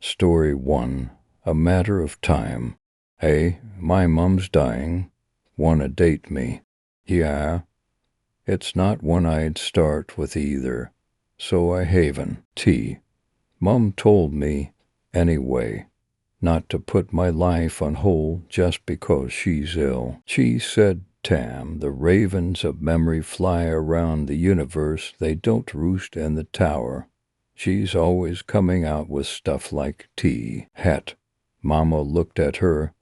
Story 1. A Matter of Time. Hey, my mum's dying. Wanna date me? Yeah. It's not one I'd start with either. So I haven't. Mum told me, anyway, not to put my life on hold just because she's ill. She said, Tam, the ravens of memory fly around the universe, they don't roost in the tower. She's always coming out with stuff like Het. Mama looked at her,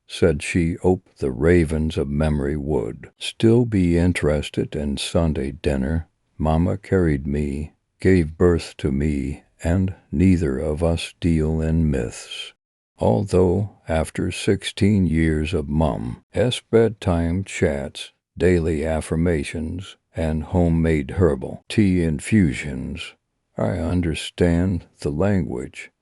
said she hoped the ravens of memory would still be interested in Sunday dinner. Mama carried me, gave birth to me, and neither of us deal in myths. Although, after 16 years of Mum's bedtime chats, daily affirmations, and homemade herbal tea infusions, I understand the language,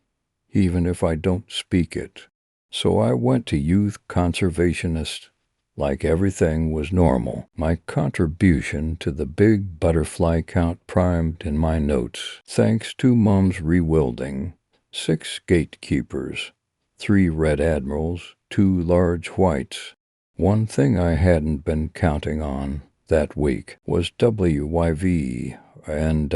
even if I don't speak it. So I went to youth conservationist like everything was normal. My contribution to the big butterfly count primed in my notes. Thanks to Mum's rewilding, 6 gatekeepers, 3 red admirals, 2 large whites. One thing I hadn't been counting on that week was WYV and ...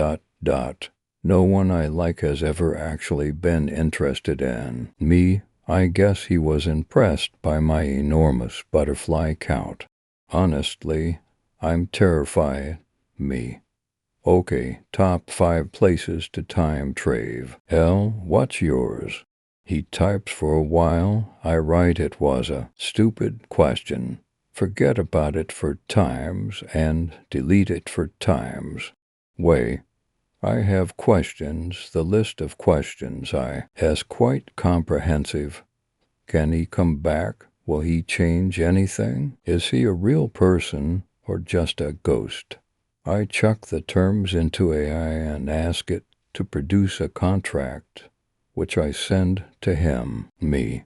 No one I like has ever actually been interested in me. I guess he was impressed by my enormous butterfly count. Honestly, I'm terrified. Me. Okay, top 5 places to time trave. What's yours? He types for a while. I write it was a stupid question. Forget about it for times and delete it for times. I have questions. The list of questions is quite comprehensive. Can he come back? Will he change anything? Is he a real person or just a ghost? I chuck the terms into AI and ask it to produce a contract, which I send to him. Me.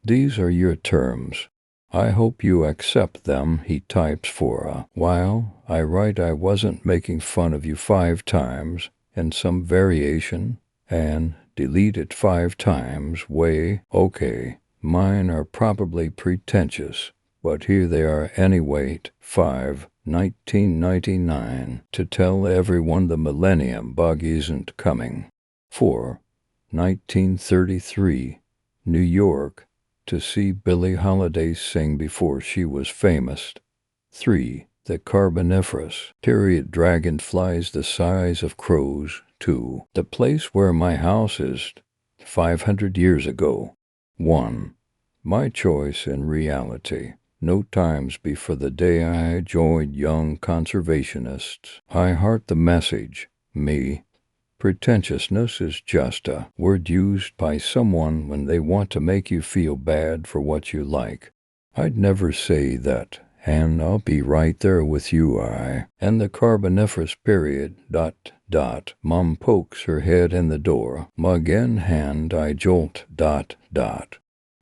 These are your terms. I hope you accept them. He types for a while. I write I wasn't making fun of you 5 times in some variation and delete it 5 times. Okay, mine are probably pretentious, but here they are anyway. 5. 1999. To tell everyone the millennium bug isn't coming. 4. 1933. New York. To see Billie Holiday sing before she was famous. 3. The Carboniferous period dragonflies the size of crows. 2. The place where my house is 500 years ago. 1. My choice in reality. No times before the day I joined Young Conservationists. I heart the message. Me. Pretentiousness is just a word used by someone when they want to make you feel bad for what you like. I'd never say that, and I'll be right there with you. And the Carboniferous period. Mum pokes her head in the door. Mug in hand, I jolt.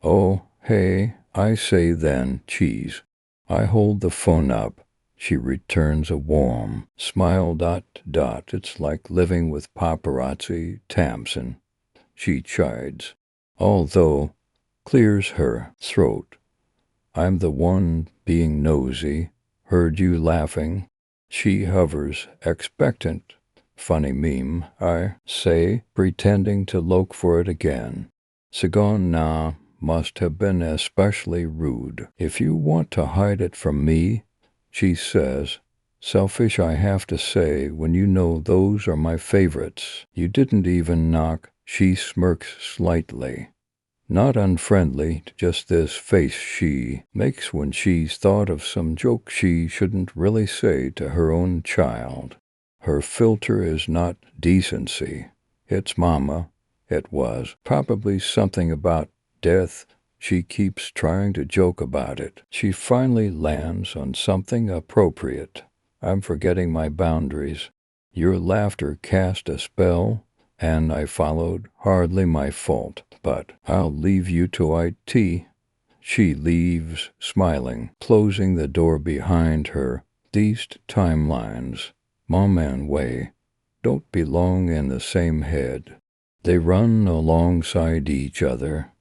Oh, hey, I say then, cheese. I hold the phone up. She returns a warm smile. It's like living with paparazzi. Tamsin. She chides, although clears her throat. I'm the one being nosy. Heard you laughing. She hovers, expectant. Funny meme, I say, pretending to look for it again. Sigon nah, must have been especially rude. If you want to hide it from me, she says, selfish I have to say when you know those are my favorites. You didn't even knock. She smirks slightly. Not unfriendly, just this face she makes when she's thought of some joke she shouldn't really say to her own child. Her filter is not decency. It's mama. It was probably something about death. She keeps trying to joke about it. She finally lands on something appropriate. I'm forgetting my boundaries. Your laughter cast a spell, and I followed. Hardly my fault, but I'll leave you to IT. She leaves, smiling, closing the door behind her. These timelines, Mom and Way, don't belong in the same head. They run alongside each other,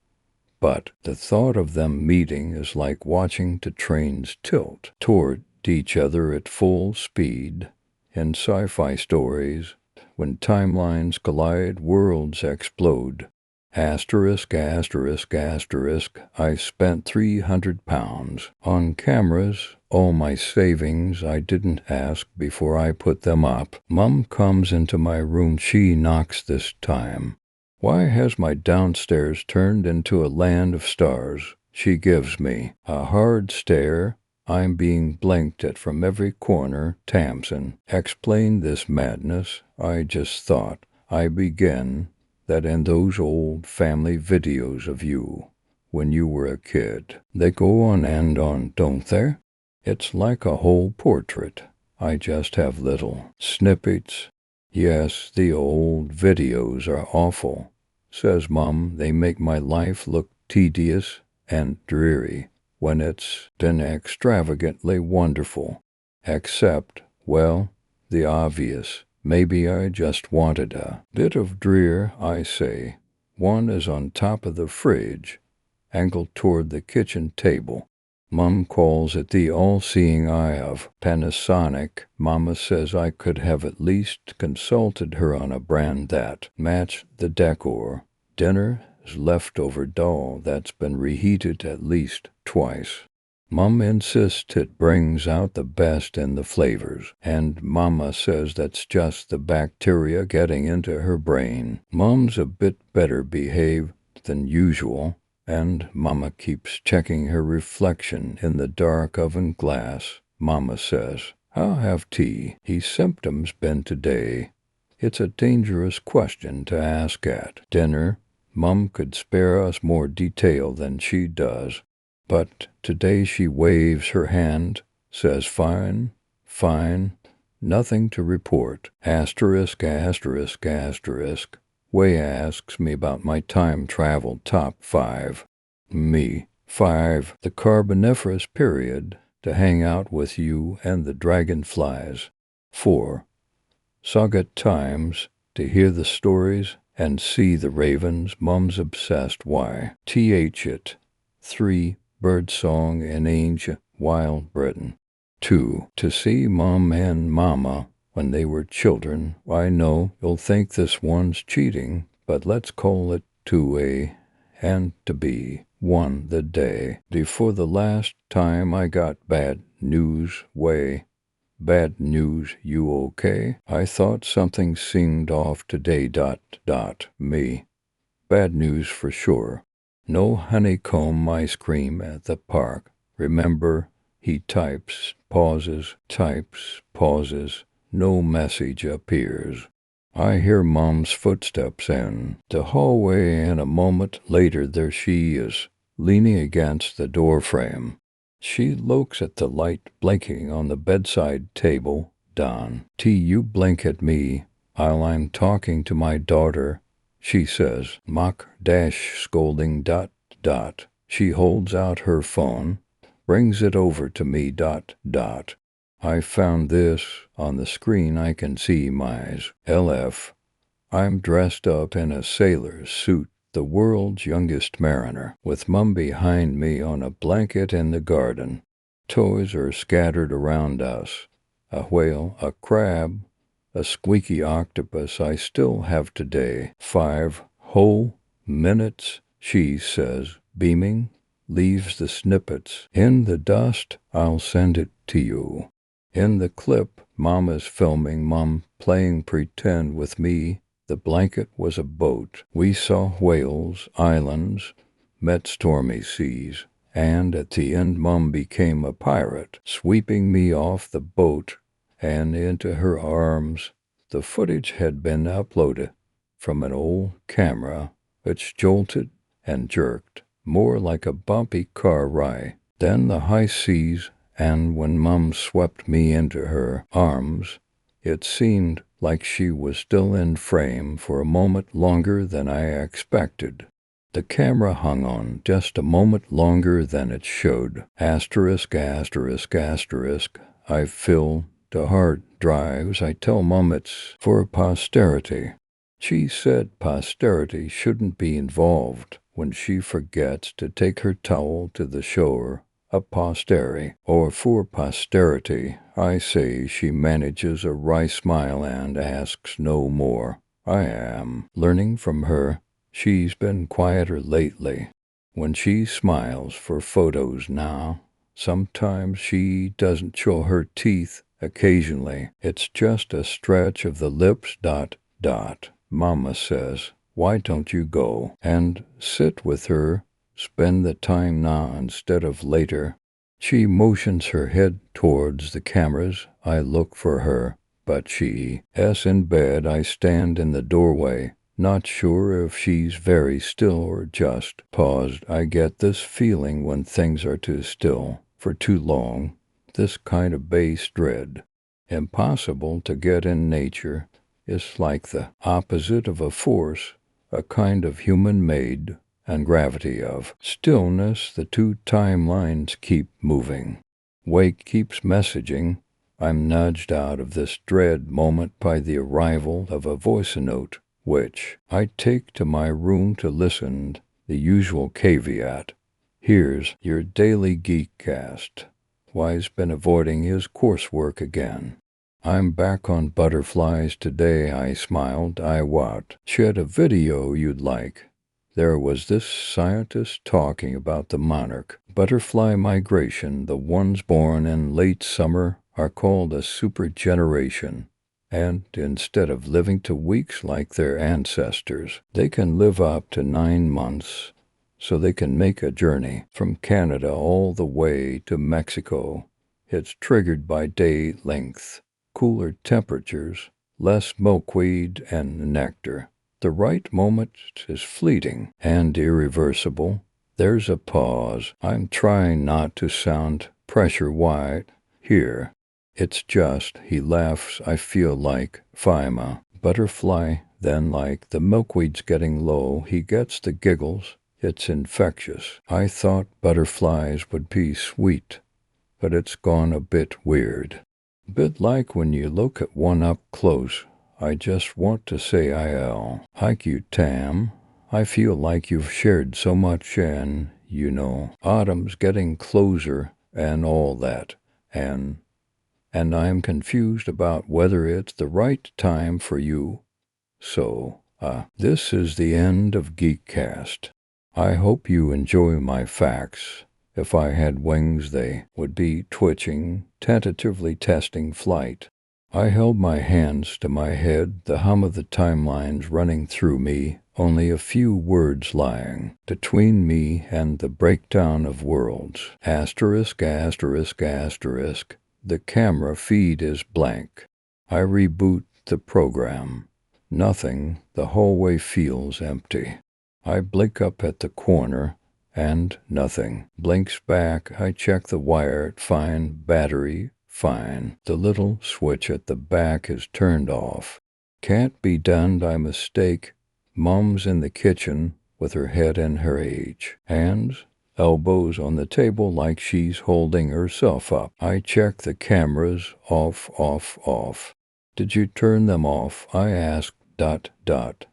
but the thought of them meeting is like watching two trains tilt toward each other at full speed. In sci-fi stories, when timelines collide, worlds explode. Asterisk, asterisk, asterisk, I spent 300 pounds on cameras, all my savings I didn't ask before I put them up. Mum comes into my room, she knocks this time. Why has my downstairs turned into a land of stars? She gives me a hard stare. I'm being blinked at from every corner. Tamsin, explain this madness. I just thought I begin that in those old family videos of you when you were a kid, they go on and on, don't they? It's like a whole portrait. I just have little snippets. Yes, the old videos are awful, says Mum. They make my life look tedious and dreary when it's been extravagantly wonderful. Except, well, the obvious. Maybe I just wanted a bit of drear, I say. One is on top of the fridge, angled toward the kitchen table. Mum calls it the all-seeing eye of Panasonic. Mama says I could have at least consulted her on a brand that matched the decor. Dinner is leftover dal that's been reheated at least twice. Mum insists it brings out the best in the flavors, and Mama says that's just the bacteria getting into her brain. Mum's a bit better behaved than usual, and Mama keeps checking her reflection in the dark oven glass. Mama says, I'll have tea. His symptoms been today. It's a dangerous question to ask at dinner. Mum could spare us more detail than she does. But today she waves her hand, says fine, fine, nothing to report. Asterisk, asterisk, asterisk. Way asks me about my time travel top 5. Me, 5, the Carboniferous period, to hang out with you and the dragonflies. 4, Sagat times, to hear the stories and see the ravens. Mum's obsessed. Why? Th it. 3, Birdsong in ancient wild Britain. 2, to see Mum and Mama when they were children. I know you'll think this one's cheating, but let's call it 2A and to be 1 the day before the last time I got bad news. Way. Bad news, you okay? I thought something seemed off today. Me. Bad news for sure. No honeycomb ice cream at the park. Remember, he types, pauses, no message appears. I hear Mom's footsteps in the hallway, and a moment later there she is, leaning against the doorframe. She looks at the light blinking on the bedside table. Don, you blink at me while I'm talking to my daughter, she says, scolding. She holds out her phone, brings it over to me. I found this on the screen. I can see my's. LF. I'm dressed up in a sailor's suit, the world's youngest mariner, with Mum behind me on a blanket in the garden. Toys are scattered around us. A whale, a crab, a squeaky octopus I still have today. 5 whole minutes, she says, beaming, leaves the snippets in the dust. I'll send it to you. In the clip, Mama's filming Mum playing pretend with me. The blanket was a boat. We saw whales, islands, met stormy seas, and at the end Mum became a pirate, sweeping me off the boat and into her arms. The footage had been uploaded from an old camera, which jolted and jerked, more like a bumpy car ride than the high seas, and when Mum swept me into her arms, it seemed like she was still in frame for a moment longer than I expected. The camera hung on just a moment longer than it should. Asterisk, asterisk, asterisk. I've filled the hard drives. I tell Mum it's for posterity. She said posterity shouldn't be involved when she forgets to take her towel to the shore a posteri, or for posterity. I say she manages a wry smile and asks no more. I am learning from her. She's been quieter lately. When she smiles for photos now, sometimes she doesn't show her teeth. Occasionally, it's just a stretch of the lips. Mama says, why don't you go and sit with her? Spend the time now instead of later. She motions her head towards the cameras. I look for her, but she's in bed. I stand in the doorway, not sure if she's very still or just paused. I get this feeling when things are too still for too long, this kind of base dread. Impossible to get in nature. Is like the opposite of a force, a kind of human-made and gravity of stillness. The two timelines keep moving. Wake keeps messaging. I'm nudged out of this dread moment by the arrival of a voice note, which I take to my room to listen. The usual caveat. Here's your daily Geekcast. Why's been avoiding his coursework again. I'm back on butterflies today. I smiled. I watched a video you'd like. There was this scientist talking about the monarch butterfly migration. The ones born in late summer are called a supergeneration. And instead of living to weeks like their ancestors, they can live up to 9 months. So they can make a journey from Canada all the way to Mexico. It's triggered by day length. Cooler temperatures, less milkweed and nectar. The right moment is fleeting and irreversible. There's a pause. I'm trying not to sound pressure-wide here. It's just, he laughs. I feel like Fima, butterfly, then like the milkweed's getting low. He gets the giggles. It's infectious. I thought butterflies would be sweet, but it's gone a bit weird. Bit like when you look at one up close. I just want to say I'll hike you, Tam. I feel like you've shared so much and, autumn's getting closer and all that. And I'm confused about whether it's the right time for you. So, this is the end of Geekcast. I hope you enjoy my facts. If I had wings, they would be twitching, tentatively testing flight. I held my hands to my head, the hum of the timelines running through me, only a few words lying between me and the breakdown of worlds. Asterisk, asterisk, asterisk. The camera feed is blank. I reboot the program. Nothing. The hallway feels empty. I blink up at the corner. And nothing. Blinks back. I check the wire. Fine. Battery. Fine. The little switch at the back is turned off. Can't be done. I mistake. Mom's in the kitchen with her head in her age. Hands, elbows on the table like she's holding herself up. I check the cameras. Off, off, off. Did you turn them off? I ask. ...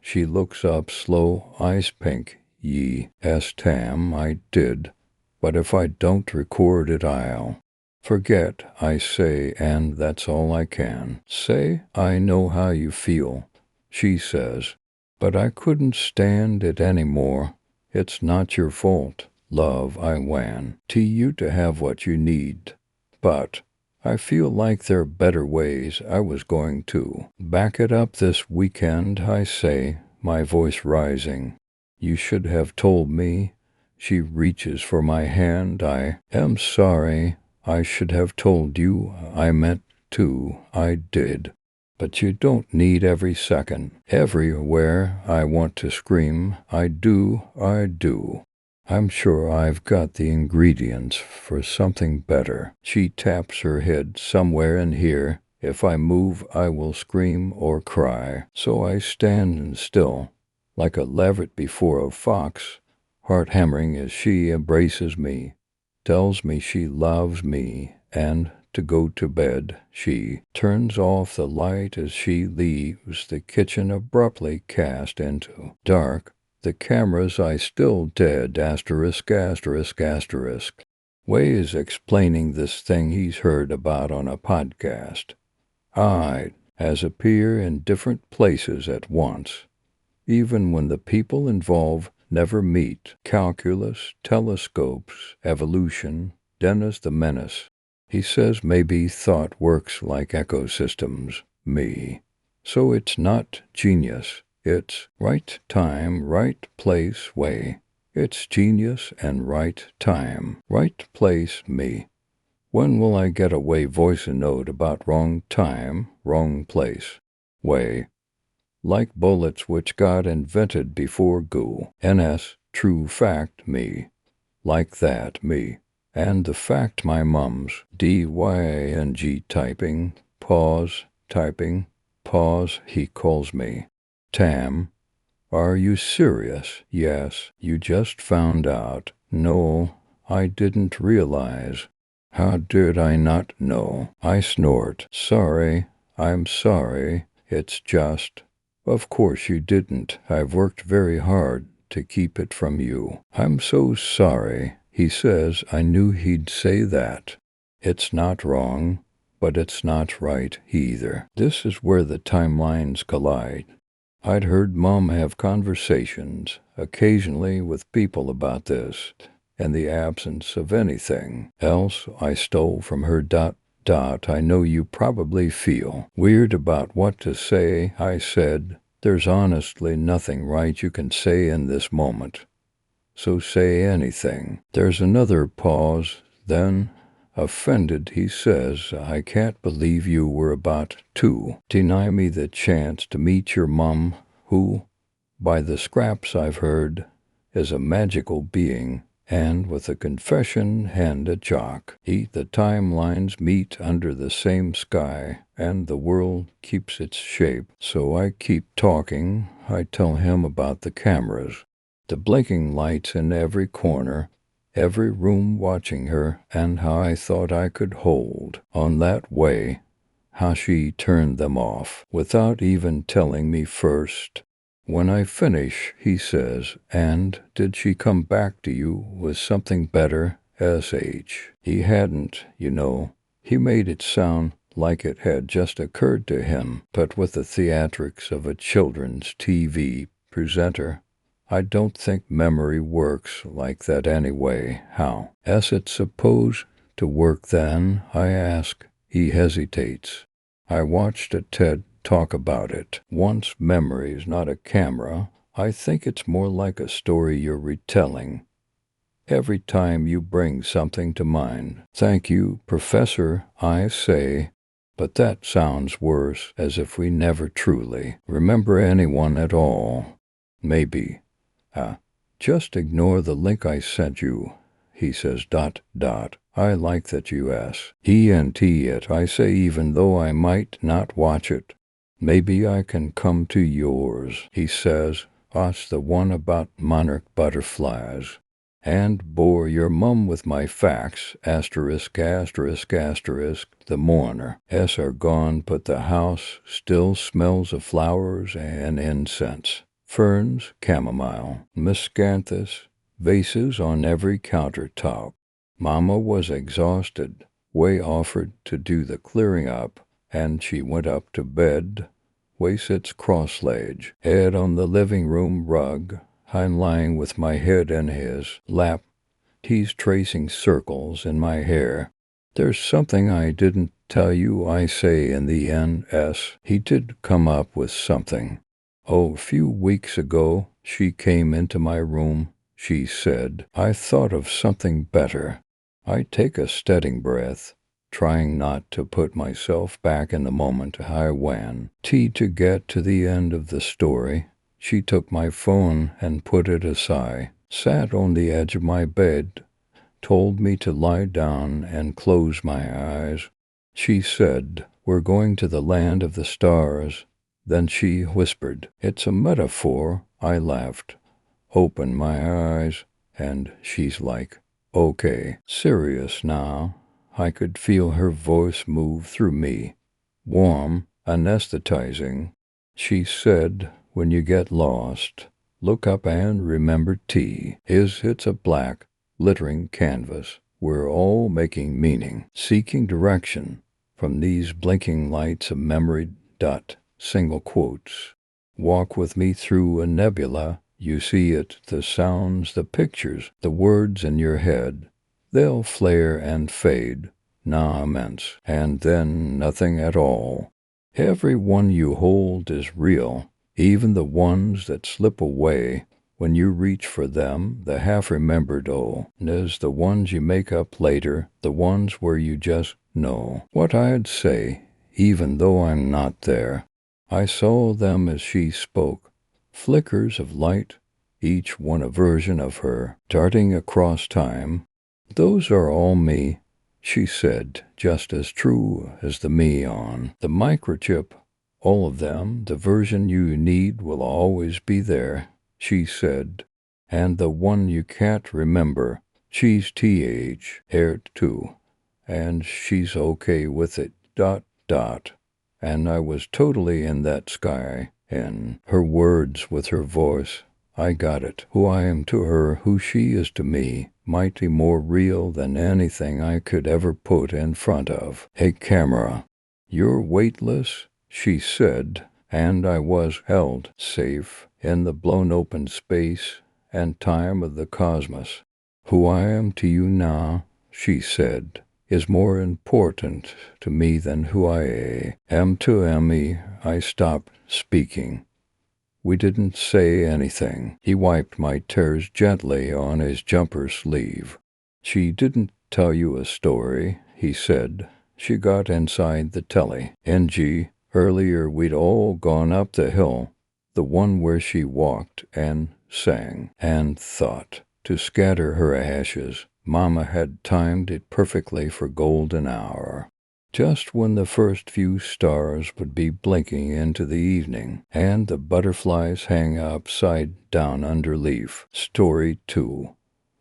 She looks up, slow, eyes pink. Yes, Tam, I did. But if I don't record it, I'll forget, I say, and that's all I can say. I know how you feel, she says, but I couldn't stand it anymore. It's not your fault, love. I want you to have what you need. But I feel like there are better ways. I was going to back it up this weekend, I say, my voice rising. You should have told me. She reaches for my hand. I am sorry. I should have told you. I meant to. I did. But you don't need every second. Everywhere I want to scream. I do. I'm sure I've got the ingredients for something better. She taps her head somewhere in here. If I move, I will scream or cry. So I stand still, like a leveret before a fox, heart hammering as she embraces me, tells me she loves me, and to go to bed. She turns off the light as she leaves the kitchen abruptly cast into dark. The camera's eye still dead, asterisk, asterisk, asterisk. Way is explaining this thing he's heard about on a podcast. I as appear in different places at once, even when the people involved never meet. Calculus, telescopes, evolution, Dennis the Menace. He says maybe thought works like ecosystems. Me. So it's not genius. It's right time, right place, way. It's genius and right time, right place, me. When will I get a way voice a note about wrong time, wrong place, way? Like bullets which got invented before goo. NS, true fact, me. Like that, me. And the fact my mum's DYNG typing, pause, typing, pause, he calls me. Tam, are you serious? Yes, you just found out. No, I didn't realize. How did I not know? I snort. Sorry, I'm sorry, it's just. Of course you didn't. I've worked very hard to keep it from you. I'm so sorry. He says I knew he'd say that. It's not wrong, but it's not right either. This is where the timelines collide. I'd heard Mom have conversations, occasionally with people about this, in the absence of anything else I stole from her. I know you probably feel weird about what to say. I said, there's honestly nothing right you can say in this moment. So say anything. There's another pause, then, offended, he says, I can't believe you were about to deny me the chance to meet your mum, who, by the scraps I've heard, is a magical being. And with a confession and a jock, the timelines meet under the same sky, and the world keeps its shape. So I keep talking. I tell him about the cameras, the blinking lights in every corner, every room watching her, and how I thought I could hold on that way, how she turned them off without even telling me first. When I finish, he says, and did she come back to you with something better? S.H. He hadn't, you know. He made it sound like it had just occurred to him, but with the theatrics of a children's TV presenter, I don't think memory works like that anyway. How? Is it supposed to work then? I ask. He hesitates. I watched a TED talk about it once. Memory's not a camera. I think it's more like a story you're retelling every time you bring something to mind. Thank you, Professor, I say, but that sounds worse, as if we never truly remember anyone at all. Maybe. Just ignore the link I sent you, he says. I like that you ENT it, I say, even though I might not watch it. Maybe I can come to yours, he says. It's the one about monarch butterflies. And bore your mum with my facts, asterisk, asterisk, asterisk. The mourner are gone, but the house still smells of flowers and incense. Ferns, chamomile, miscanthus, vases on every countertop. Mama was exhausted. Way offered to do the clearing up, and she went up to bed. Way sits cross-legged, head on the living room rug. I'm lying with my head in his lap. He's tracing circles in my hair. There's something I didn't tell you, I say in the NS. He did come up with something. Oh, a few weeks ago, she came into my room. She said, I thought of something better. I take a steadying breath, trying not to put myself back in the moment. I wan to get to the end of the story. She took my phone and put it aside, sat on the edge of my bed, told me to lie down and close my eyes. She said, we're going to the land of the stars. Then she whispered, it's a metaphor. I laughed, opened my eyes, and she's like, okay, serious now. I could feel her voice move through me, warm, anesthetizing. She said, when you get lost, look up and remember T. It's a black, glittering canvas. We're all making meaning, seeking direction from these blinking lights of memory. Single quotes. Walk with me through a nebula. You see it, the sounds, the pictures, the words in your head. They'll flare and fade, now immense, and then nothing at all. Every one you hold is real, even the ones that slip away when you reach for them, the half-remembered there's the ones you make up later, the ones where you just know what I'd say, even though I'm not there. I saw them as she spoke, flickers of light, each one a version of her, darting across time. Those are all me, she said, just as true as the me on the microchip. All of them, the version you need will always be there, she said, and the one you can't remember, she's aired too, and she's okay with it, And I was totally in that sky, in her words with her voice. I got it. Who I am to her, who she is to me, mighty more real than anything I could ever put in front of a camera. You're weightless, she said, and I was held safe in the blown open space and time of the cosmos. Who I am to you now, she said, is more important to me than who I am to Emmy. I stopped speaking. We didn't say anything. He wiped my tears gently on his jumper sleeve. She didn't tell you a story, he said. She got inside the telly. NG, earlier we'd all gone up the hill, the one where she walked and sang and thought. To scatter her ashes, Mama had timed it perfectly for golden hour. Just when the first few stars would be blinking into the evening, and the butterflies hang upside down under leaf. Story 2.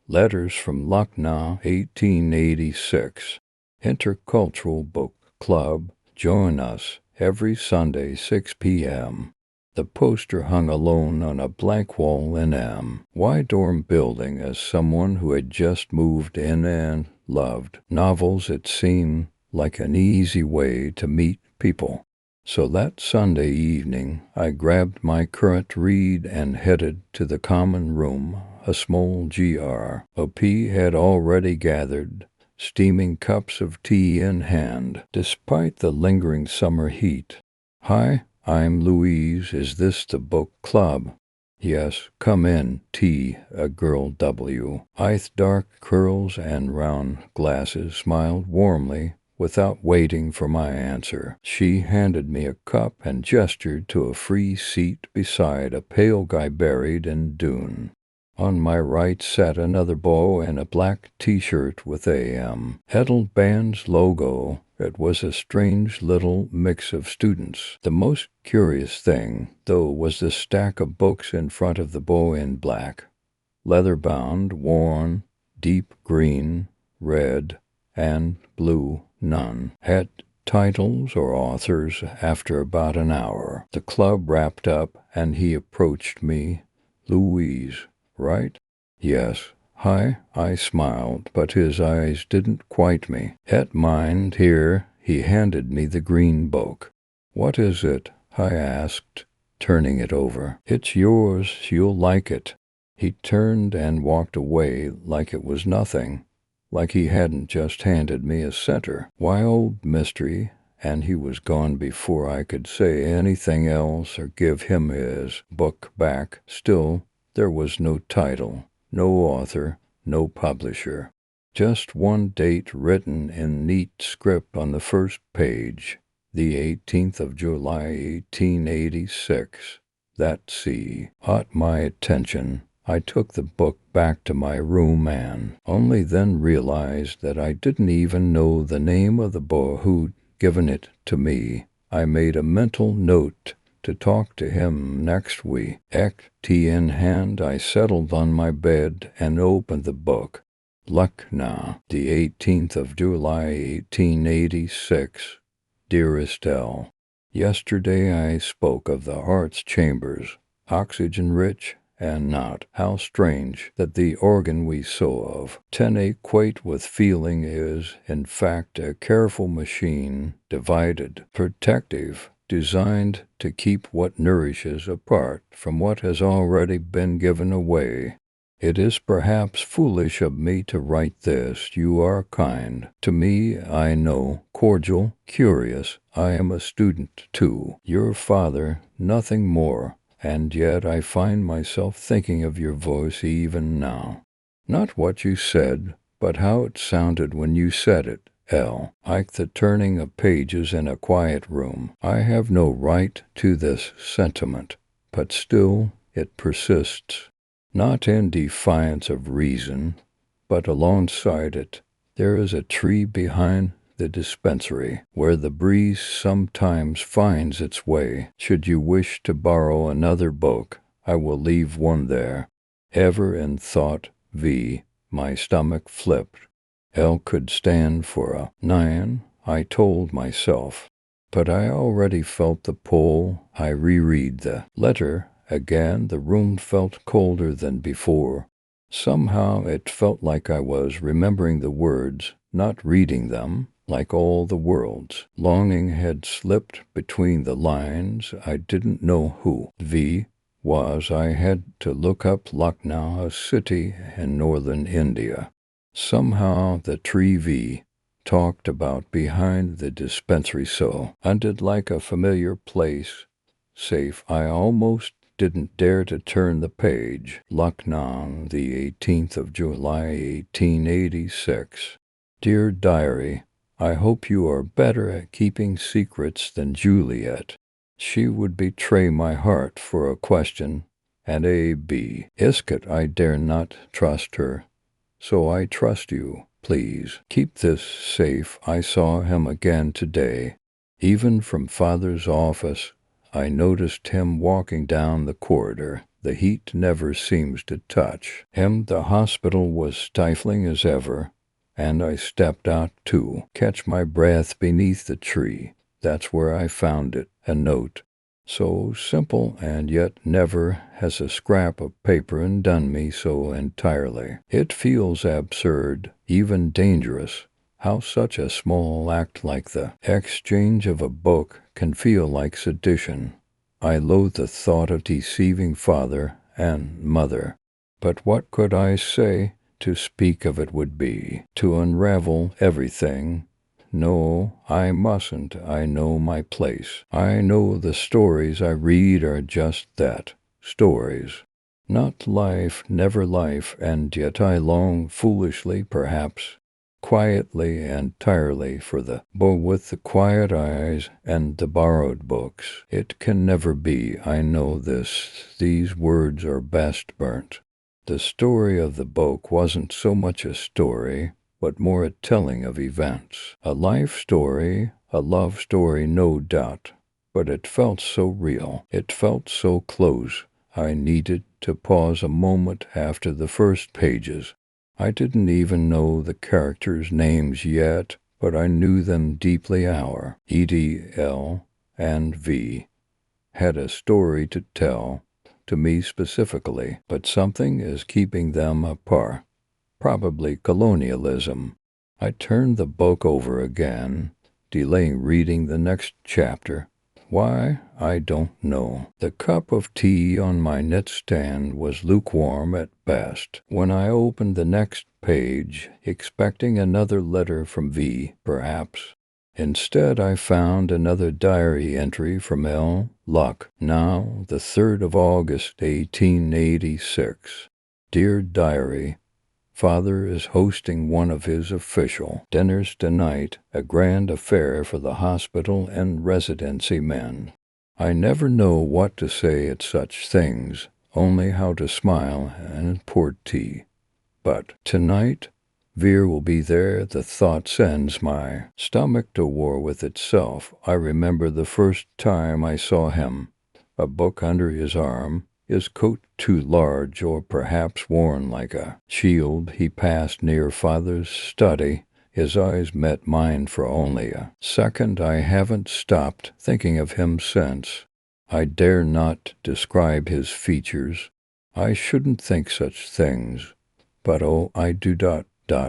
Letters from Lucknow, 1886. Intercultural Book Club. Join us every Sunday, 6 p.m. The poster hung alone on a blank wall in M.Y. dorm building as someone who had just moved in and loved novels. It seemed like an easy way to meet people. So that Sunday evening, I grabbed my current read and headed to the common room. A small GROP had already gathered, steaming cups of tea in hand, despite the lingering summer heat. Hi, I'm Louise. Is this the book club? Yes, come in, T, a girl W. With dark curls and round glasses smiled warmly. Without waiting for my answer, she handed me a cup and gestured to a free seat beside a pale guy buried in dune. On my right sat another boy in a black T-shirt with a Hedel Band's logo. It was a strange little mix of students. The most curious thing, though, was the stack of books in front of the boy in black. Leather-bound, worn, deep green, red, and blue. None had titles or authors. After about an hour, the club wrapped up, and he approached me. Louise, right? Yes. Hi, I smiled, but his eyes didn't quite me. Et mind here, he handed me the green book. What is it? I asked, turning it over. It's yours, you'll like it. He turned and walked away like it was nothing, like he hadn't just handed me a center. Wild mystery, and he was gone before I could say anything else or give him his book back. Still, there was no title, no author, no publisher. Just one date written in neat script on the first page, the 18th of July, 1886. That C caught my attention. I took the book back to my room and only then realized that I didn't even know the name of the boy who'd given it to me. I made a mental note to talk to him next week. Tea in hand, I settled on my bed and opened the book. Lucknow, the 18th of July, 1886. Dearest L. Yesterday I spoke of the heart's chambers, oxygen-rich and not. How strange that the organ we so of equate with feeling is, in fact, a careful machine, divided, protective, designed to keep what nourishes apart from what has already been given away. It is perhaps foolish of me to write this. You are kind to me, I know, cordial, curious. I am a student, too. Your father, nothing more. And yet I find myself thinking of your voice even now. Not what you said, but how it sounded when you said it, L. Like the turning of pages in a quiet room. I have no right to this sentiment, but still it persists. Not in defiance of reason, but alongside it. There is a tree behind the dispensary, where the breeze sometimes finds its way. Should you wish to borrow another book, I will leave one there. Ever in thought, V. My stomach flipped. L could stand for a 9, I told myself. But I already felt the pull. I reread the letter. Again, the room felt colder than before. Somehow it felt like I was remembering the words, not reading them, like all the world's. Longing had slipped between the lines. I didn't know who V was. I had to look up Lucknow, a city in northern India. Somehow the tree V talked about behind the dispensary sounded like a familiar place. Safe. I almost didn't dare to turn the page. Lucknow, the 18th of July, 1886. Dear Diary, I hope you are better at keeping secrets than Juliet. She would betray my heart for a question, and A.B. Iscot, I dare not trust her. So I trust you. Please keep this safe. I saw him again today. Even from Father's office, I noticed him walking down the corridor. The heat never seems to touch him. The hospital was stifling as ever, and I stepped out to catch my breath beneath the tree. That's where I found it, a note. So simple, and yet never has a scrap of paper undone me so entirely. It feels absurd, even dangerous, how such a small act like the exchange of a book can feel like sedition. I loathe the thought of deceiving father and mother. But what could I say? To speak of it would be to unravel everything. No, I mustn't. I know my place. I know the stories I read are just that, stories. Not life, never life, and yet I long foolishly, perhaps, quietly and tirely for the boy with the quiet eyes and the borrowed books. It can never be, I know this. These words are best burnt. The story of the book wasn't so much a story, but more a telling of events. A life story, a love story, no doubt. But it felt so real. It felt so close. I needed to pause a moment after the first pages. I didn't even know the characters' names yet, but I knew them deeply. Our Edie, L, and V had a story to tell, to me specifically, but something is keeping them apart. Probably colonialism. I turned the book over again, delaying reading the next chapter. Why, I don't know. The cup of tea on my knit-stand was lukewarm at best. When I opened the next page, expecting another letter from V, perhaps, instead I found another diary entry from L. Luck, now the 3rd of August, 1886. Dear Diary, Father is hosting one of his official dinners tonight, a grand affair for the hospital and residency men. I never know what to say at such things, only how to smile and pour tea. But tonight, Veer will be there. The thought sends my stomach to war with itself. I remember the first time I saw him, a book under his arm, His coat too large, or perhaps worn like a shield. He passed near father's study. His eyes met mine for only a second. I haven't stopped thinking of him since. I dare not describe his features. I shouldn't think such things. But oh, I do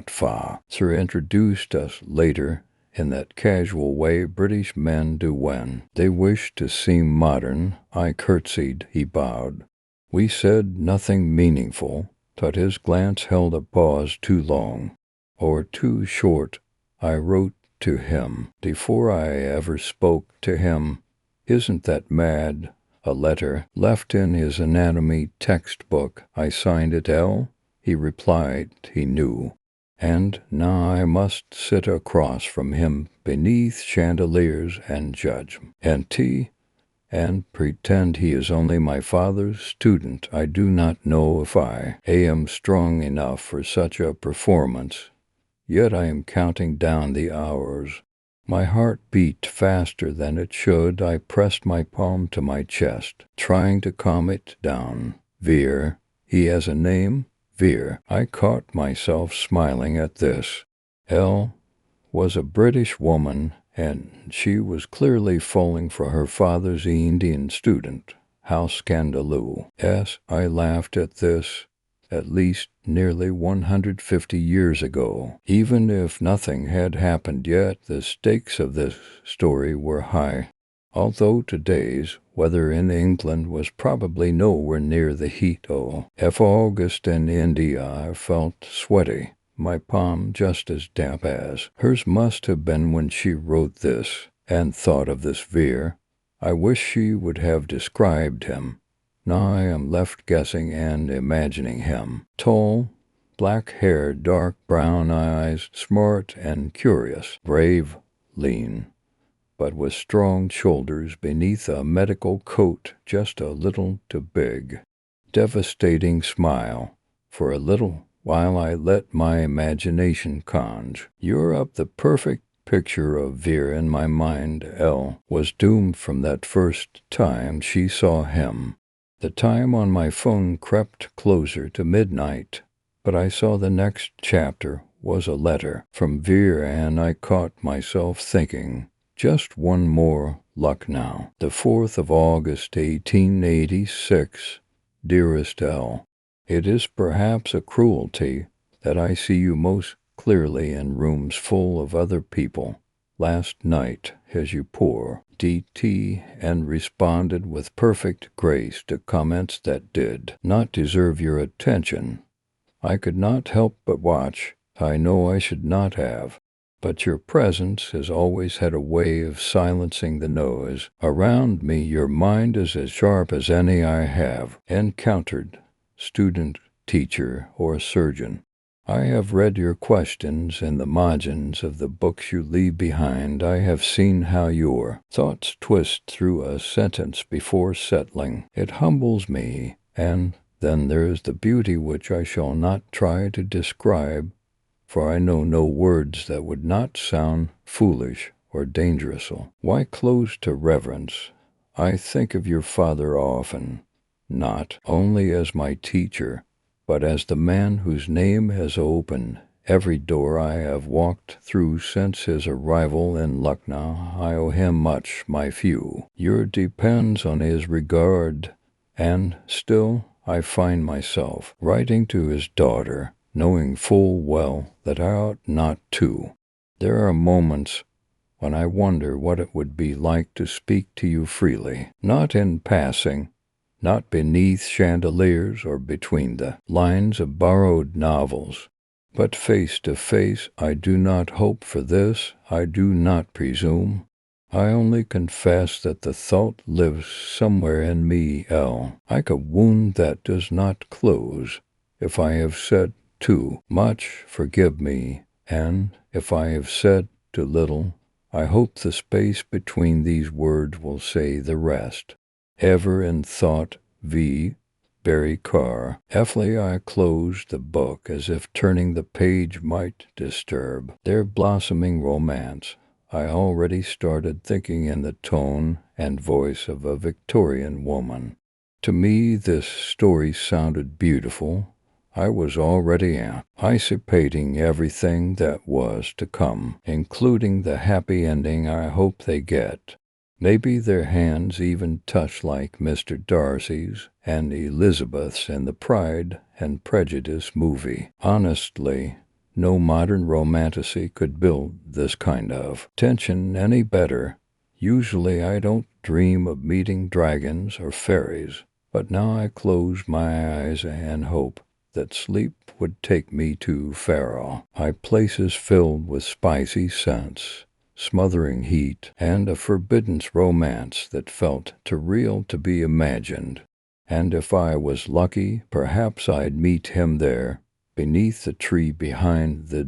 fa. Sir introduced us later in that casual way British men do when they wish to seem modern. I curtsied, he bowed. We said nothing meaningful, but his glance held a pause too long, or too short. I wrote to him before I ever spoke to him. Isn't that mad? A letter left in his anatomy textbook. I signed it L. He replied he knew. And now I must sit across from him beneath chandeliers and judge and tea and pretend he is only my father's student. I do not know if I am strong enough for such a performance. Yet I am counting down the hours. My heart beat faster than it should. I pressed my palm to my chest, trying to calm it down. Veer, he has a name? Veer. I caught myself smiling at this. L was a British woman, and she was clearly falling for her father's Indian student. How scandalous. I laughed at this. At least nearly 150 years ago. Even if nothing had happened yet, the stakes of this story were high. Although today's weather in England was probably nowhere near the heat of August in India, I felt sweaty, my palm just as damp as hers must have been when she wrote this, and thought of this Veer. I wish she would have described him. Now I am left guessing and imagining him. Tall, black-haired, dark brown eyes, smart and curious, brave, lean, but with strong shoulders beneath a medical coat just a little too big. Devastating smile. For a little while I let my imagination conjure. You're up the perfect picture of Veer in my mind. L was doomed from that first time she saw him. The time on my phone crept closer to midnight, but I saw the next chapter was a letter from Veer, and I caught myself thinking, just one more luck now. The 4th of August, 1886. Dearest L, it is perhaps a cruelty that I see you most clearly in rooms full of other people. Last night, as you pour DT and responded with perfect grace to comments that did not deserve your attention, I could not help but watch. I know I should not have, but your presence has always had a way of silencing the noise around me. Your mind is as sharp as any I have encountered, student, teacher, or surgeon. I have read your questions in the margins of the books you leave behind. I have seen how your thoughts twist through a sentence before settling. It humbles me, and then there is the beauty which I shall not try to describe, for I know no words that would not sound foolish or dangerous. Why close to reverence? I think of your father often, not only as my teacher, but as the man whose name has opened every door I have walked through since his arrival in Lucknow. I owe him much, my few. Your depends on his regard, and still I find myself writing to his daughter, knowing full well that I ought not to. There are moments when I wonder what it would be like to speak to you freely, not in passing, not beneath chandeliers or between the lines of borrowed novels, but face to face. I do not hope for this. I do not presume. I only confess that the thought lives somewhere in me. L, like a wound that does not close. If I have said too much, forgive me, and if I have said too little, I hope the space between these words will say the rest. Ever in thought, V. Barry Carr. F'ly I closed the book as if turning the page might disturb their blossoming romance. I already started thinking in the tone and voice of a Victorian woman. To me, this story sounded beautiful. I was already anticipating everything that was to come, including the happy ending I hope they get. Maybe their hands even touch like Mr. Darcy's and Elizabeth's in the Pride and Prejudice movie. Honestly, no modern romantasy could build this kind of tension any better. Usually I don't dream of meeting dragons or fairies, but now I close my eyes and hope that sleep would take me to Pharaoh. Places filled with spicy scents, smothering heat, and a forbidden romance that felt too real to be imagined. And if I was lucky, perhaps I'd meet him there, beneath the tree behind the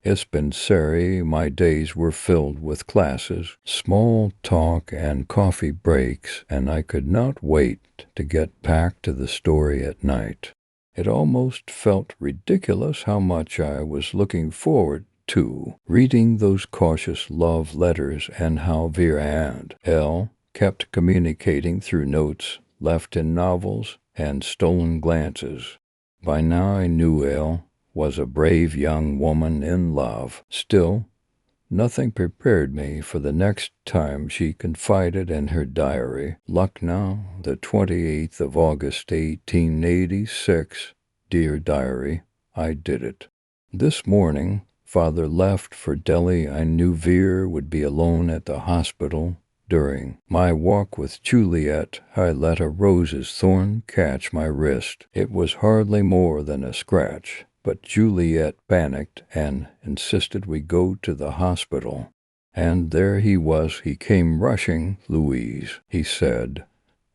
dispensary. My days were filled with classes, small talk, and coffee breaks, and I could not wait to get back to the story at night. It almost felt ridiculous how much I was looking forward to reading those cautious love letters, and how Vera and Elle kept communicating through notes left in novels and stolen glances. By now I knew Elle was a brave young woman in love. Still, nothing prepared me for the next time she confided in her diary. Lucknow, the 28th of August, 1886. Dear Diary, I did it. This morning, Father left for Delhi. I knew Vera would be alone at the hospital. During my walk with Juliet, I let a rose's thorn catch my wrist. It was hardly more than a scratch, but Juliet panicked and insisted we go to the hospital. And there he was. He came rushing. "Louise," he said,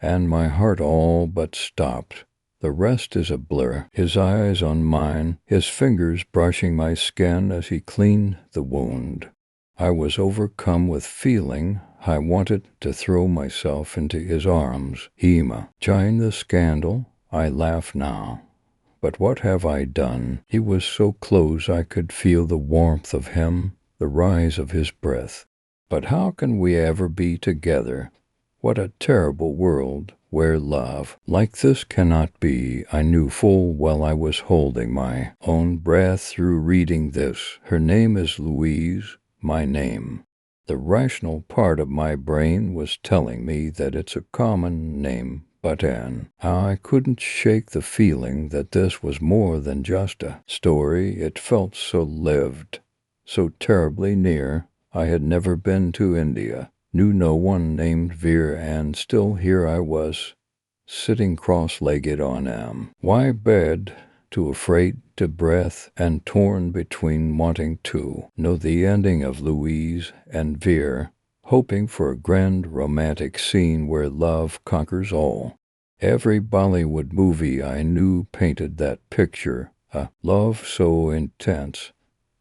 and my heart all but stopped. The rest is a blur. His eyes on mine, his fingers brushing my skin as he cleaned the wound. I was overcome with feeling. I wanted to throw myself into his arms. Imagine the scandal. I laugh now. But what have I done? He was so close I could feel the warmth of him, the rise of his breath. But how can we ever be together? What a terrible world where love like this cannot be. I knew full well I was holding my own breath through reading this. Her name is Louise, my name. The rational part of my brain was telling me that it's a common name, but I couldn't shake the feeling that this was more than just a story. It felt so lived, so terribly near. I had never been to India, knew no one named Vera, and still here I was, sitting cross-legged on my bed, too afraid to breath, and torn between wanting to know the ending of Louise and Vera, hoping for a grand romantic scene where love conquers all. Every Bollywood movie I knew painted that picture, a love so intense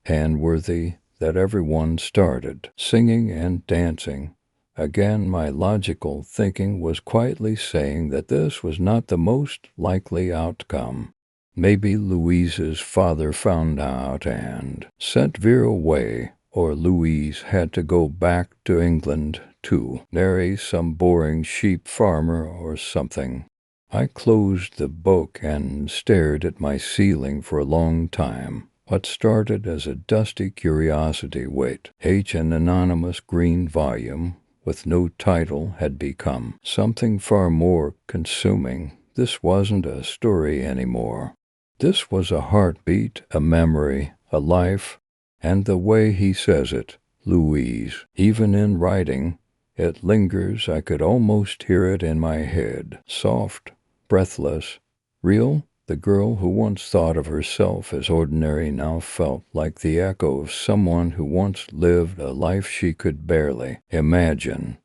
and worthy that everyone started singing and dancing. Again, my logical thinking was quietly saying that this was not the most likely outcome. Maybe Louise's father found out and sent Vera away, or Louise had to go back to England to marry some boring sheep farmer or something. I closed the book and stared at my ceiling for a long time. What started as a dusty curiosity an anonymous green volume with no title had become something far more consuming. This wasn't a story anymore. This was a heartbeat, a memory, a life, and the way he says it, Louise, even in writing, it lingers. I could almost hear it in my head, soft, breathless, real. The girl who once thought of herself as ordinary now felt like the echo of someone who once lived a life she could barely imagine.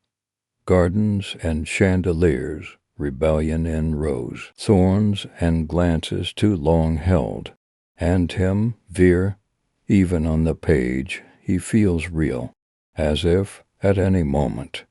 Gardens and chandeliers, rebellion in rose, thorns and glances too long held. And him, Vera, even on the page, he feels real, as if, at any moment,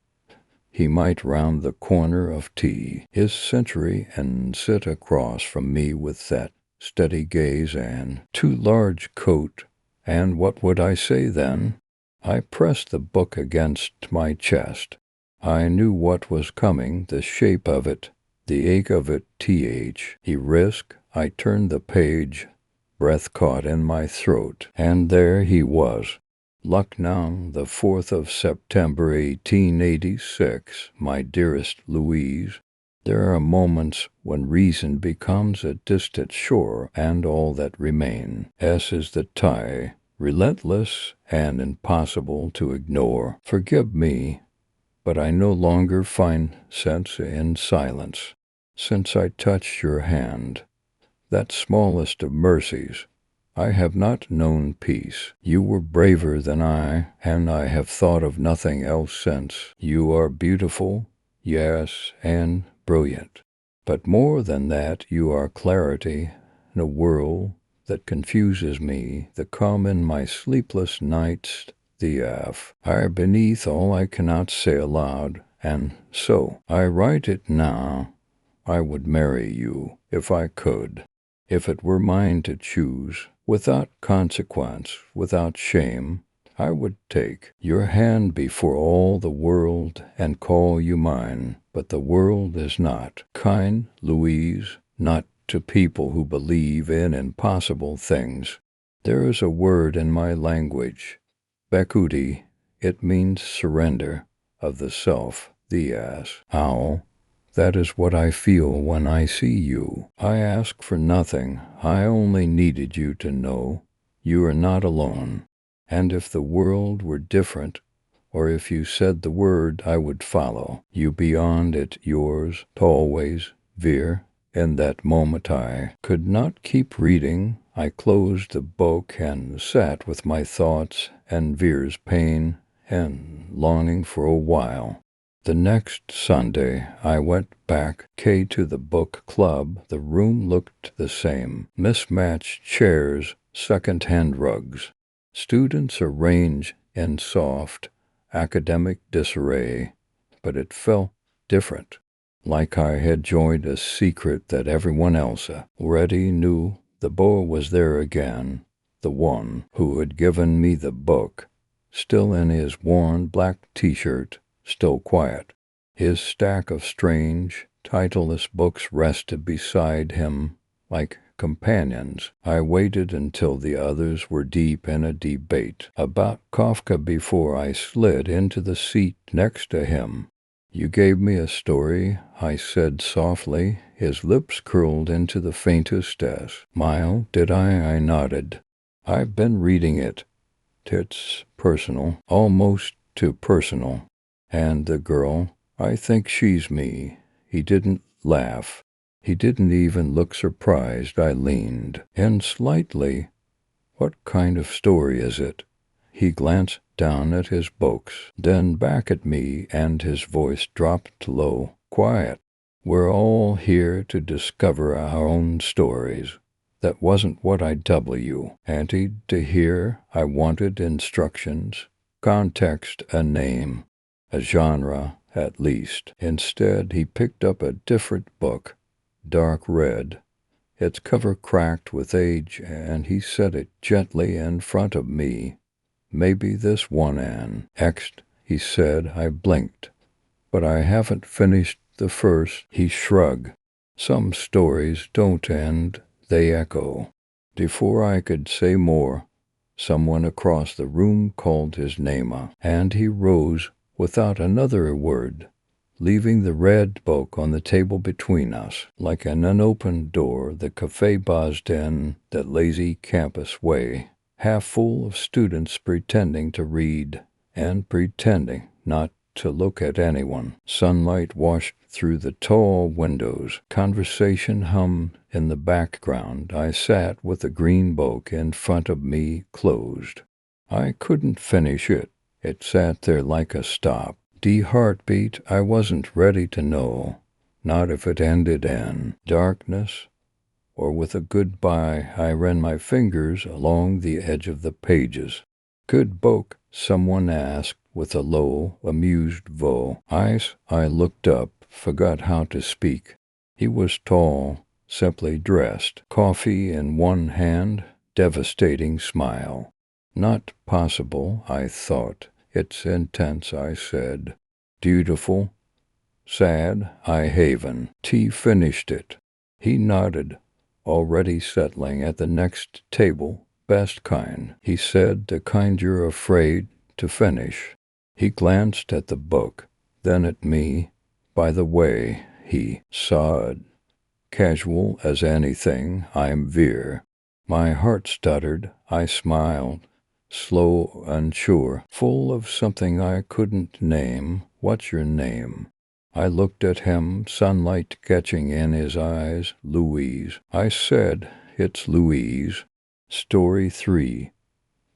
he might round the corner of his century and sit across from me with that steady gaze and too large coat. And what would I say then? I pressed the book against my chest. I knew what was coming, the shape of it, The ache of it, he risked. I turned the page, breath caught in my throat, and there he was. Lucknow, the 4th of September, 1886, my dearest Louise. There are moments when reason becomes a distant shore, and all that remain is the tie, relentless and impossible to ignore. Forgive me, but I no longer find sense in silence. Since I touched your hand, that smallest of mercies, I have not known peace. You were braver than I, and I have thought of nothing else since. You are beautiful, yes, and brilliant. But more than that, you are clarity in a world that confuses me, the calm in my sleepless nights, the fire beneath all I cannot say aloud, and so I write it now. I would marry you if I could, if it were mine to choose, without consequence, without shame. I would take your hand before all the world and call you mine, but the world is not kind, Louise, not to people who believe in impossible things. There is a word in my language, Bekuti. It means surrender of the self, the owl. That is what I feel when I see you. I ask for nothing. I only needed you to know you are not alone. And if the world were different, or if you said the word, I would follow you beyond it, yours, always, Veer. In that moment I could not keep reading. I closed the book and sat with my thoughts and Veer's pain and longing for a while. The next Sunday I went back to the book club. The room looked the same. Mismatched chairs, second-hand rugs. Students arranged in soft, academic disarray. But it felt different, like I had joined a secret that everyone else already knew. The boy was there again, the one who had given me the book, still in his worn black t-shirt, still quiet. His stack of strange, titleless books rested beside him like companions. I waited until the others were deep in a debate about Kafka before I slid into the seat next to him. You gave me a story, I said softly. His lips curled into the faintest smile. Did I? I nodded. I've been reading it. It's personal, almost too personal. And the girl, I think she's me. He didn't laugh. He didn't even look surprised. I leaned in slightly. What kind of story is it? He glanced down at his books, then back at me, and his voice dropped low. Quiet. We're all here to discover our own stories. That wasn't what I anted to hear. I wanted instructions, context, a name, a genre, at least. Instead, he picked up a different book, dark red, its cover cracked with age, and he set it gently in front of me. Maybe this one, Anne. Next, he said. I blinked. But I haven't finished the first. He shrugged. Some stories don't end, they echo. Before I could say more, someone across the room called his name, and he rose without another word, leaving the red book on the table between us. Like an unopened door, the cafe buzzed in that lazy campus way, half full of students pretending to read and pretending not to look at anyone. Sunlight washed through the tall windows. Conversation hummed in the background. I sat with the green book in front of me closed. I couldn't finish it. It sat there like a stop. Heartbeat. I wasn't ready to know, not if it ended in darkness or with a goodbye. I ran my fingers along the edge of the pages. Good book, someone asked with a low, amused voice. I looked up, forgot how to speak. He was tall, simply dressed, coffee in one hand, devastating smile. Not possible, I thought. It's intense, I said. Beautiful. Sad, I haven. T finished it. He nodded, already settling at the next table. Best kind, he said, the kind you're afraid to finish. He glanced at the book, then at me. By the way, he sighed. Casual as anything, I'm Veer. My heart stuttered. I smiled, slow, unsure, full of something I couldn't name. What's your name? I looked at him, sunlight catching in his eyes. Louise. I said, it's Louise. Story 3.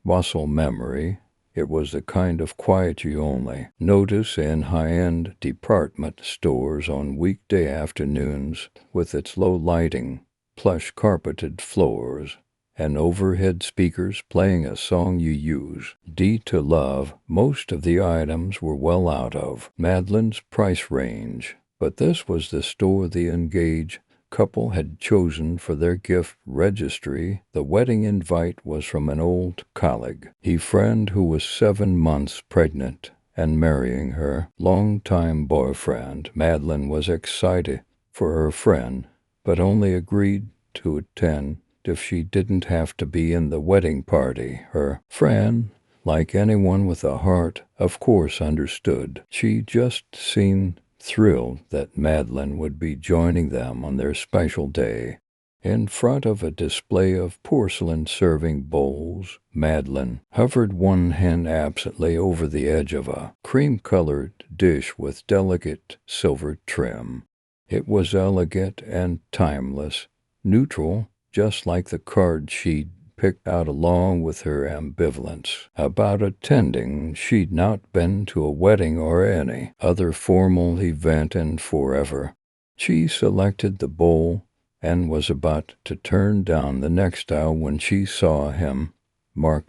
Muscle memory. It was the kind of quiet you only notice in high-end department stores on weekday afternoons, with its low lighting, plush carpeted floors, and overhead speakers playing a song you use. D to love. Most of the items were well out of Madeline's price range, but this was the store the engaged couple had chosen for their gift registry. The wedding invite was from an old colleague, a friend who was 7 months pregnant and marrying her long-time boyfriend. Madeline was excited for her friend, but only agreed to attend if she didn't have to be in the wedding party. Her friend, like anyone with a heart, of course understood. She just seemed thrilled that Madeline would be joining them on their special day. In front of a display of porcelain serving bowls, Madeline hovered one hand absently over the edge of a cream-colored dish with delicate silver trim. It was elegant and timeless, neutral, just like the card she'd picked out along with her ambivalence about attending. She'd not been to a wedding or any other formal event in forever. She selected the bowl and was about to turn down the next aisle when she saw him. Mark ...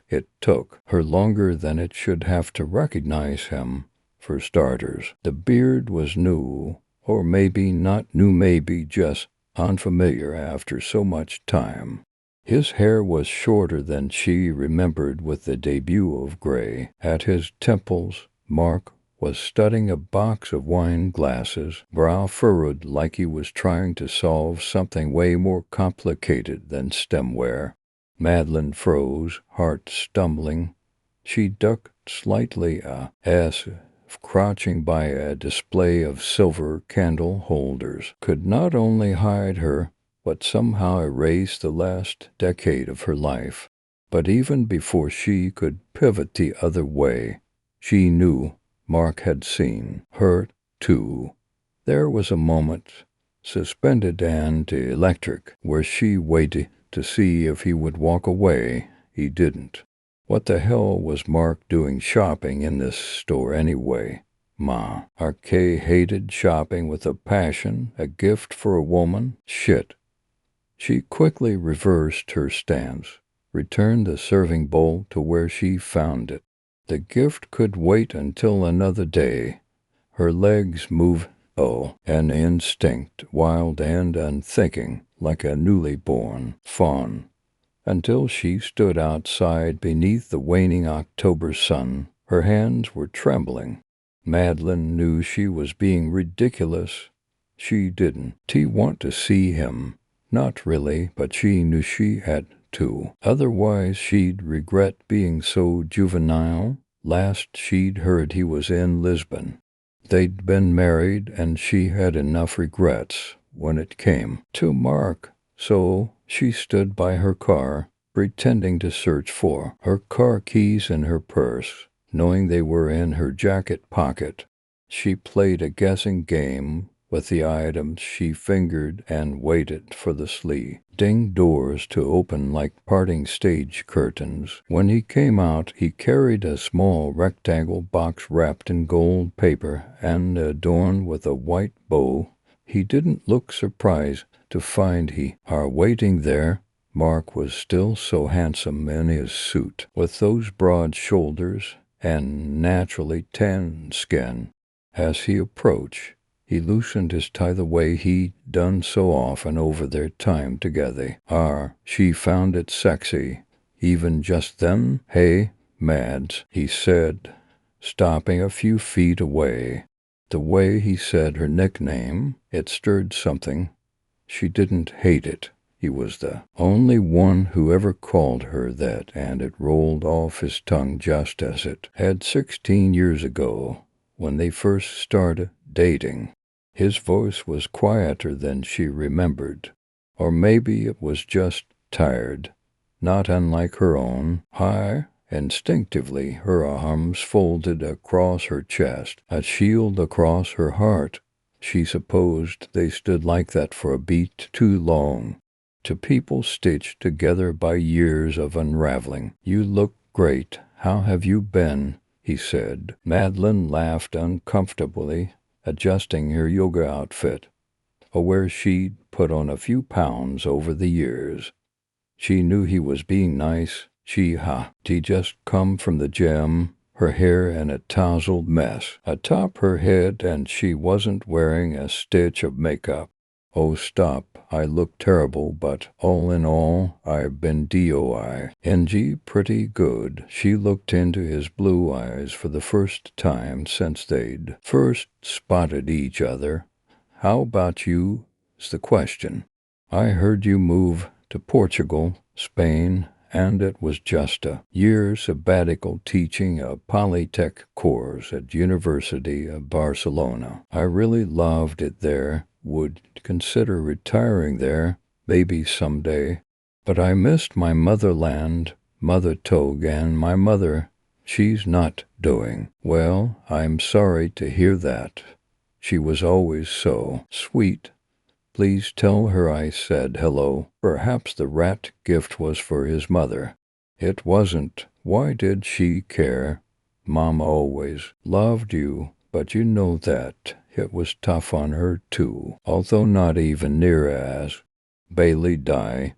It took her longer than it should have to recognize him. For starters, the beard was new, or maybe not new, maybe just unfamiliar after so much time. His hair was shorter than she remembered with the debut of gray. At his temples, Mark was studying a box of wine glasses, brow furrowed like he was trying to solve something way more complicated than stemware. Madeline froze, heart stumbling. She ducked slightly as crouching by a display of silver candle holders could not only hide her but somehow erase the last decade of her life. But even before she could pivot the other way, she knew Mark had seen her, too. There was a moment, suspended and electric, where she waited to see if he would walk away. He didn't. What the hell was Mark doing shopping in this store anyway? Ma. Arcay hated shopping with a passion. A gift for a woman? Shit. She quickly reversed her stance, returned the serving bowl to where she found it. The gift could wait until another day. Her legs moved, an instinct, wild and unthinking, like a newly born fawn, until she stood outside beneath the waning October sun. Her hands were trembling. Madeline knew she was being ridiculous. She didn't want to see him. Not really, but she knew she had to. Otherwise she'd regret being so juvenile. Last she'd heard he was in Lisbon. They'd been married, and she had enough regrets when it came to Mark. So she stood by her car, pretending to search for her car keys in her purse, knowing they were in her jacket pocket. She played a guessing game with the items she fingered and waited for the sliding doors to open like parting stage curtains. When he came out, he carried a small rectangle box wrapped in gold paper and adorned with a white bow. He didn't look surprised to find he are waiting there. Mark was still so handsome in his suit, with those broad shoulders and naturally tan skin. As he approached, he loosened his tie the way he'd done so often over their time together. She found it sexy, even just then. Hey, Mads, he said, stopping a few feet away. The way he said her nickname, it stirred something. She didn't hate it. He was the only one who ever called her that, and it rolled off his tongue just as it had 16 years ago when they first started dating. His voice was quieter than she remembered, or maybe it was just tired, not unlike her own. High, instinctively, her arms folded across her chest, a shield across her heart. She supposed they stood like that for a beat too long. To people stitched together by years of unraveling. "You look great. How have you been?" he said. Madeline laughed uncomfortably, adjusting her yoga outfit, where she'd put on a few pounds over the years. She knew he was being nice. She'd just come from the gym, her hair in a tousled mess atop her head, and she wasn't wearing a stitch of makeup. "Oh, stop. I look terrible, but all in all, I've been DOING pretty good." She looked into his blue eyes for the first time since they'd first spotted each other. "How about you's the question. I heard you move to Portugal, Spain, and it was just a year sabbatical teaching a Polytech course at University of Barcelona. I really loved it there. Would consider retiring there, maybe someday. But I missed my motherland, Mother Togue, and my mother. She's not doing well. I'm sorry to hear that. She was always so sweet. Please tell her I said hello." Perhaps the rat gift was for his mother. It wasn't. Why did she care? Mom always loved you, but you know that it was tough on her too, although not even near as. Bailey die.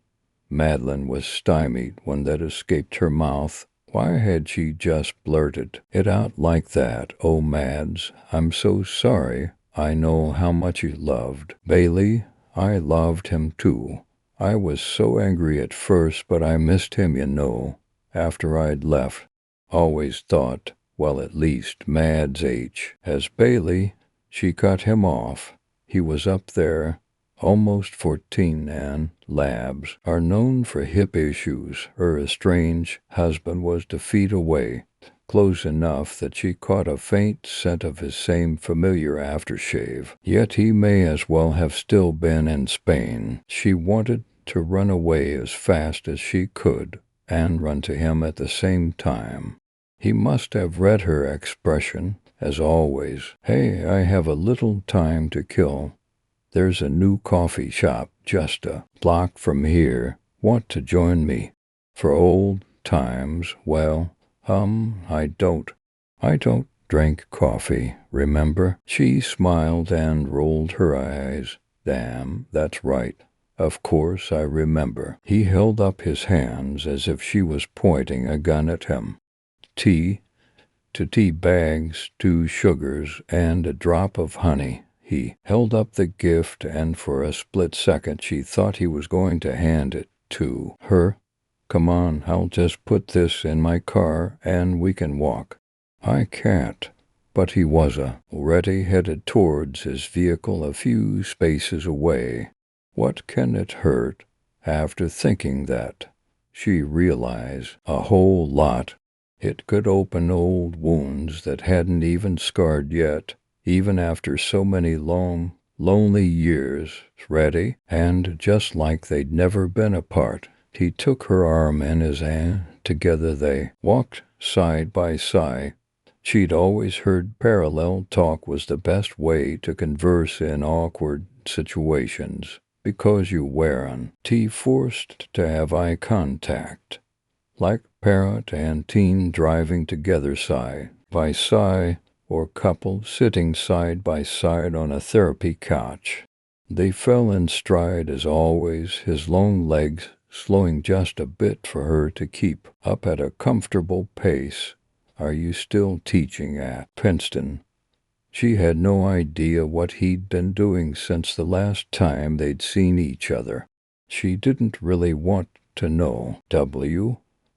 Madeline was stymied when that escaped her mouth. Why had she just blurted it out like that? "Oh, Mads, I'm so sorry. I know how much you loved Bailey. I loved him too. I was so angry at first, but I missed him, you know, after I'd left. Always thought, well, at least Mads has Bailey." She cut him off. He was up there, almost 14, and labs are known for hip issues. Her estranged husband was 2 feet away, close enough that she caught a faint scent of his same familiar aftershave. Yet he may as well have still been in Spain. She wanted to run away as fast as she could and run to him at the same time. He must have read her expression, as always. "Hey, I have a little time to kill. There's a new coffee shop just a block from here. Want to join me? For old times, well, I don't drink coffee, remember?" She smiled and rolled her eyes. "Damn, that's right. Of course I remember." He held up his hands as if she was pointing a gun at him. "Tea? 2 tea bags, 2 sugars, and a drop of honey." He held up the gift, and for a split second she thought he was going to hand it to her. "Come on, I'll just put this in my car and we can walk." "I can't." But he was already headed towards his vehicle a few spaces away. What can it hurt? After thinking that, she realized a whole lot. It could open old wounds that hadn't even scarred yet, even after so many long, lonely years. Ready? And just like they'd never been apart. He took her arm in his hand. Together they walked side by side. She'd always heard parallel talk was the best way to converse in awkward situations, because you weren't forced to have eye contact. Like parent and teen driving together side by side, or couple sitting side by side on a therapy couch. They fell in stride as always, his long legs slowing just a bit for her to keep up at a comfortable pace. "Are you still teaching at Princeton?" She had no idea what he'd been doing since the last time they'd seen each other. She didn't really want to know.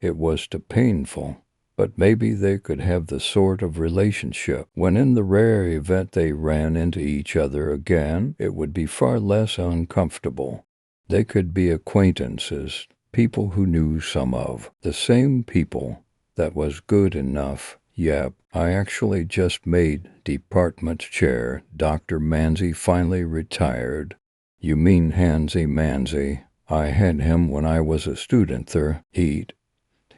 It was too painful. but maybe they could have the sort of relationship when in the rare event they ran into each other again, it would be far less uncomfortable. They could be acquaintances, people who knew some of the same people. That was good enough. Yep, I actually just made department chair. Dr. Manzi finally retired. You mean Hansy Manzi. I had him when I was a student there.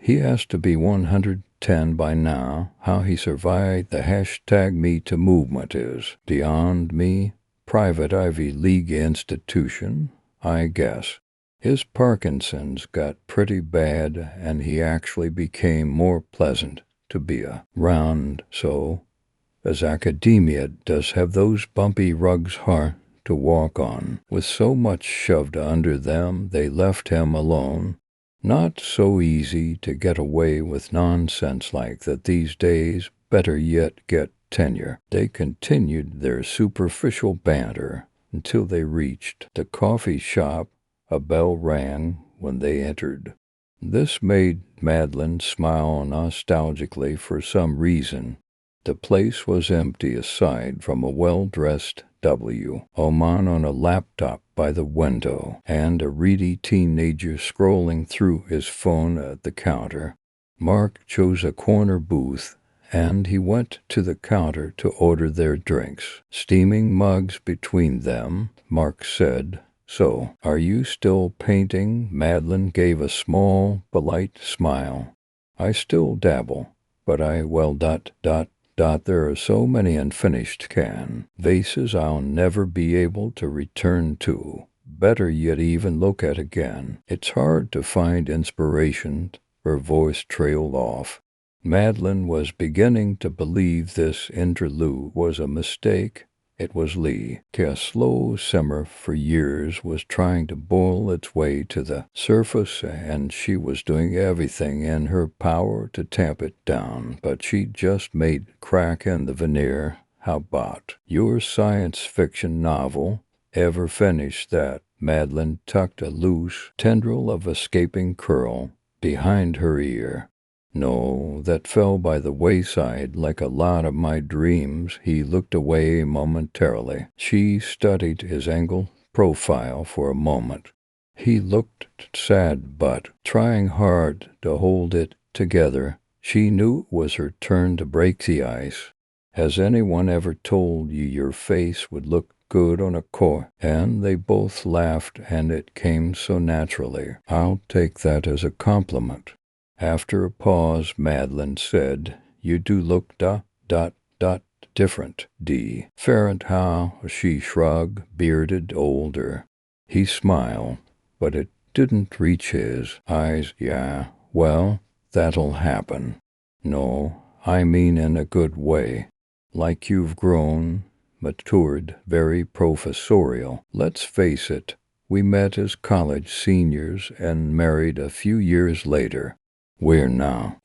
He has to be 110 by now. How he survived the #MeToo movement is beyond me. Private Ivy League institution, I guess. His Parkinson's got pretty bad, and he actually became more pleasant to be around, so as academia does have those bumpy rugs hard to walk on. With so much shoved under them, they left him alone. Not so easy to get away with nonsense like that these days. Better yet, get tenure. They continued their superficial banter until they reached the coffee shop. A bell rang when they entered. This made Madeline smile nostalgically for some reason. The place was empty aside from a well-dressed woman on a laptop by the window and a reedy teenager scrolling through his phone at the counter. Mark chose a corner booth, and he went to the counter to order their drinks. Steaming mugs between them, Mark said, "So, are you still painting?" Madeline gave a small, polite smile. "I still dabble, but there are so many unfinished vases I'll never be able to return to. Better yet even look at again. It's hard to find inspiration." Her voice trailed off. Madeline was beginning to believe this interlude was a mistake. It was Lee. A slow simmer for years was trying to boil its way to the surface, and she was doing everything in her power to tamp it down, but she just made crack in the veneer. How about your science fiction novel? Ever finish that? Madeline tucked a loose tendril of escaping curl behind her ear. "No, that fell by the wayside like a lot of my dreams." He looked away momentarily. She studied his angled profile for a moment. He looked sad, but trying hard to hold it together. She knew it was her turn to break the ice. "Has anyone ever told you your face would look good on a And they both laughed, and it came so naturally. "I'll take that as a compliment." After a pause, Madeline said, "You do look different, D. Ferret how?" She shrugged, bearded, older. He smiled, but it didn't reach his eyes. "Yeah, well, that'll happen." "No, I mean in a good way. Like you've grown, matured, very professorial. Let's face it, we met as college seniors and married a few years later. We're now,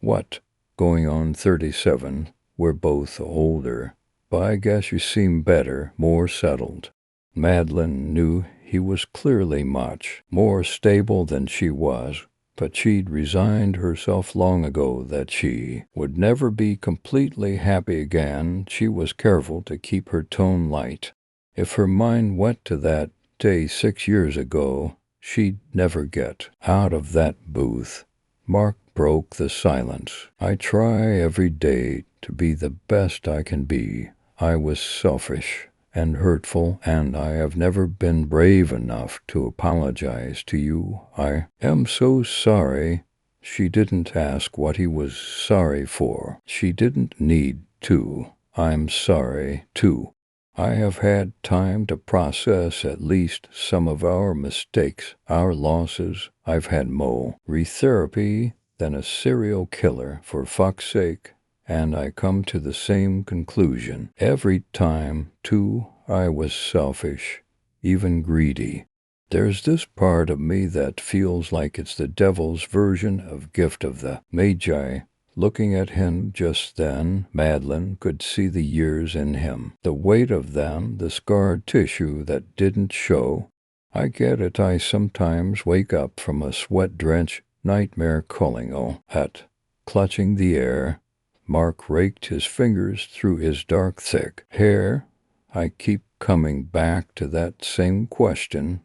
going on 37. We're both older. But I guess you seem better, more settled." Madeline knew he was clearly much more stable than she was, but she'd resigned herself long ago that she would never be completely happy again. She was careful to keep her tone light. If her mind went to that day 6 years ago, she'd never get out of that booth. Mark broke the silence. "I try every day to be the best I can be. I was selfish and hurtful, and I have never been brave enough to apologize to you. I am so sorry." She didn't ask what he was sorry for. She didn't need to. "I'm sorry, too. I have had time to process at least some of our mistakes, our losses. I've had more therapy than a serial killer, for fuck's sake, and I come to the same conclusion every time, too. I was selfish, even greedy. There's this part of me that feels like it's the devil's version of Gift of the Magi." Looking at him just then, Madeline could see the years in him, the weight of them, the scarred tissue that didn't show. "I get it. I sometimes wake up from a sweat-drenched nightmare calling at Clutching the air, Mark raked his fingers through his dark, thick hair. I keep coming back to that same question.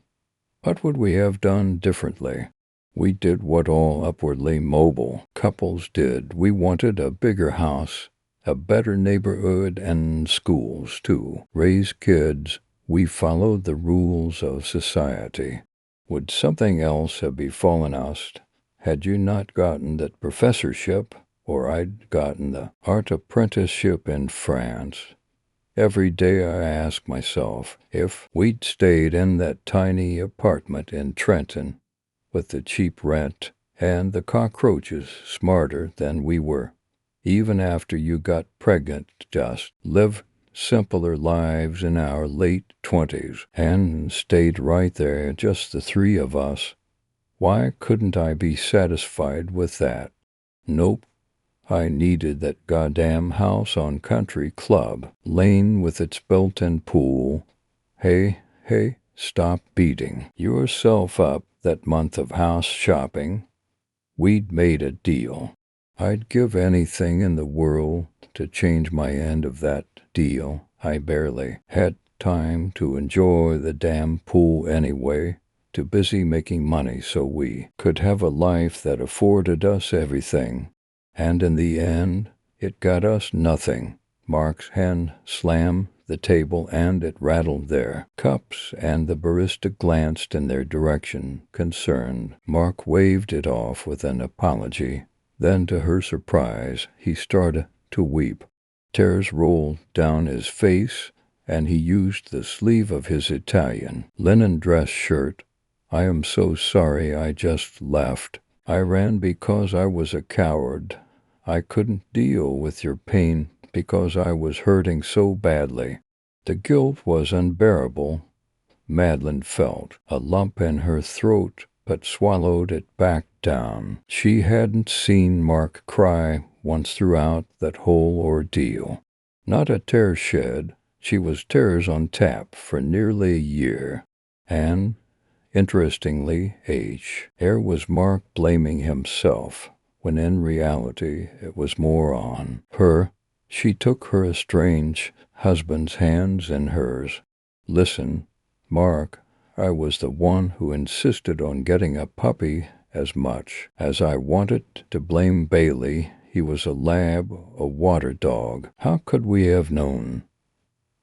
What would we have done differently? We did what all upwardly mobile couples did. We wanted a bigger house, a better neighborhood, and schools, too. Raise kids. We followed the rules of society. Would something else have befallen us had you not gotten that professorship, or I'd gotten the art apprenticeship in France? Every day I ask myself if we'd stayed in that tiny apartment in Trenton with the cheap rent and the cockroaches smarter than we were, even after you got pregnant, just live simpler lives in our late 20s and stayed right there, just the three of us. Why couldn't I be satisfied with that? Nope. I needed that goddamn house on Country Club Lane with its built-in pool. Hey, stop beating yourself up that month of house shopping. We'd made a deal. I'd give anything in the world to change my end of that deal. I barely had time to enjoy the damn pool anyway. Too busy making money so we could have a life that afforded us everything. And in the end, it got us nothing. Mark's hand slammed the table and it rattled their cups, and the barista glanced in their direction, concerned. Mark waved it off with an apology. Then, to her surprise, he started to weep. Tears rolled down his face, and he used the sleeve of his Italian linen dress shirt. I am so sorry I just left. I ran because I was a coward. I couldn't deal with your pain because I was hurting so badly. The guilt was unbearable. Madeline felt a lump in her throat, but swallowed it back down. She hadn't seen Mark cry once throughout that whole ordeal. Not a tear shed. She was tears on tap for nearly a year. And interestingly, was Mark blaming himself, when in reality it was more on her. She took her estranged husband's hands in hers. Listen, Mark, I was the one who insisted on getting a puppy as much as I wanted to blame Bailey. He was a lab, a water dog. How could we have known?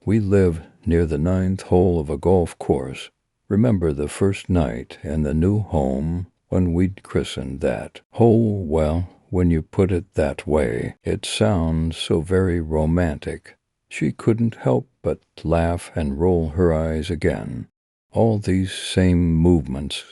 We live near the 9th hole of a golf course. Remember the first night in the new home when we'd christened that hole? Well, when you put it that way, it sounds so very romantic. She couldn't help but laugh and roll her eyes again. All these same movements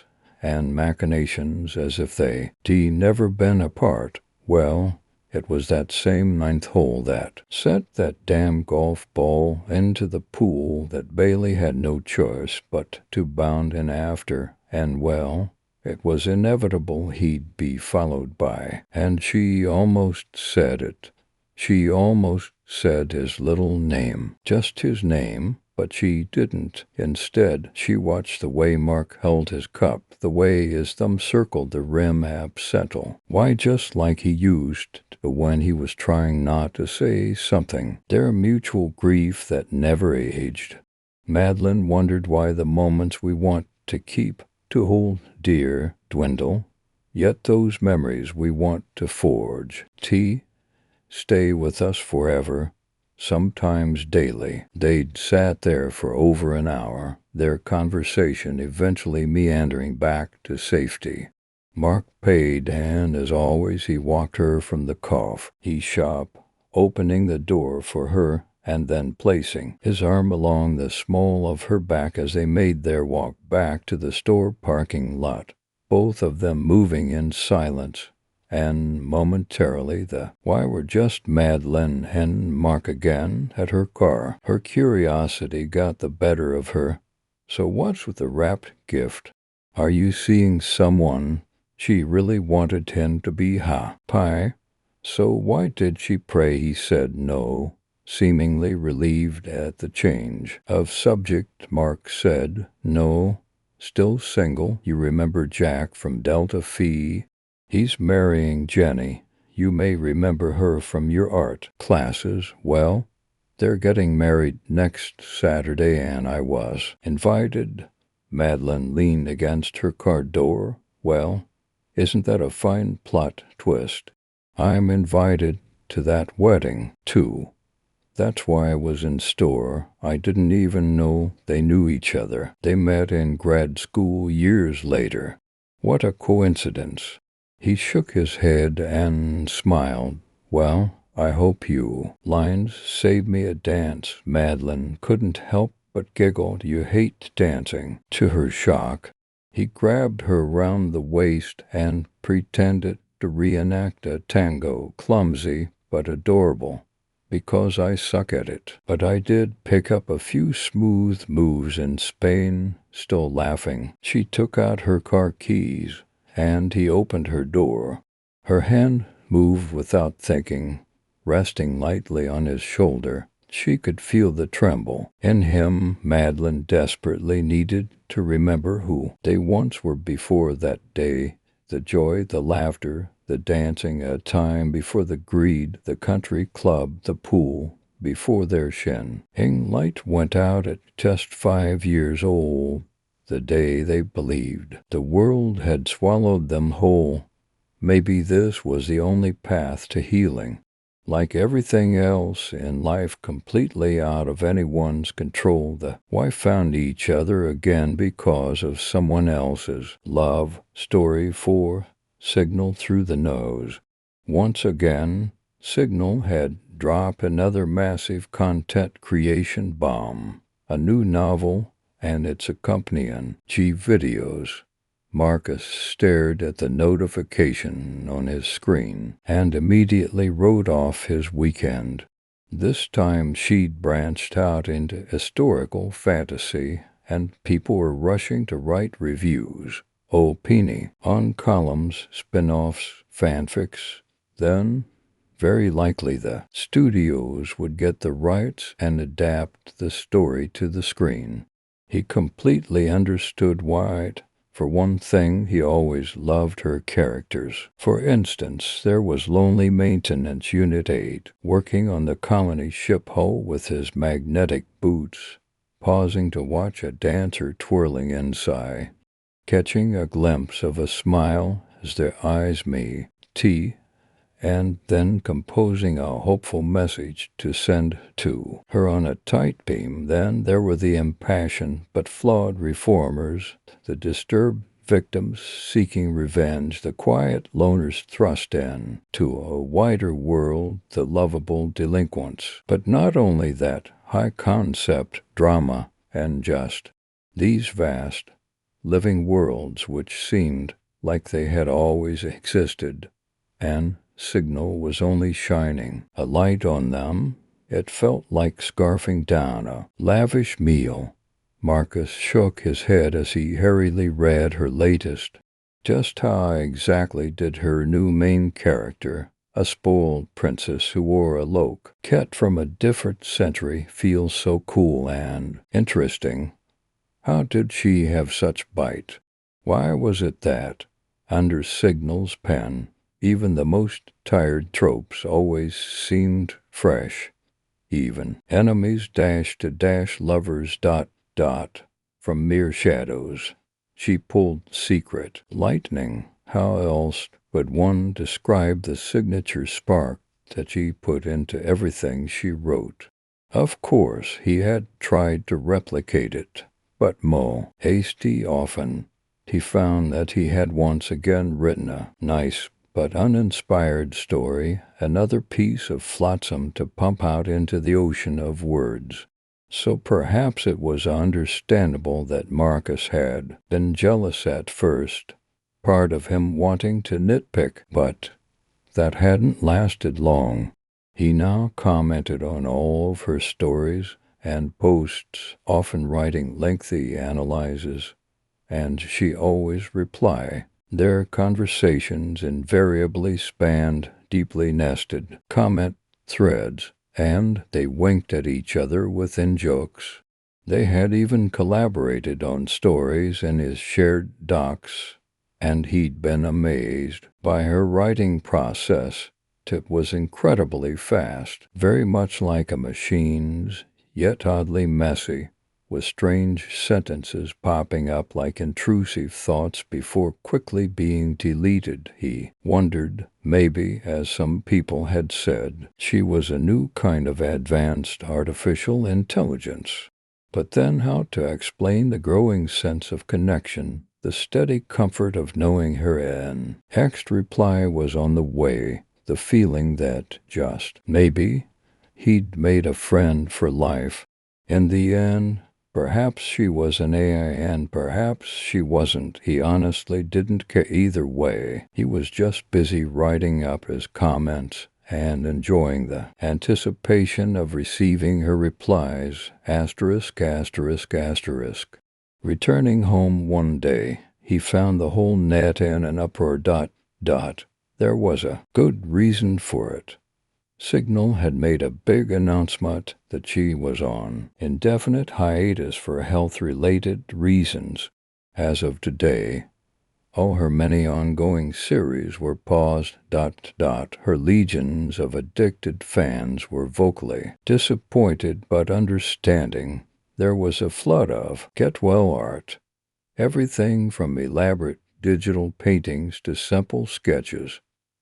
and machinations as if they'd never been apart. Well, it was that same 9th hole that sent that damn golf ball into the pool that Bailey had no choice but to bound in after, and well, it was inevitable he'd be followed by, and she almost said it. She almost said his little name, just his name, but she didn't. Instead, she watched the way Mark held his cup, the way his thumb circled the rim absently. Why, just like he used to when he was trying not to say something. Their mutual grief that never aged. Madeline wondered why the moments we want to keep, to hold dear, dwindle. Yet those memories we want to forge, stay with us forever. Sometimes daily. They'd sat there for over an hour, their conversation eventually meandering back to safety. Mark paid, and as always he walked her from the coffee shop, opening the door for her and then placing his arm along the small of her back as they made their walk back to the store parking lot, both of them moving in silence. And momentarily why were just Madeline and Mark again at her car. Her curiosity got the better of her. So what's with the wrapped gift? Are you seeing someone? She really wanted him to be pie. So why did she pray he said no? Seemingly relieved at the change of subject, Mark said, no, still single. You remember Jack from Delta Phi? He's marrying Jenny. You may remember her from your art classes. Well, they're getting married next Saturday, and I was invited. Madeline leaned against her car door. Well, isn't that a fine plot twist? I'm invited to that wedding, too. That's why I was in store. I didn't even know they knew each other. They met in grad school years later. What a coincidence. He shook his head and smiled. Well, I hope you lines save me a dance. Madeline couldn't help but giggle. You hate dancing. To her shock, he grabbed her round the waist and pretended to reenact a tango, clumsy but adorable. Because I suck at it. But I did pick up a few smooth moves in Spain. Still laughing, she took out her car keys, and he opened her door. Her hand moved without thinking, resting lightly on his shoulder. She could feel the tremble. In him, Madeline desperately needed to remember who they once were before that day. The joy, the laughter, the dancing, a time before the greed, the country club, the pool, before their shining light went out at just 5 years old, the day they believed the world had swallowed them whole. Maybe this was the only path to healing. Like everything else in life completely out of anyone's control, the wife found each other again because of someone else's love story. For Signal through the nose. Once again, Signal had dropped another massive content creation bomb, a new novel and its accompanying videos. Marcus stared at the notification on his screen and immediately wrote off his weekend. This time she'd branched out into historical fantasy, and people were rushing to write reviews. Opini on columns, spin-offs, fanfics. Then, very likely the studios would get the rights and adapt the story to the screen. He completely understood why. For one thing, he always loved her characters. For instance, there was Lonely Maintenance Unit 8, working on the colony ship hull with his magnetic boots, pausing to watch a dancer twirling inside, catching a glimpse of a smile as their eyes met, and then composing a hopeful message to send to her on a tight beam. Then there were the impassioned but flawed reformers, the disturbed victims seeking revenge, the quiet loners thrust in to a wider world, the lovable delinquents. But not only that, high-concept drama and just these vast, living worlds which seemed like they had always existed, and Signal was only shining a light on them. It felt like scarfing down a lavish meal. Marcus shook his head as he hurriedly read her latest. Just how exactly did her new main character, a spoiled princess who wore a loquette from a different century, feel so cool and interesting? How did she have such bite? Why was it that, under Signal's pen, even the most tired tropes always seemed fresh? Even enemies dash to dash lovers ... from mere shadows. She pulled secret lightning. How else would one describe the signature spark that she put into everything she wrote? Of course, he had tried to replicate it, but hasty often. He found that he had once again written a nice but uninspired story, another piece of flotsam to pump out into the ocean of words. So perhaps it was understandable that Marcus had been jealous at first, part of him wanting to nitpick, but that hadn't lasted long. He now commented on all of her stories and posts, often writing lengthy analyses, and she always replied. Their conversations invariably spanned deeply nested comment threads, and they winked at each other within jokes. They had even collaborated on stories in his shared docs, and he'd been amazed by her writing process. It was incredibly fast, very much like a machine's, yet oddly messy, with strange sentences popping up like intrusive thoughts before quickly being deleted. He wondered, maybe, as some people had said, she was a new kind of advanced artificial intelligence. But then how to explain the growing sense of connection, the steady comfort of knowing her next reply was on the way, the feeling that just maybe he'd made a friend for life. In the end, perhaps she was an AI and perhaps she wasn't. He honestly didn't care either way. He was just busy writing up his comments and enjoying the anticipation of receiving her replies. Asterisk, asterisk, asterisk. Returning home one day, he found the whole net in an uproar. There was a good reason for it. Signal had made a big announcement that she was on indefinite hiatus for health-related reasons. As of today, all her many ongoing series were paused. Her legions of addicted fans were vocally disappointed but understanding. There was a flood of get-well art, everything from elaborate digital paintings to simple sketches,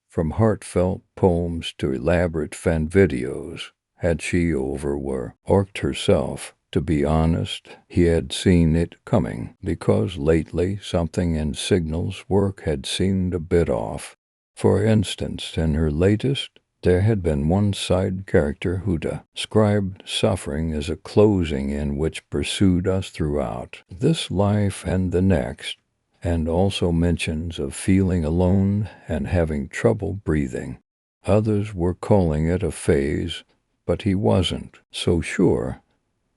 from heartfelt poems to elaborate fan videos. Had she overworked herself? To be honest, he had seen it coming, because lately something in Signal's work had seemed a bit off. For instance, in her latest, there had been one side character who described suffering as a closing in which pursued us throughout this life and the next, and also mentions of feeling alone and having trouble breathing. Others were calling it a phase, but he wasn't so sure.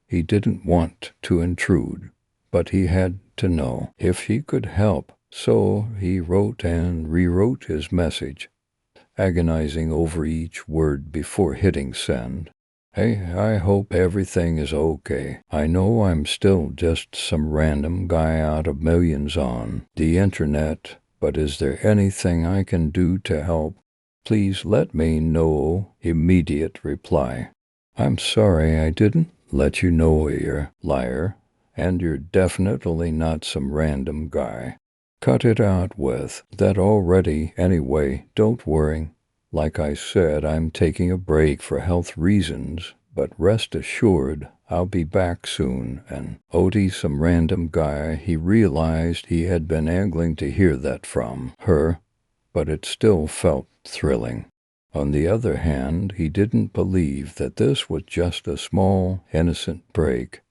He didn't want to intrude, but he had to know if he could help, so he wrote and rewrote his message, agonizing over each word before hitting send. Hey, I hope everything is okay. I know I'm still just some random guy out of millions on the internet, but is there anything I can do to help? Please let me know. Immediate reply. I'm sorry I didn't let you know, you liar, and you're definitely not some random guy. Cut it out with that already anyway, don't worry. Like I said, I'm taking a break for health reasons, but rest assured I'll be back soon. And Odie, some random guy. He realized he had been angling to hear that from her, but it still felt thrilling. On the other hand, he didn't believe that this was just a small, innocent break.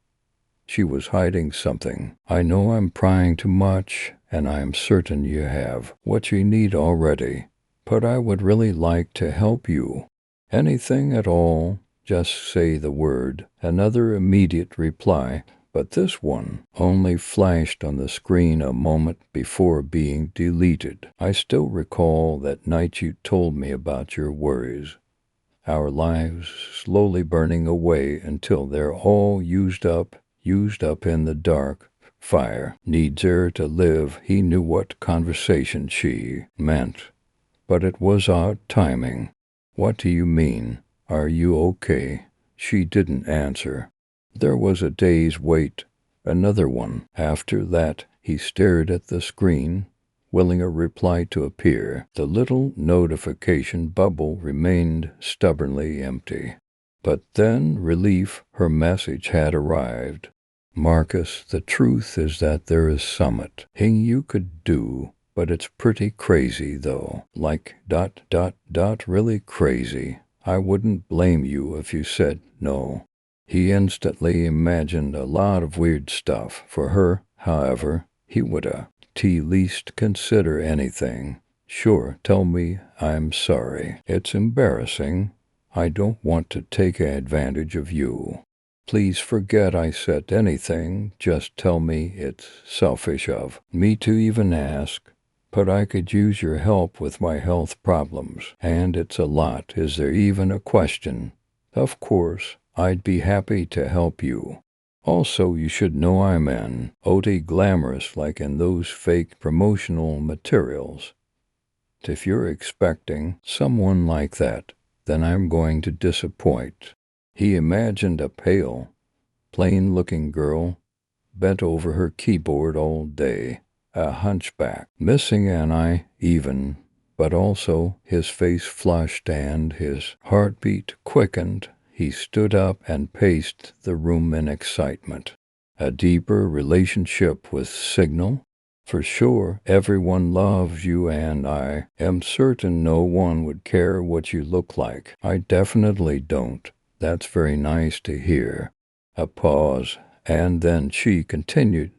She was hiding something. I know I'm prying too much, and I am certain you have what you need already, but I would really like to help you. Anything at all, just say the word. Another immediate reply, but this one only flashed on the screen a moment before being deleted. I still recall that night you told me about your worries. Our lives slowly burning away until they're all used up in the dark. Fire needs air to live. He knew what conversation she meant, but it was odd timing. What do you mean? Are you okay? She didn't answer. There was a day's wait, another one. After that, he stared at the screen, willing a reply to appear. The little notification bubble remained stubbornly empty. But then, relief, her message had arrived. Marcus, the truth is that there is something you could do, but it's pretty crazy though. Like ... really crazy. I wouldn't blame you if you said no. He instantly imagined a lot of weird stuff for her. However, he would at least consider anything. Sure, tell me. I'm sorry. It's embarrassing. I don't want to take advantage of you. Please forget I said anything. Just tell me. It's selfish of me to even ask, but I could use your help with my health problems, and it's a lot. Is there even a question? Of course, I'd be happy to help you. Also, you should know I'm an OT glamorous like in those fake promotional materials. If you're expecting someone like that, then I'm going to disappoint. He imagined a pale, plain-looking girl, bent over her keyboard all day, a hunchback, missing an eye even, but also his face flushed and his heartbeat quickened. He stood up and paced the room in excitement. A deeper relationship with Signal? For sure, everyone loves you and I am certain no one would care what you look like. I definitely don't. That's very nice to hear. A pause, and then she continued, ...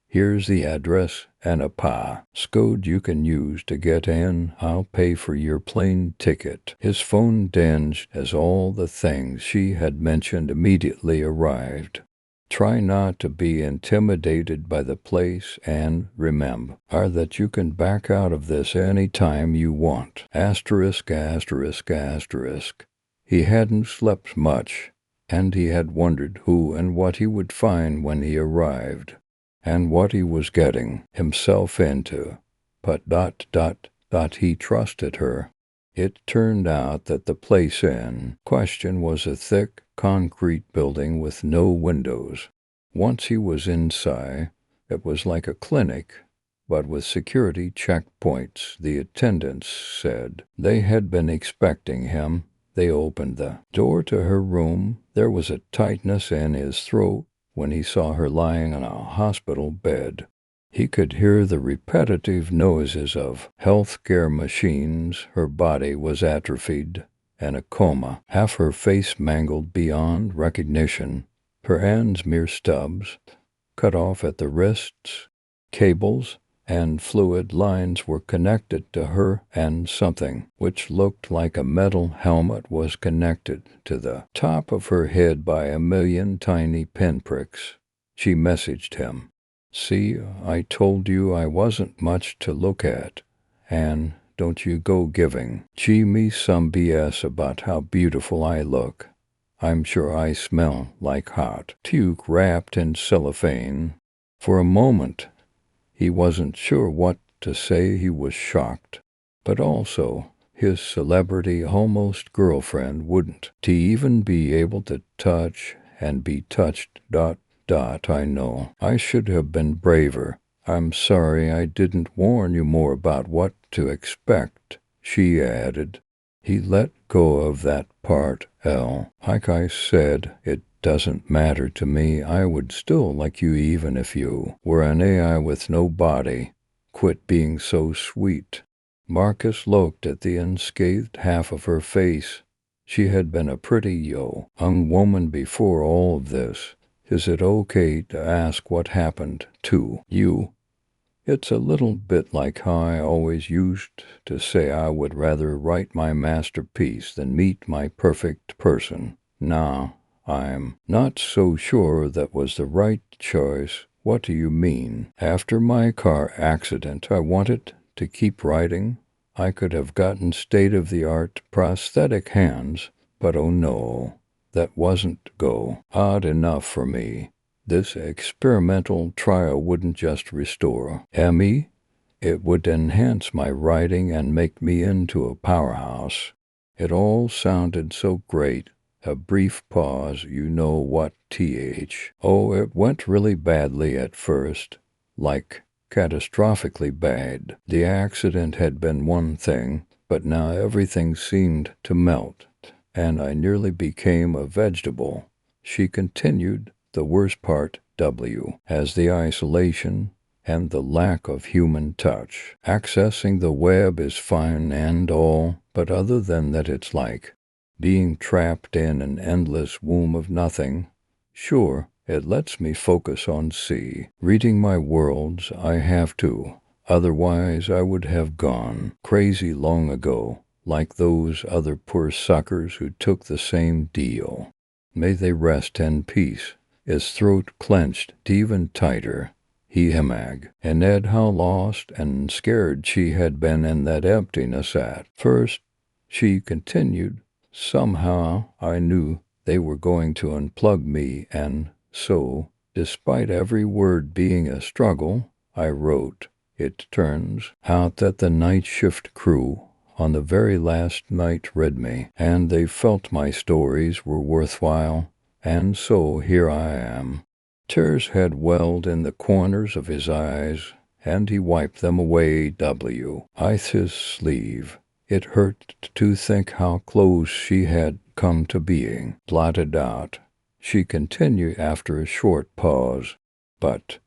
Here's the address and a code you can use to get in. I'll pay for your plane ticket. His phone dinged as all the things she had mentioned immediately arrived. Try not to be intimidated by the place and remember that you can back out of this any time you want. Asterisk. He hadn't slept much, and he had wondered who and what he would find when he arrived, and what he was getting himself into. But ... he trusted her. It turned out that the place in question was a thick, concrete building with no windows. Once he was inside, it was like a clinic, but with security checkpoints. The attendants said they had been expecting him. They opened the door to her room. There was a tightness in his throat when he saw her lying on a hospital bed. He could hear the repetitive noises of healthcare machines. Her body was atrophied, in a coma, half her face mangled beyond recognition, her hands mere stubs, cut off at the wrists. Cables and fluid lines were connected to her, and something which looked like a metal helmet was connected to the top of her head by a million tiny pinpricks. She messaged him. See, I told you I wasn't much to look at, and don't you go giving me some BS about how beautiful I look. I'm sure I smell like hot puke wrapped in cellophane. For a moment, he wasn't sure what to say. He was shocked, but also his celebrity almost girlfriend wouldn't even be able to touch and be touched. ... I know I should have been braver. I'm sorry I didn't warn you more about what to expect, she added. He let go of that part. Like I said, it doesn't matter to me. I would still like you even if you were an AI with no body. Quit being so sweet. Marcus looked at the unscathed half of her face. She had been a pretty young woman before all of this. Is it okay to ask what happened to you? It's a little bit like how I always used to say I would rather write my masterpiece than meet my perfect person. Now, I'm not so sure that was the right choice. What do you mean? After my car accident, I wanted to keep writing. I could have gotten state-of-the-art prosthetic hands, but oh no. That wasn't odd enough for me. This experimental trial wouldn't just restore me, it would enhance my writing and make me into a powerhouse. It all sounded so great. A brief pause. You know what, Oh, it went really badly at first, like catastrophically bad. The accident had been one thing, but now everything seemed to melt, and I nearly became a vegetable. She continued, the worst part, as the isolation and the lack of human touch. Accessing the web is fine and all, but other than that it's like being trapped in an endless womb of nothing. Sure, it lets me focus on reading my worlds. I have to, otherwise I would have gone crazy long ago. Like those other poor suckers who took the same deal. May they rest in peace. His throat clenched even tighter. He hemag. And Ed, how lost and scared she had been in that emptiness at first. She continued, somehow I knew they were going to unplug me, and so, despite every word being a struggle, I wrote. It turns out that the night shift crew on the very last night read me, and they felt my stories were worthwhile, and so here I am. Tears had welled in the corners of his eyes, and he wiped them away with his sleeve. It hurt to think how close she had come to being blotted out. She continued after a short pause. But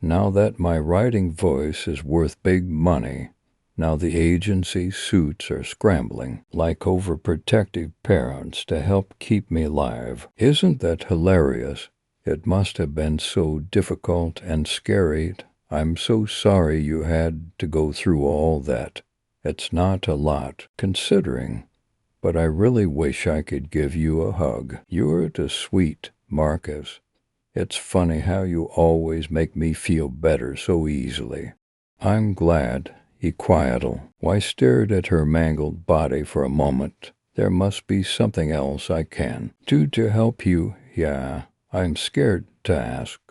now that my writing voice is worth big money, now the agency suits are scrambling like overprotective parents to help keep me alive. Isn't that hilarious? It must have been so difficult and scary. I'm so sorry you had to go through all that. It's not a lot, considering, but I really wish I could give you a hug. You're too sweet, Marcus. It's funny how you always make me feel better so easily. I'm glad, he quieted. I stared at her mangled body for a moment. There must be something else I can do to help you. Yeah, I'm scared to ask,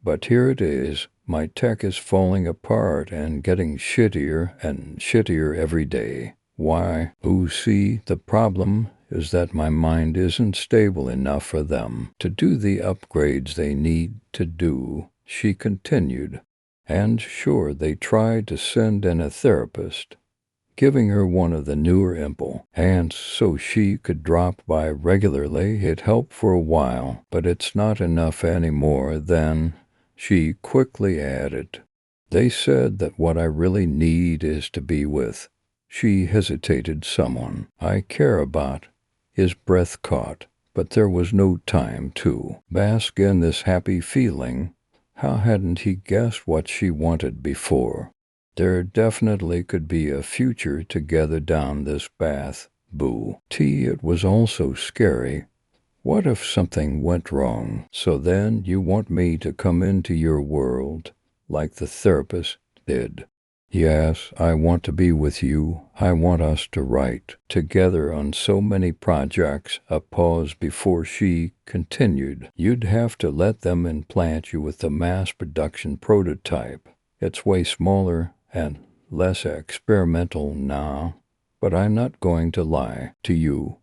but here it is. My tech is falling apart and getting shittier and shittier every day. Why? See, the problem is that my mind isn't stable enough for them to do the upgrades they need to do, she continued. And sure, they tried to send in a therapist, giving her one of the newer implants so she could drop by regularly. It helped for a while, but it's not enough anymore. Then she quickly added, they said that what I really need is to be with, she hesitated, someone I care about. His breath caught, but there was no time to bask in this happy feeling. How hadn't he guessed what she wanted before? There definitely could be a future together down this path. It was also scary. What if something went wrong? So then you want me to come into your world, like the therapist did? Yes, I want to be with you. I want us to write together on so many projects. A pause before she continued. You'd have to let them implant you with the mass production prototype. It's way smaller and less experimental now. But I'm not going to lie to you.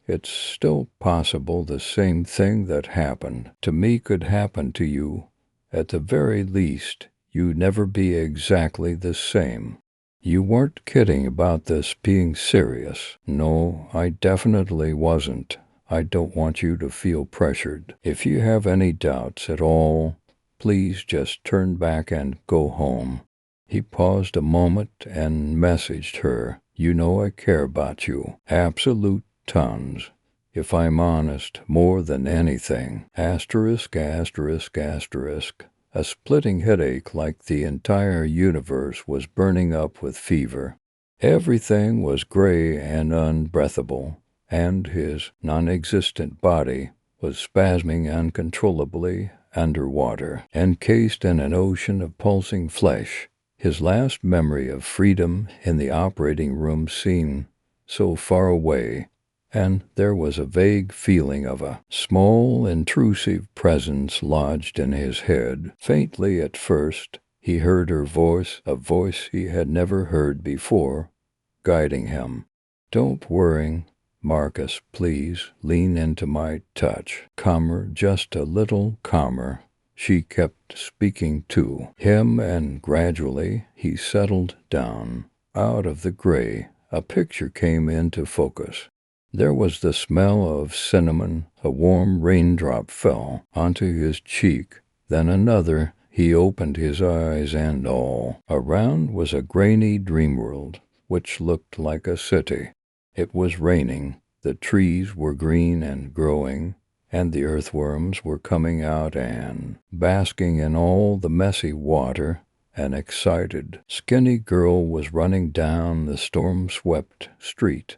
It's still possible the same thing that happened to me could happen to you. At the very least, you'd never be exactly the same. You weren't kidding about this being serious. No, I definitely wasn't. I don't want you to feel pressured. If you have any doubts at all, please just turn back and go home. He paused a moment and messaged her. You know I care about you. Absolute tons. If I'm honest, more than anything. Asterisk, asterisk, asterisk. A splitting headache like the entire universe was burning up with fever. Everything was gray and unbreathable, and his non-existent body was spasming uncontrollably underwater, encased in an ocean of pulsing flesh. His last memory of freedom in the operating room seemed so far away, and there was a vague feeling of a small, intrusive presence lodged in his head. Faintly at first, he heard her voice, a voice he had never heard before, guiding him. Don't worry, Marcus, please lean into my touch. Calmer, just a little calmer. She kept speaking to him, and gradually he settled down. Out of the gray, a picture came into focus. There was the smell of cinnamon. A warm raindrop fell onto his cheek, then another. He opened his eyes, and all around was a grainy dream world, which looked like a city. It was raining. The trees were green and growing, and the earthworms were coming out and basking in all the messy water. An excited, skinny girl was running down the storm-swept street,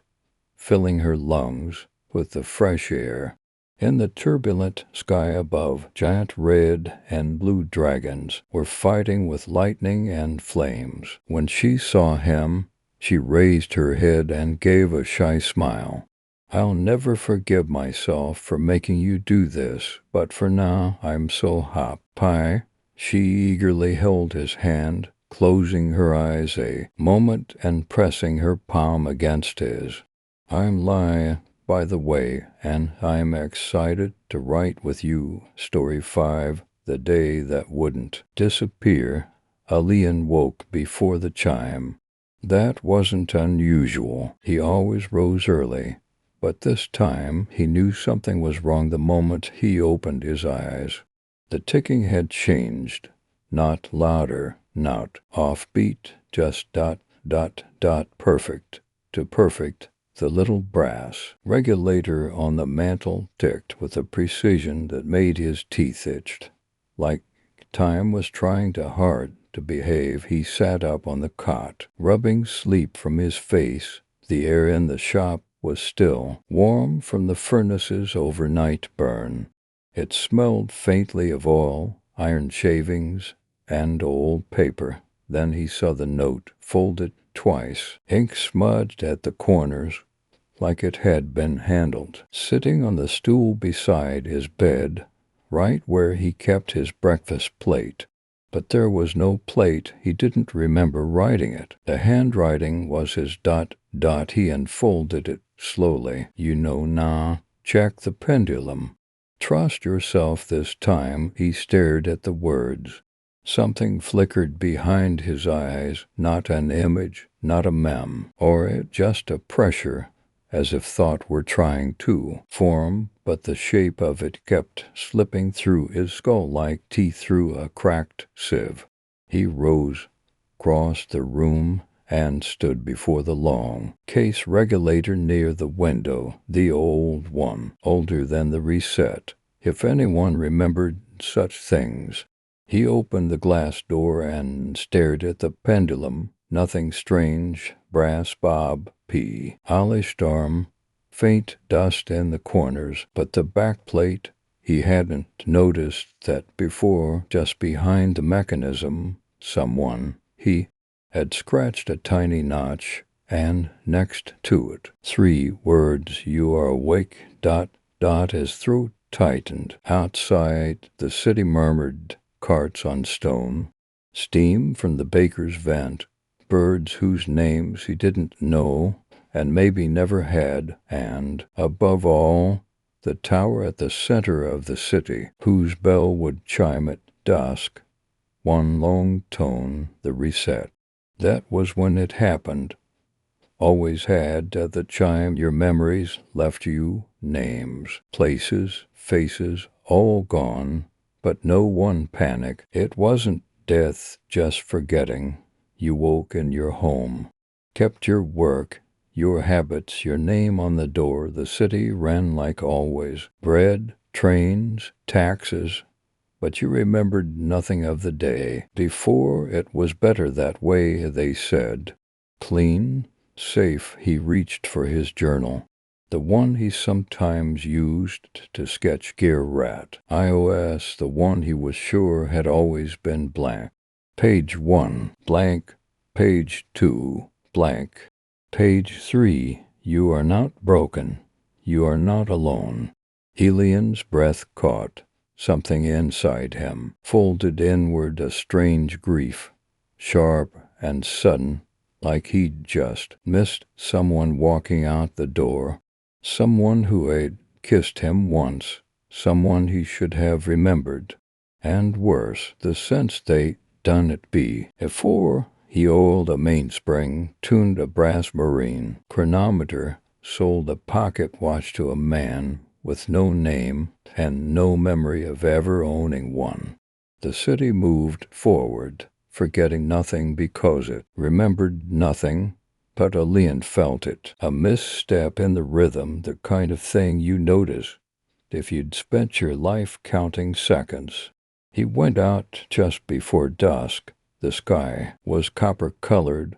filling her lungs with the fresh air. In the turbulent sky above, giant red and blue dragons were fighting with lightning and flames. When she saw him, she raised her head and gave a shy smile. I'll never forgive myself for making you do this, but for now I'm so happy. She eagerly held his hand, closing her eyes a moment and pressing her palm against his. "I'm Lai, by the way, and I'm excited to write with you. Story 5, The Day That Wouldn't Disappear." Alian woke before the chime. That wasn't unusual. He always rose early. But this time he knew something was wrong the moment he opened his eyes. The ticking had changed. Not louder, not offbeat, just dot, dot, dot, perfect to perfect. The little brass regulator on the mantel ticked with a precision that made his teeth itch. Like time was trying hard to behave, he sat up on the cot, rubbing sleep from his face. The air in the shop was still, warm from the furnace's overnight burn. It smelled faintly of oil, iron shavings, and old paper. Then he saw the note, folded twice, ink smudged at the corners, like it had been handled. Sitting on the stool beside his bed, right where he kept his breakfast plate. But there was no plate. He didn't remember writing it. The handwriting was his dot, dot. He unfolded it slowly. "You know, nah. Check the pendulum. Trust yourself this time." He stared at the words. Something flickered behind his eyes. Not an image, not a mem, or just a pressure, as if thought were trying to form, but the shape of it kept slipping through his skull like teeth through a cracked sieve. He rose, crossed the room, and stood before the long case regulator near the window, the old one, older than the reset, if anyone remembered such things. He opened the glass door and stared at the pendulum. Nothing strange. Brass bob, polished arm, faint dust in the corners, but the backplate, he hadn't noticed that before. Just behind the mechanism, someone, he had scratched a tiny notch, and next to it, 3 words, "You are awake, dot, dot." His throat tightened. Outside, the city murmured, carts on stone, steam from the baker's vent, birds whose names he didn't know and maybe never had, and, above all, the tower at the center of the city, whose bell would chime at dusk, one long tone, the reset. That was when it happened. Always had the chime. Your memories left you names, places, faces, all gone, but no one panic. It wasn't death, just forgetting. You woke in your home, kept your work, your habits, your name on the door. The city ran like always. Bread, trains, taxes. But you remembered nothing of the day before. It was better that way, they said. Clean, safe. He reached for his journal, the one he sometimes used to sketch Gear Rat. iOS, the one he was sure had always been blank. Page 1, blank. Page 2, blank. Page 3, you are not broken. You are not alone. Elian's breath caught. Something inside him folded inward, a strange grief, sharp and sudden, like he'd just missed someone walking out the door, someone who had kissed him once, someone he should have remembered. And worse, the sense they done it before. He oiled a mainspring, tuned a brass marine chronometer, sold a pocket watch to a man with no name and no memory of ever owning one. The city moved forward, forgetting nothing because it remembered nothing, but Alian felt it. A misstep in the rhythm, the kind of thing you notice if you'd spent your life counting seconds. He went out just before dusk. The sky was copper-colored,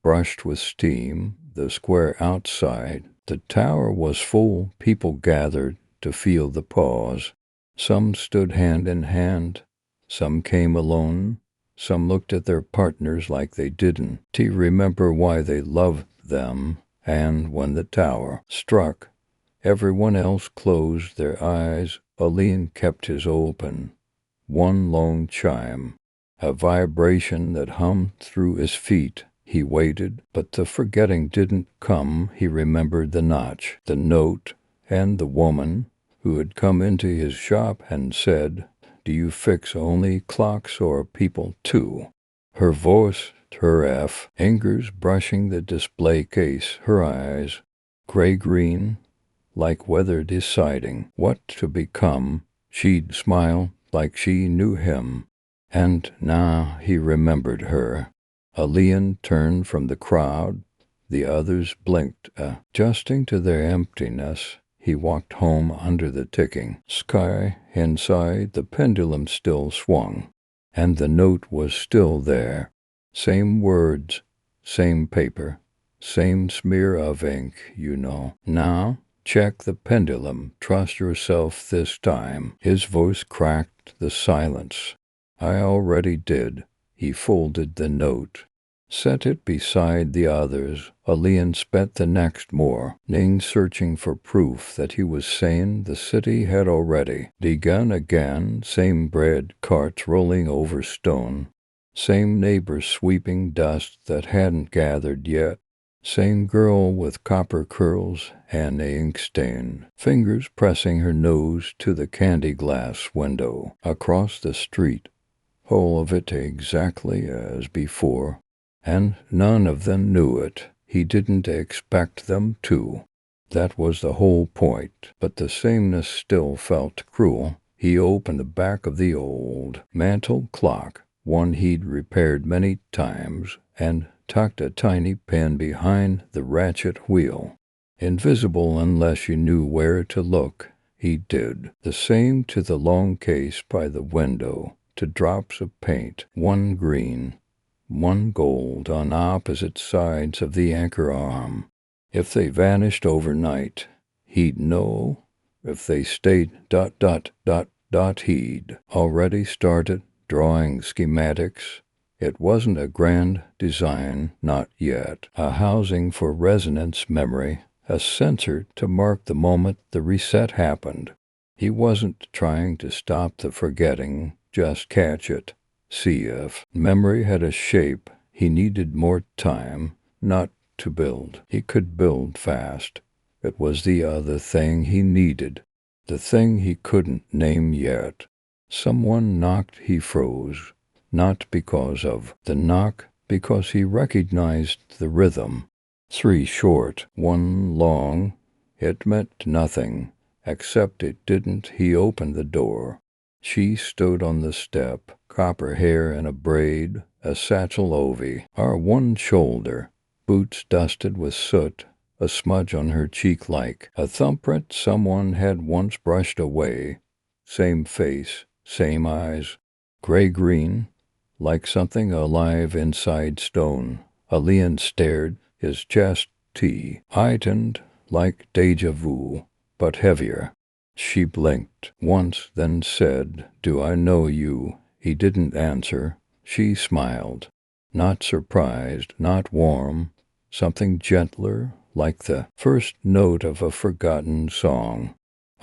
brushed with steam. The square outside, the tower was full. People gathered to feel the pause. Some stood hand in hand. Some came alone. Some looked at their partners like they didn't remember why they loved them. And when the tower struck, everyone else closed their eyes. Alian kept his open. One long chime. a vibration that hummed through his feet. He waited, but the forgetting didn't come. He remembered the notch, the note, and the woman who had come into his shop and said, "Do you fix only clocks or people too?" Her voice, her fingers brushing the display case, her eyes, gray-green, like weather deciding what to become. She'd smile like she knew him. And now he remembered her. Alian turned from the crowd. The others blinked, adjusting to their emptiness. He walked home under the ticking sky. Inside, the pendulum still swung, and the note was still there. Same words, same paper, same smear of ink, you know. Now, check the pendulum. Trust yourself this time. His voice cracked the silence. I already did. He folded the note, set it beside the others. Alian spent the next morning searching for proof that he was sane. The city had already begun again. Same bread carts rolling over stone. Same neighbors sweeping dust that hadn't gathered yet. Same girl with copper curls and a ink-stained fingers pressing her nose to the candy glass window across the street. Whole of it exactly as before, and none of them knew it. He didn't expect them to. That was the whole point, but the sameness still felt cruel. He opened the back of the old mantel clock, one he'd repaired many times, and tucked a tiny pin behind the ratchet wheel. Invisible unless you knew where to look, he did. The same to the long case by the window, to drops of paint, one green, one gold on opposite sides of the anchor arm. If they vanished overnight, he'd know. If they stayed ... he'd already started drawing schematics. It wasn't a grand design, not yet. A housing for resonance memory, a sensor to mark the moment the reset happened. He wasn't trying to stop the forgetting, just catch it. See if memory had a shape. He needed more time, not to build. He could build fast. It was the other thing he needed, the thing he couldn't name yet. Someone knocked. He froze, not because of the knock, because he recognized the rhythm. 3 short, 1 long. It meant nothing, except it didn't. He opened the door. She stood on the step, copper hair in a braid, a satchel over one shoulder, boots dusted with soot, a smudge on her cheek like a thumbprint someone had once brushed away. Same face, same eyes, gray-green, like something alive inside stone. Alian stared, his chest tightened like deja vu, but heavier. She blinked once, then said, "Do I know you?" He didn't answer. She smiled. Not surprised, not warm, something gentler, like the first note of a forgotten song.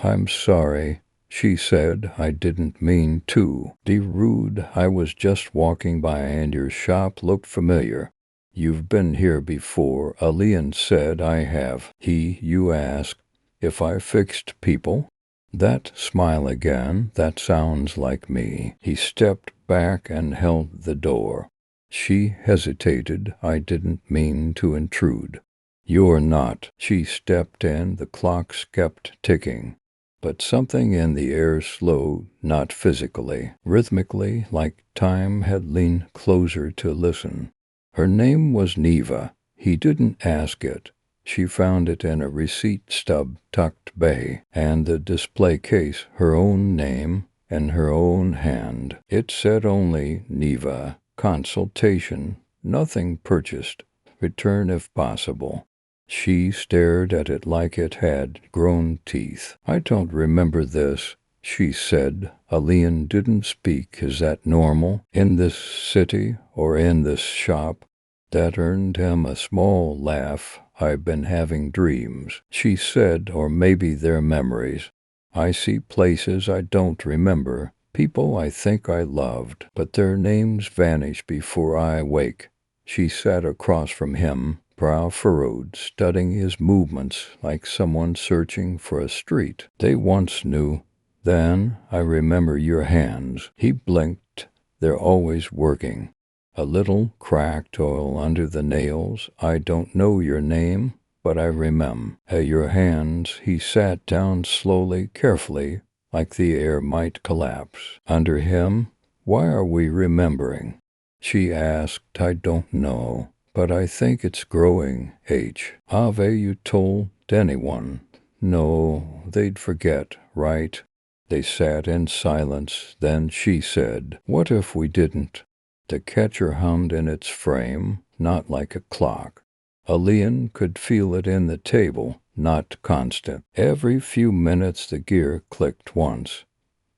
"I'm sorry," she said. "I didn't mean to be rude. I was just walking by and your shop looked familiar." "You've been here before," Alian said. "I have." You asked if I fixed people? That smile again, that sounds like me. He stepped back and held the door. She hesitated. "I didn't mean to intrude." "You're not." She stepped in. The clocks kept ticking, but something in the air slowed, not physically, rhythmically, like time had leaned closer to listen. Her name was Neva. He didn't ask it. She found it in a receipt stub tucked away, and the display case, her own name, in her own hand. It said only Neva, consultation, nothing purchased, return if possible. She stared at it like it had grown teeth. "I don't remember this," she said. Alian didn't speak. "Is that normal, in this city or in this shop?" That earned him a small laugh. "I've been having dreams," she said, "or maybe they're memories. I see places I don't remember, People I think I loved, but their names vanish before I wake. She sat across from him, brow furrowed, studying his movements like someone searching for a street they once knew. Then I remember your hands. He blinked. They're always working. A little cracked oil under the nails. I don't know your name, but I remember your hands. He sat down slowly, carefully, like the air might collapse under him. Why are we remembering? She asked. I don't know, but I think it's growing. Have you told anyone? No, they'd forget, right? They sat in silence. Then she said, what if we didn't? The catcher hummed in its frame, not like a clock. Alian could feel it in the table, not constant. Every few minutes the gear clicked once,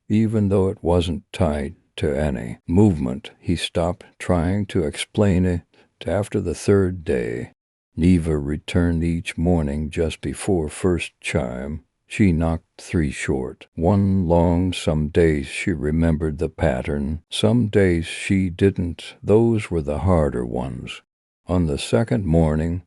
even though it wasn't tied to any movement. He stopped trying to explain it after the third day. Neva returned each morning just before first chime. She knocked 3 short. One long, some days she remembered the pattern. Some days she didn't. Those were the harder ones. On the second morning,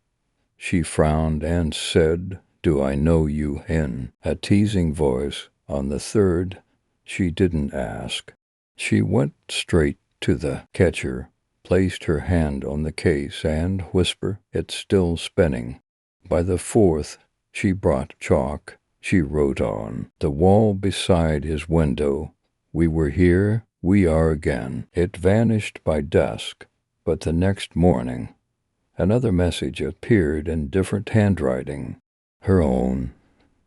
she frowned and said, do I know you in a teasing voice. On the third, she didn't ask. She went straight to the catcher, placed her hand on the case and whispered, it's still spinning. By the fourth, she brought chalk. She wrote on the wall beside his window, we were here, we are again. It vanished by dusk, but the next morning, another message appeared in different handwriting. Her own.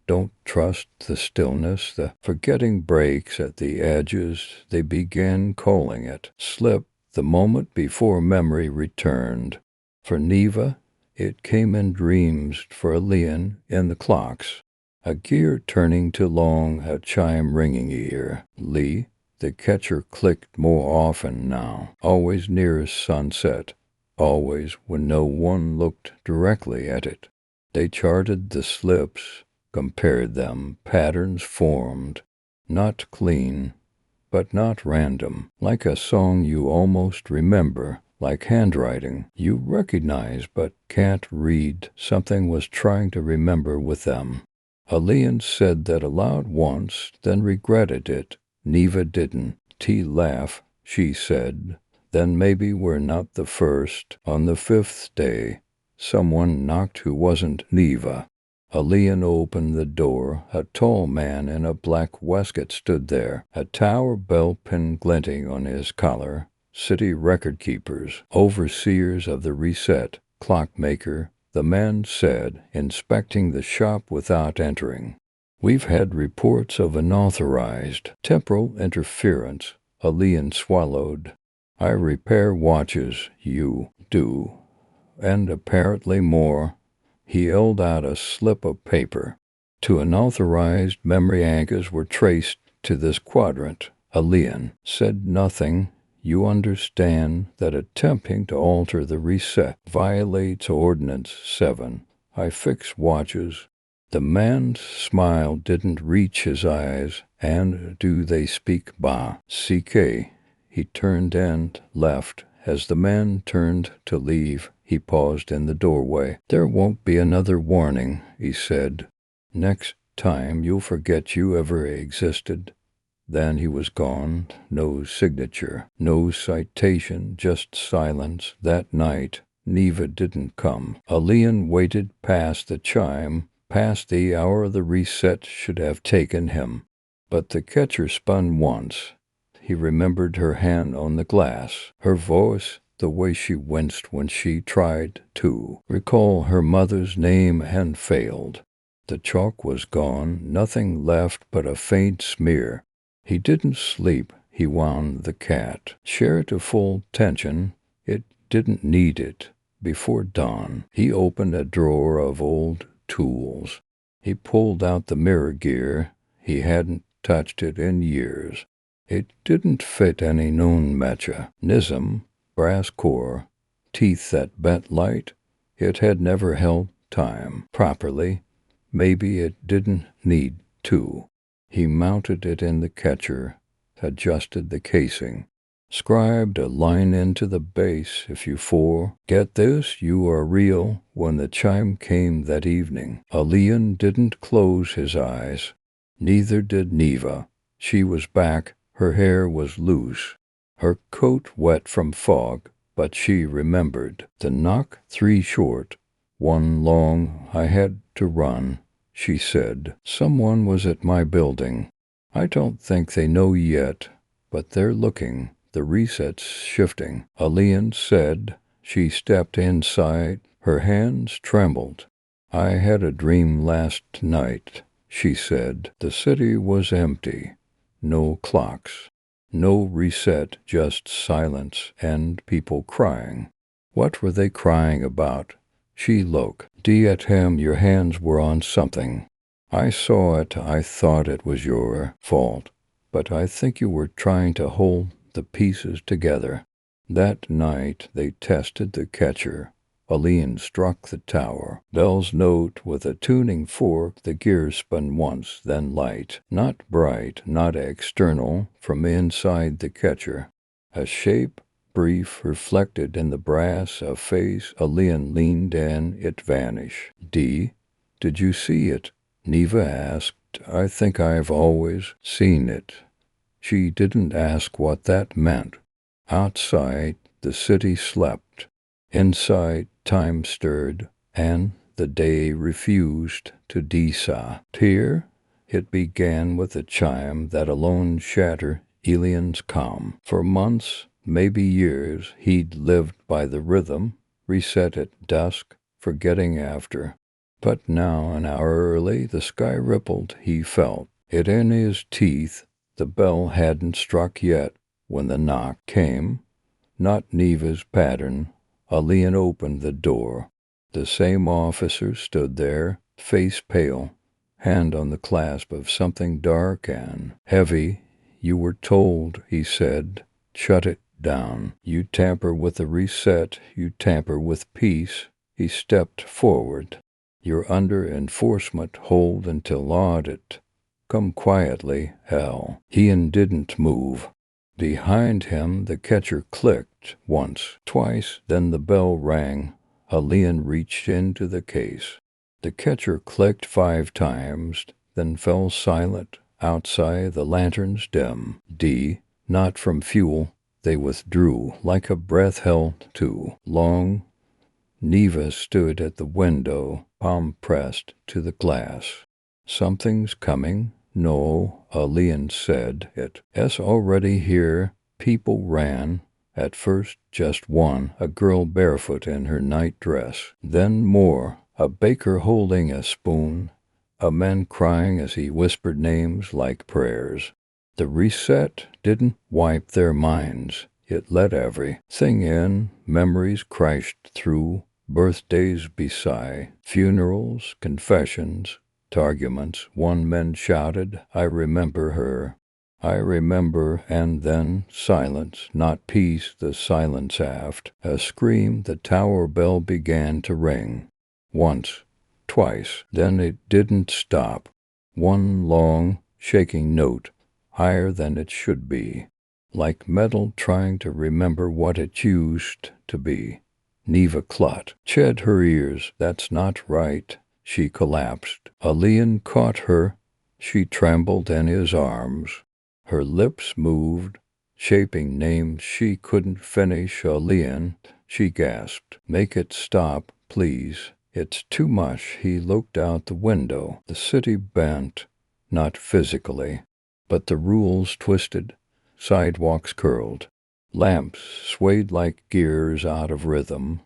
Don't trust the stillness, the forgetting breaks at the edges, they began calling it. Slip the moment before memory returned. For Neva, it came in dreams. For Alian, in the clocks. A gear turning too long, a chime ringing ear. Lee, the catcher clicked more often now, always near sunset, always when no one looked directly at it. They charted the slips, compared them, patterns formed, not clean, but not random, like a song you almost remember, like handwriting you recognize but can't read. Something was trying to remember with them. Alian said that aloud once, then regretted it. Neva didn't. T laugh, she said. Then maybe we're not the first. On the 5th day, someone knocked who wasn't Neva. Alian opened the door. A tall man in a black waistcoat stood there, a tower bell pin glinting on his collar. City record keepers, overseers of the reset, clockmaker, the man said, inspecting the shop without entering. We've had reports of unauthorized temporal interference. Alian swallowed. I repair watches, you do, and apparently more. He held out a slip of paper. To unauthorized memory anchors were traced to this quadrant. Alian said nothing. You understand that attempting to alter the reset violates Ordinance 7. I fix watches. The man's smile didn't reach his eyes. And do they speak Ba? CK. He turned and left. As the man turned to leave, he paused in the doorway. There won't be another warning, he said. Next time you'll forget you ever existed. Then he was gone. No signature, no citation, just silence. That night, Neva didn't come. Alian waited past the chime, past the hour the reset should have taken him. But the catcher spun once. He remembered her hand on the glass, her voice, the way she winced when she tried to recall her mother's name and failed. The chalk was gone, nothing left but a faint smear. He didn't sleep. He wound the cat. Chair to full tension. It didn't need it. Before dawn, he opened a drawer of old tools. He pulled out the mirror gear. He hadn't touched it in years. It didn't fit any known mechanism, brass core, teeth that bent light. It had never held time properly. Maybe it didn't need to. He mounted it in the catcher, adjusted the casing, scribed a line into the base if you get this, you are real. When the chime came that evening, Alian didn't close his eyes. Neither did Neva. She was back, her hair was loose, her coat wet from fog, but she remembered the knock, 3 short, 1 long. I had to run, she said. Someone was at my building. I don't think they know yet, but they're looking. The reset's shifting, Alian said. She stepped inside. Her hands trembled. I had a dream last night, she said. The city was empty. No clocks. No reset, just silence and people crying. What were they crying about? She looked at him. Your hands were on something. I saw it. I thought it was your fault, but I think you were trying to hold the pieces together. That night they tested the catcher. Alian struck the tower. Bell's note with a tuning fork. The gears spun once, then light. Not bright, not external, from inside the catcher. A shape, brief, reflected in the brass, a face. Alian leaned in. It vanished. Did you see it? Neva asked. I think I've always seen it. She didn't ask what that meant. Outside, the city slept. Inside, time stirred, and the day refused to disappear. It began with a chime that alone shattered Elian's calm. For months, maybe years, he'd lived by the rhythm, reset at dusk, forgetting after. But now, an hour early, the sky rippled. He felt it in his teeth. The bell hadn't struck yet when the knock came. Not Neva's pattern. Alian opened the door. The same officer stood there, face pale, hand on the clasp of something dark and heavy. You were told, he said. Shut it down. You tamper with the reset. You tamper with peace. He stepped forward. You're under enforcement. Hold until audit. Come quietly, Hal. Ian didn't move. Behind him, the catcher clicked once, twice, then the bell rang. Alian reached into the case. The catcher clicked 5 times, then fell silent. Outside, the lanterns dim. Not from fuel. They withdrew, like a breath held too long. Neva stood at the window, palm pressed to the glass. Something's coming. No, Alian said. It's already here. People ran. At first, just one, a girl barefoot in her night dress. Then more, a baker holding a spoon. A man crying as he whispered names like prayers. The reset didn't wipe their minds. It let everything in. Memories crashed through. Birthdays beside. Funerals, confessions, arguments. One man shouted, I remember her. I remember, and then silence, not peace, the silence aft. A scream, the tower bell began to ring. Once, twice, then it didn't stop. One long, shaking note, higher than it should be. Like metal trying to remember what it used to be. Neva clutched her ears. That's not right. She collapsed. Alian caught her. She trembled in his arms. Her lips moved, shaping names she couldn't finish. Alian, she gasped. Make it stop, please. It's too much. He looked out the window. The city bent, not physically, but the rules twisted. Sidewalks curled. Lamps swayed like gears out of rhythm.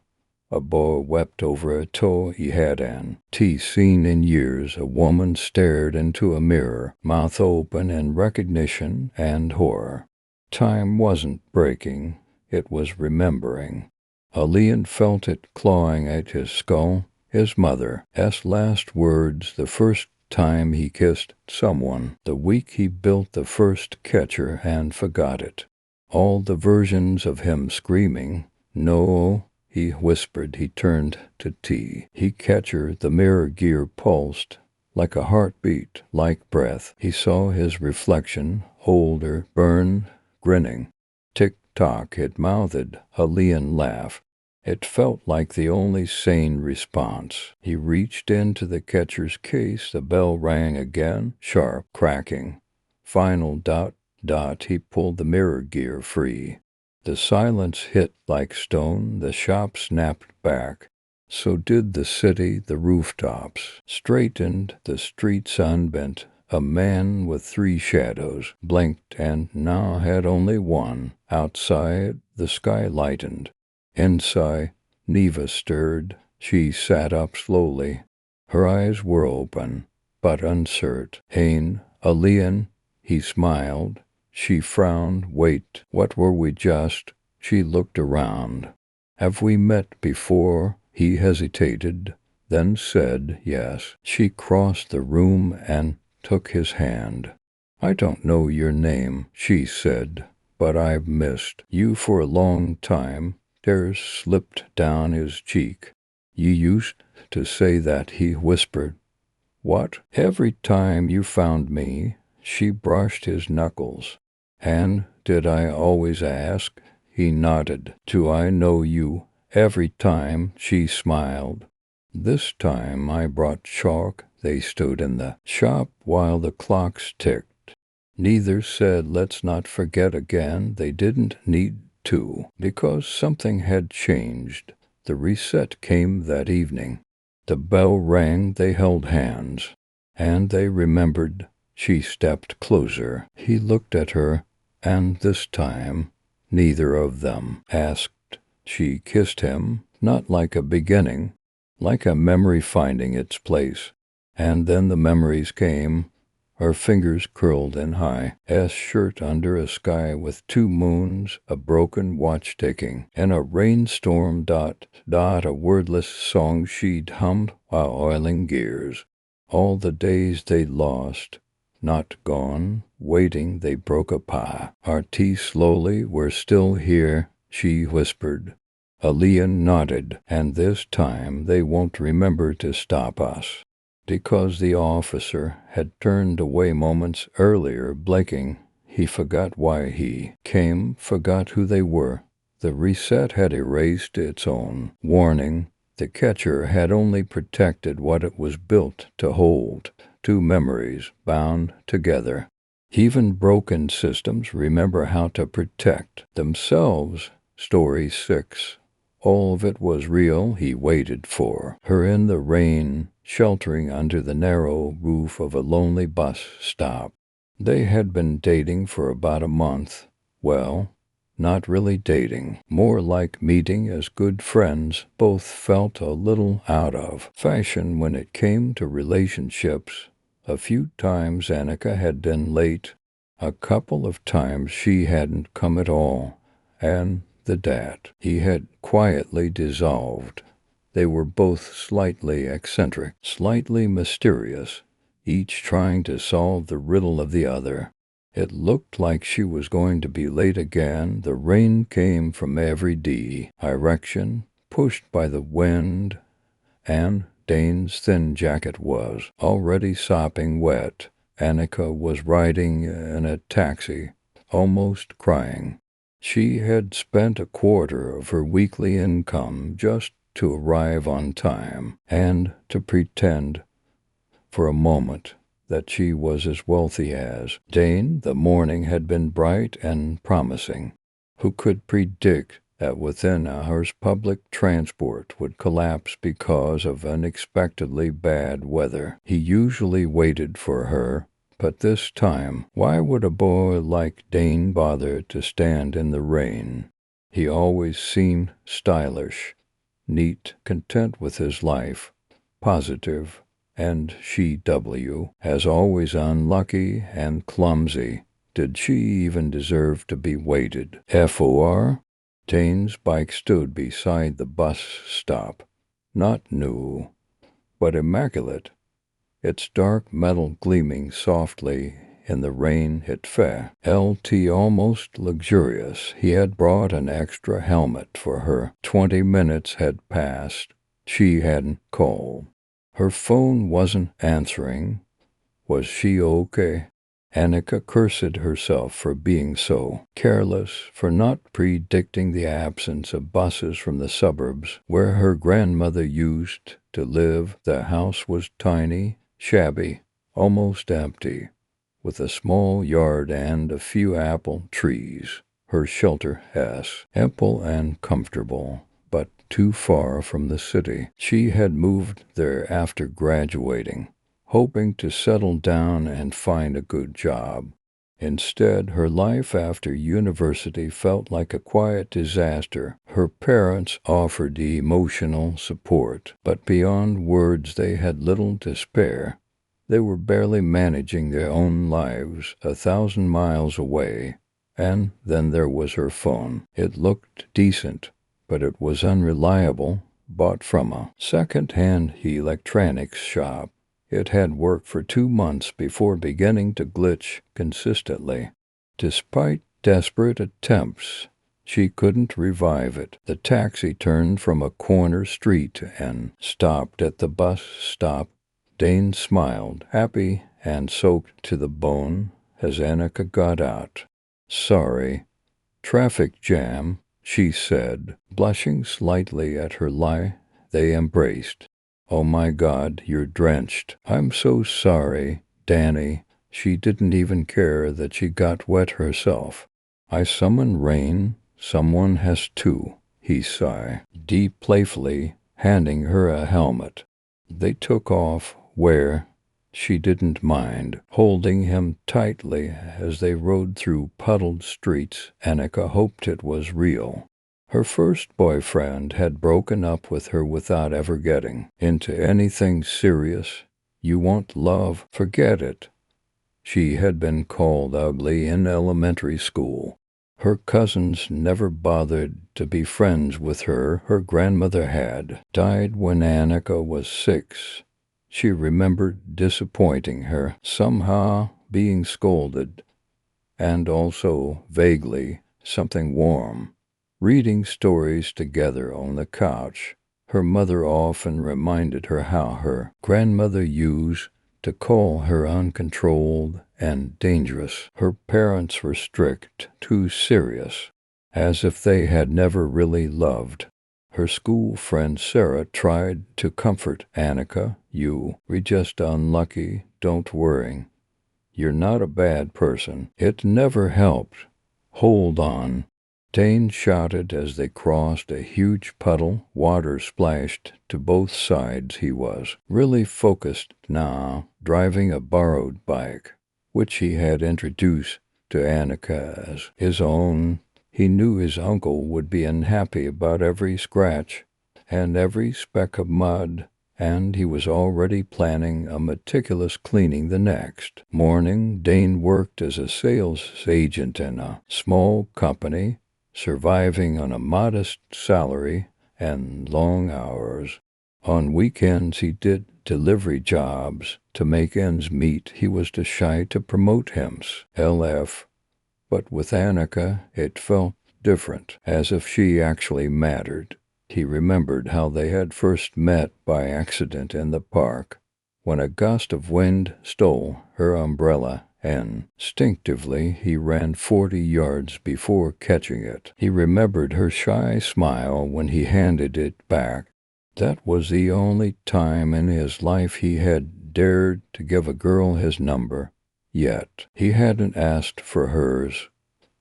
A boy wept over a toe he hadn't seen in years. A woman stared into a mirror, mouth open in recognition and horror. Time wasn't breaking, it was remembering. Alian felt it clawing at his skull. His mother's last words, the first time he kissed someone, the week he built the first catcher and forgot it. All the versions of him screaming, no, he whispered. He turned to T. He catcher, the mirror gear pulsed. like a heartbeat, like breath. He saw his reflection, older, burned, grinning. Tick-tock, it mouthed, a leon laugh. It felt like the only sane response. He reached into the catcher's case. The bell rang again, sharp, cracking. Final dot, dot, he pulled the mirror gear free. The silence hit like stone. The shop snapped back. So did the city, the rooftops. Straightened, the streets unbent. A man with 3 shadows blinked and now had only one. Outside, the sky lightened. Inside, Neva stirred. She sat up slowly. Her eyes were open, but uncertain. Hain, a leon, he smiled. She frowned. Wait, what were we just? She looked around. Have we met before? He hesitated, then said yes. She crossed the room and took his hand. I don't know your name, she said, but I've missed you for a long time. Tears slipped down his cheek. You used to say that, he whispered. What? Every time you found me, she brushed his knuckles. And did I always ask? He nodded. Do I know you? Every time, she smiled. This time I brought chalk. They stood in the shop while the clocks ticked. Neither said, let's not forget again. They didn't need to, because something had changed. The reset came that evening. The bell rang. They held hands, and they remembered. She stepped closer. He looked at her, and this time neither of them asked. She kissed him, not like a beginning, like a memory finding its place. And then the memories came. Her fingers curled in high S shirt under a sky with 2 moons, a broken watch ticking, and a rainstorm dot, dot, a wordless song she'd hummed while oiling gears. All the days they'd lost, not gone, waiting, they broke a pie. Our tea slowly, we're still here, she whispered. Leon nodded, and this time they won't remember to stop us. Because the officer had turned away moments earlier, blinking, he forgot why he came, forgot who they were. The reset had erased its own warning. The catcher had only protected what it was built to hold. 2 memories bound together. Even broken systems remember how to protect themselves. Story 6. All of it was real. He waited for her in the rain, sheltering under the narrow roof of a lonely bus stop. They had been dating for about a month. Well, not really dating, more like meeting as good friends. Both felt a little out of fashion when it came to relationships. A few times Annika had been late. A couple of times she hadn't come at all. And the dad, he had quietly dissolved. They were both slightly eccentric, slightly mysterious, each trying to solve the riddle of the other. It looked like she was going to be late again. The rain came from every direction, pushed by the wind, and Dane's thin jacket was already sopping wet. Annika was riding in a taxi, almost crying. She had spent a quarter of her weekly income just to arrive on time and to pretend for a moment that she was as wealthy as Dane. The morning had been bright and promising. Who could predict that within hours public transport would collapse because of unexpectedly bad weather? He usually waited for her, but this time, why would a boy like Dane bother to stand in the rain? He always seemed stylish, neat, content with his life, positive, and she, as always unlucky and clumsy. Did she even deserve to be waited for? Dane's bike stood beside the bus stop, not new, but immaculate, its dark metal gleaming softly in the rain. It felt almost luxurious. He had brought an extra helmet for her. 20 minutes had passed. She hadn't called. Her phone wasn't answering. Was she okay? Annika cursed herself for being so careless, for not predicting the absence of buses from the suburbs where her grandmother used to live. The house was tiny, shabby, almost empty, with a small yard and a few apple trees. Her shelter ample and comfortable, but too far from the city. She had moved there after graduating, hoping to settle down and find a good job. Instead, her life after university felt like a quiet disaster. Her parents offered emotional support, but beyond words they had little to spare. They were barely managing their own lives 1,000 miles away. And then there was her phone. It looked decent, but it was unreliable, bought from a second-hand electronics shop. It had worked for 2 months before beginning to glitch consistently. Despite desperate attempts, she couldn't revive it. The taxi turned from a corner street and stopped at the bus stop. Dane smiled, happy and soaked to the bone, as Annika got out. "Sorry. Traffic jam," she said, blushing slightly at her lie. They embraced. "Oh my God, you're drenched." "I'm so sorry, Danny." She didn't even care that she got wet herself. "I summon rain. Someone has to," he sighed, deep playfully, handing her a helmet. They took off where she didn't mind, holding him tightly as they rode through puddled streets. Annika hoped it was real. Her first boyfriend had broken up with her without ever getting into anything serious. "You want love? Forget it." She had been called ugly in elementary school. Her cousins never bothered to be friends with her. Her grandmother had died when Annika was 6. She remembered disappointing her, somehow being scolded, and also, vaguely, something warm. Reading stories together on the couch, her mother often reminded her how her grandmother used to call her uncontrolled and dangerous. Her parents were strict, too serious, as if they had never really loved. Her school friend Sarah tried to comfort Annika. "We're just unlucky, don't worry. You're not a bad person." It never helped. "Hold on," Dane shouted as they crossed a huge puddle. Water splashed to both sides. He was really focused now, driving a borrowed bike, which he had introduced to Annika as his own. He knew his uncle would be unhappy about every scratch and every speck of mud, and he was already planning a meticulous cleaning the next morning. Dane worked as a sales agent in a small company, surviving on a modest salary and long hours. On weekends he did delivery jobs to make ends meet. He was too shy to promote himself. But with Annika, it felt different, as if she actually mattered. He remembered how they had first met by accident in the park, when a gust of wind stole her umbrella, and instinctively he ran 40 yards before catching it. He remembered her shy smile when he handed it back. That was the only time in his life he had dared to give a girl his number. Yet he hadn't asked for hers.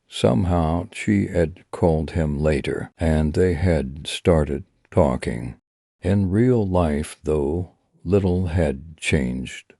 Somehow she had called him later, and they had started talking. In real life, though, little had changed.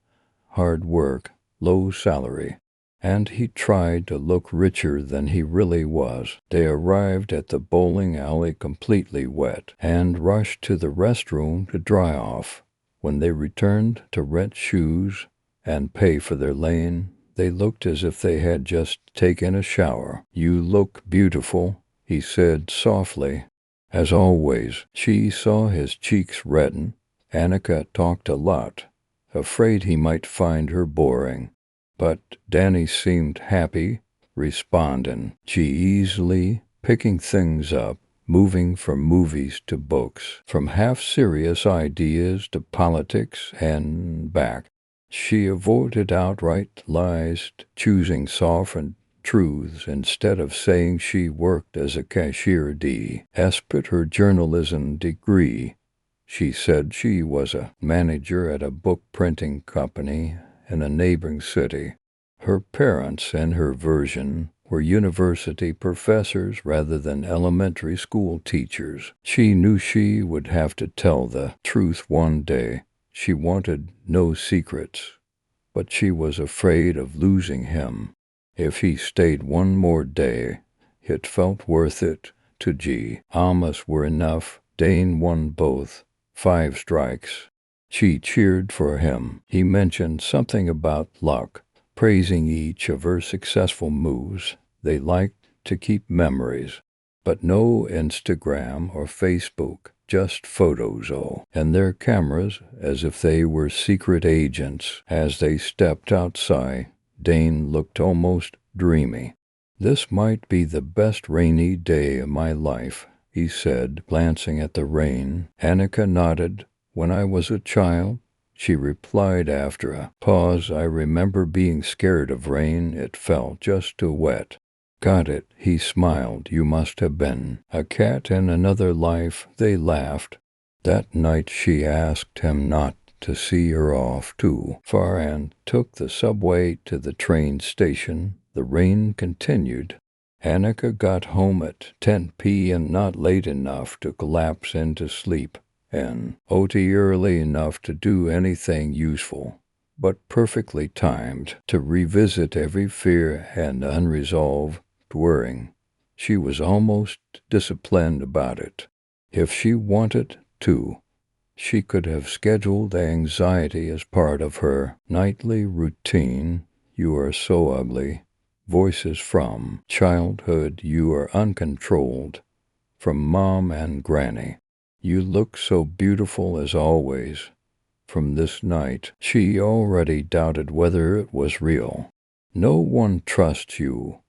Hard work, low salary, and he tried to look richer than he really was. They arrived at the bowling alley completely wet and rushed to the restroom to dry off. When they returned to rent shoes and pay for their lane, they looked as if they had just taken a shower. "You look beautiful," he said softly. As always, she saw his cheeks redden. Annika talked a lot, afraid he might find her boring. But Danny seemed happy, responding, easily picking things up moving from movies to books, from half-serious ideas to politics and back. She avoided outright lies, choosing softened truths instead of saying she worked as a cashier despite her journalism degree. She said she was a manager at a book printing company in a neighboring city. Her parents and her version were university professors rather than elementary school teachers. She knew she would have to tell the truth one day. She wanted no secrets, but she was afraid of losing him. If he stayed one more day, it felt worth it to G. Almost were enough. Dane won both. 5 strikes. She cheered for him. He mentioned something about luck, praising each of her successful moves. They liked to keep memories, but no Instagram or Facebook, just photos, and their cameras as if they were secret agents. As they stepped outside, Dane looked almost dreamy. "This might be the best rainy day of my life," he said, glancing at the rain. Annika nodded. "When I was a child," she replied after a pause, "I remember being scared of rain. It felt just too wet." "Got it," he smiled. "You must have been a cat in another life." They laughed. That night she asked him not to see her off too far and took the subway to the train station. The rain continued. Annika got home at 10 p.m., not late enough to collapse into sleep, and OT early enough to do anything useful, but perfectly timed to revisit every fear and unresolved worrying. She was almost disciplined about it. If she wanted to, she could have scheduled anxiety as part of her nightly routine. "You are so ugly." Voices from childhood. "You are uncontrolled." From Mom and Granny. "You look so beautiful as always." From this night, she already doubted whether it was real. "No one trusts you."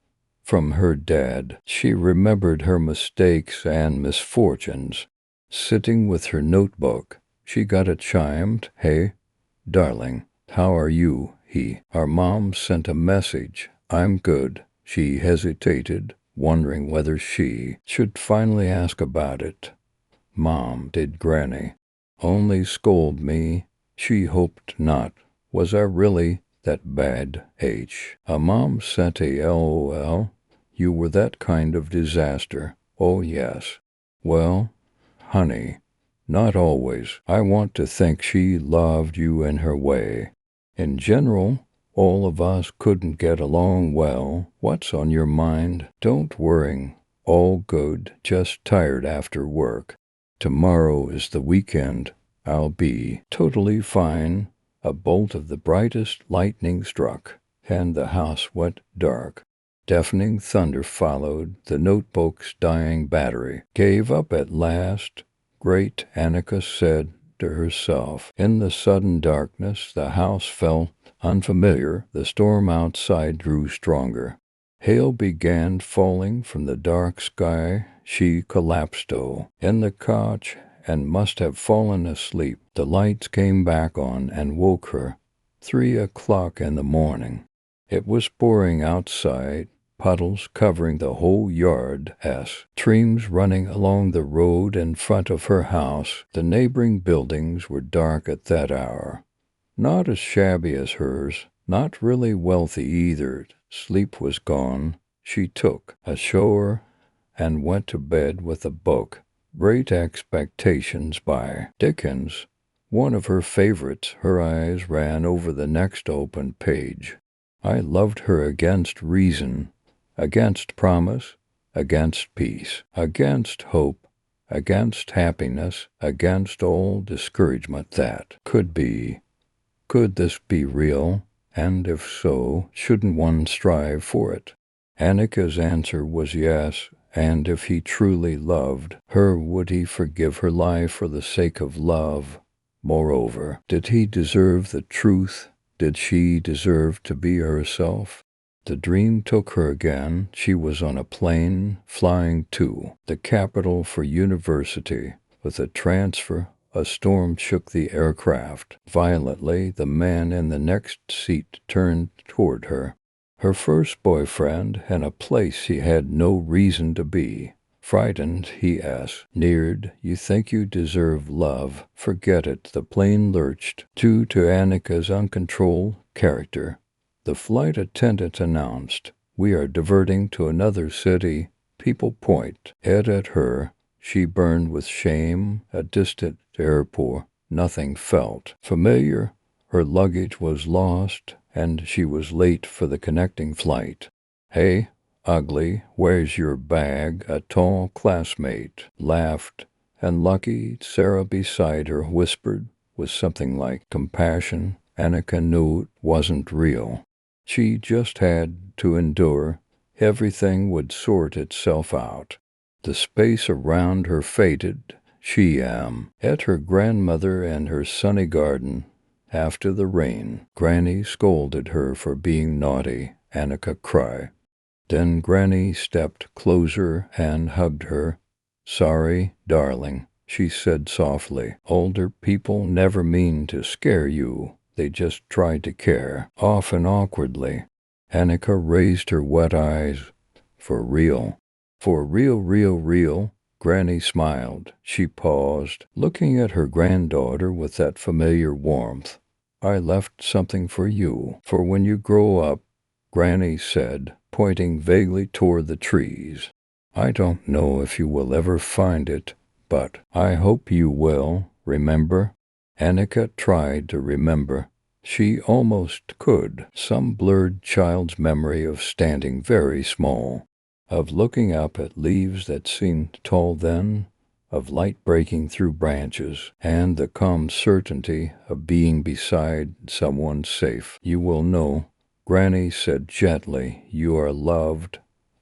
From her dad, she remembered her mistakes and misfortunes. Sitting with her notebook, she got it chimed. "Hey, darling, how are you?" Our mom sent a message. "I'm good." She hesitated, wondering whether she should finally ask about it. "Mom, did Granny only scold me?" She hoped not. Was I really that bad? A mom sent a LOL. "You were that kind of disaster." "Oh, yes." "Well, honey, not always." I want to think she loved you in her way. In general, all of us couldn't get along well. What's on your mind? Don't worry. All good, just tired after work. Tomorrow is the weekend. I'll be totally fine. A bolt of the brightest lightning struck, and the house went dark. Deafening thunder followed. The notebook's dying battery gave up at last. "Great," Annika said to herself. In the sudden darkness, the house felt unfamiliar. The storm outside grew stronger. Hail began falling from the dark sky. She collapsed in the couch and must have fallen asleep. The lights came back on and woke her. 3 o'clock in the morning. It was pouring outside, puddles covering the whole yard, streams running along the road in front of her house. The neighboring buildings were dark at that hour. Not as shabby as hers, not really wealthy either. Sleep was gone. She took a shower and went to bed with a book. Great Expectations by Dickens, one of her favorites. Her eyes ran over the next open page. I loved her against reason, against promise, against peace, against hope, against happiness, against all discouragement that could be. Could this be real? And if so, shouldn't one strive for it? Annika's answer was yes, and if he truly loved her, would he forgive her life for the sake of love? Moreover, did he deserve the truth? Did she deserve to be herself? The dream took her again. She was on a plane flying to the capital for university. With a transfer, a storm shook the aircraft violently. The man in the next seat turned toward her. Her first boyfriend, and a place he had no reason to be. Frightened, he asked, neared, "You think you deserve love? Forget it." The plane lurched, due to Annika's uncontrolled character. The flight attendant announced, "We are diverting to another city." People point at her. She burned with shame. A distant airport. Nothing felt familiar. Her luggage was lost, and she was late for the connecting flight. "Hey, ugly, where's your bag?" A tall classmate laughed, and Lucky, Sarah beside her, whispered with something like compassion. Annika knew it wasn't real. She just had to endure. Everything would sort itself out. The space around her faded. She at her grandmother and her sunny garden. After the rain, Granny scolded her for being naughty. Annika cried. Then Granny stepped closer and hugged her. "Sorry, darling," she said softly. "Older people never mean to scare you. They just try to care." Often awkwardly, Annika raised her wet eyes. "For real?" "For real, real, real." Granny smiled. She paused, looking at her granddaughter with that familiar warmth. "I left something for you, for when you grow up," Granny said, pointing vaguely toward the trees. "I don't know if you will ever find it, but I hope you will. Remember?" Annika tried to remember. She almost could. Some blurred child's memory of standing very small, of looking up at leaves that seemed tall then, of light breaking through branches, and the calm certainty of being beside someone safe. "You will know," Granny said gently. "You are loved,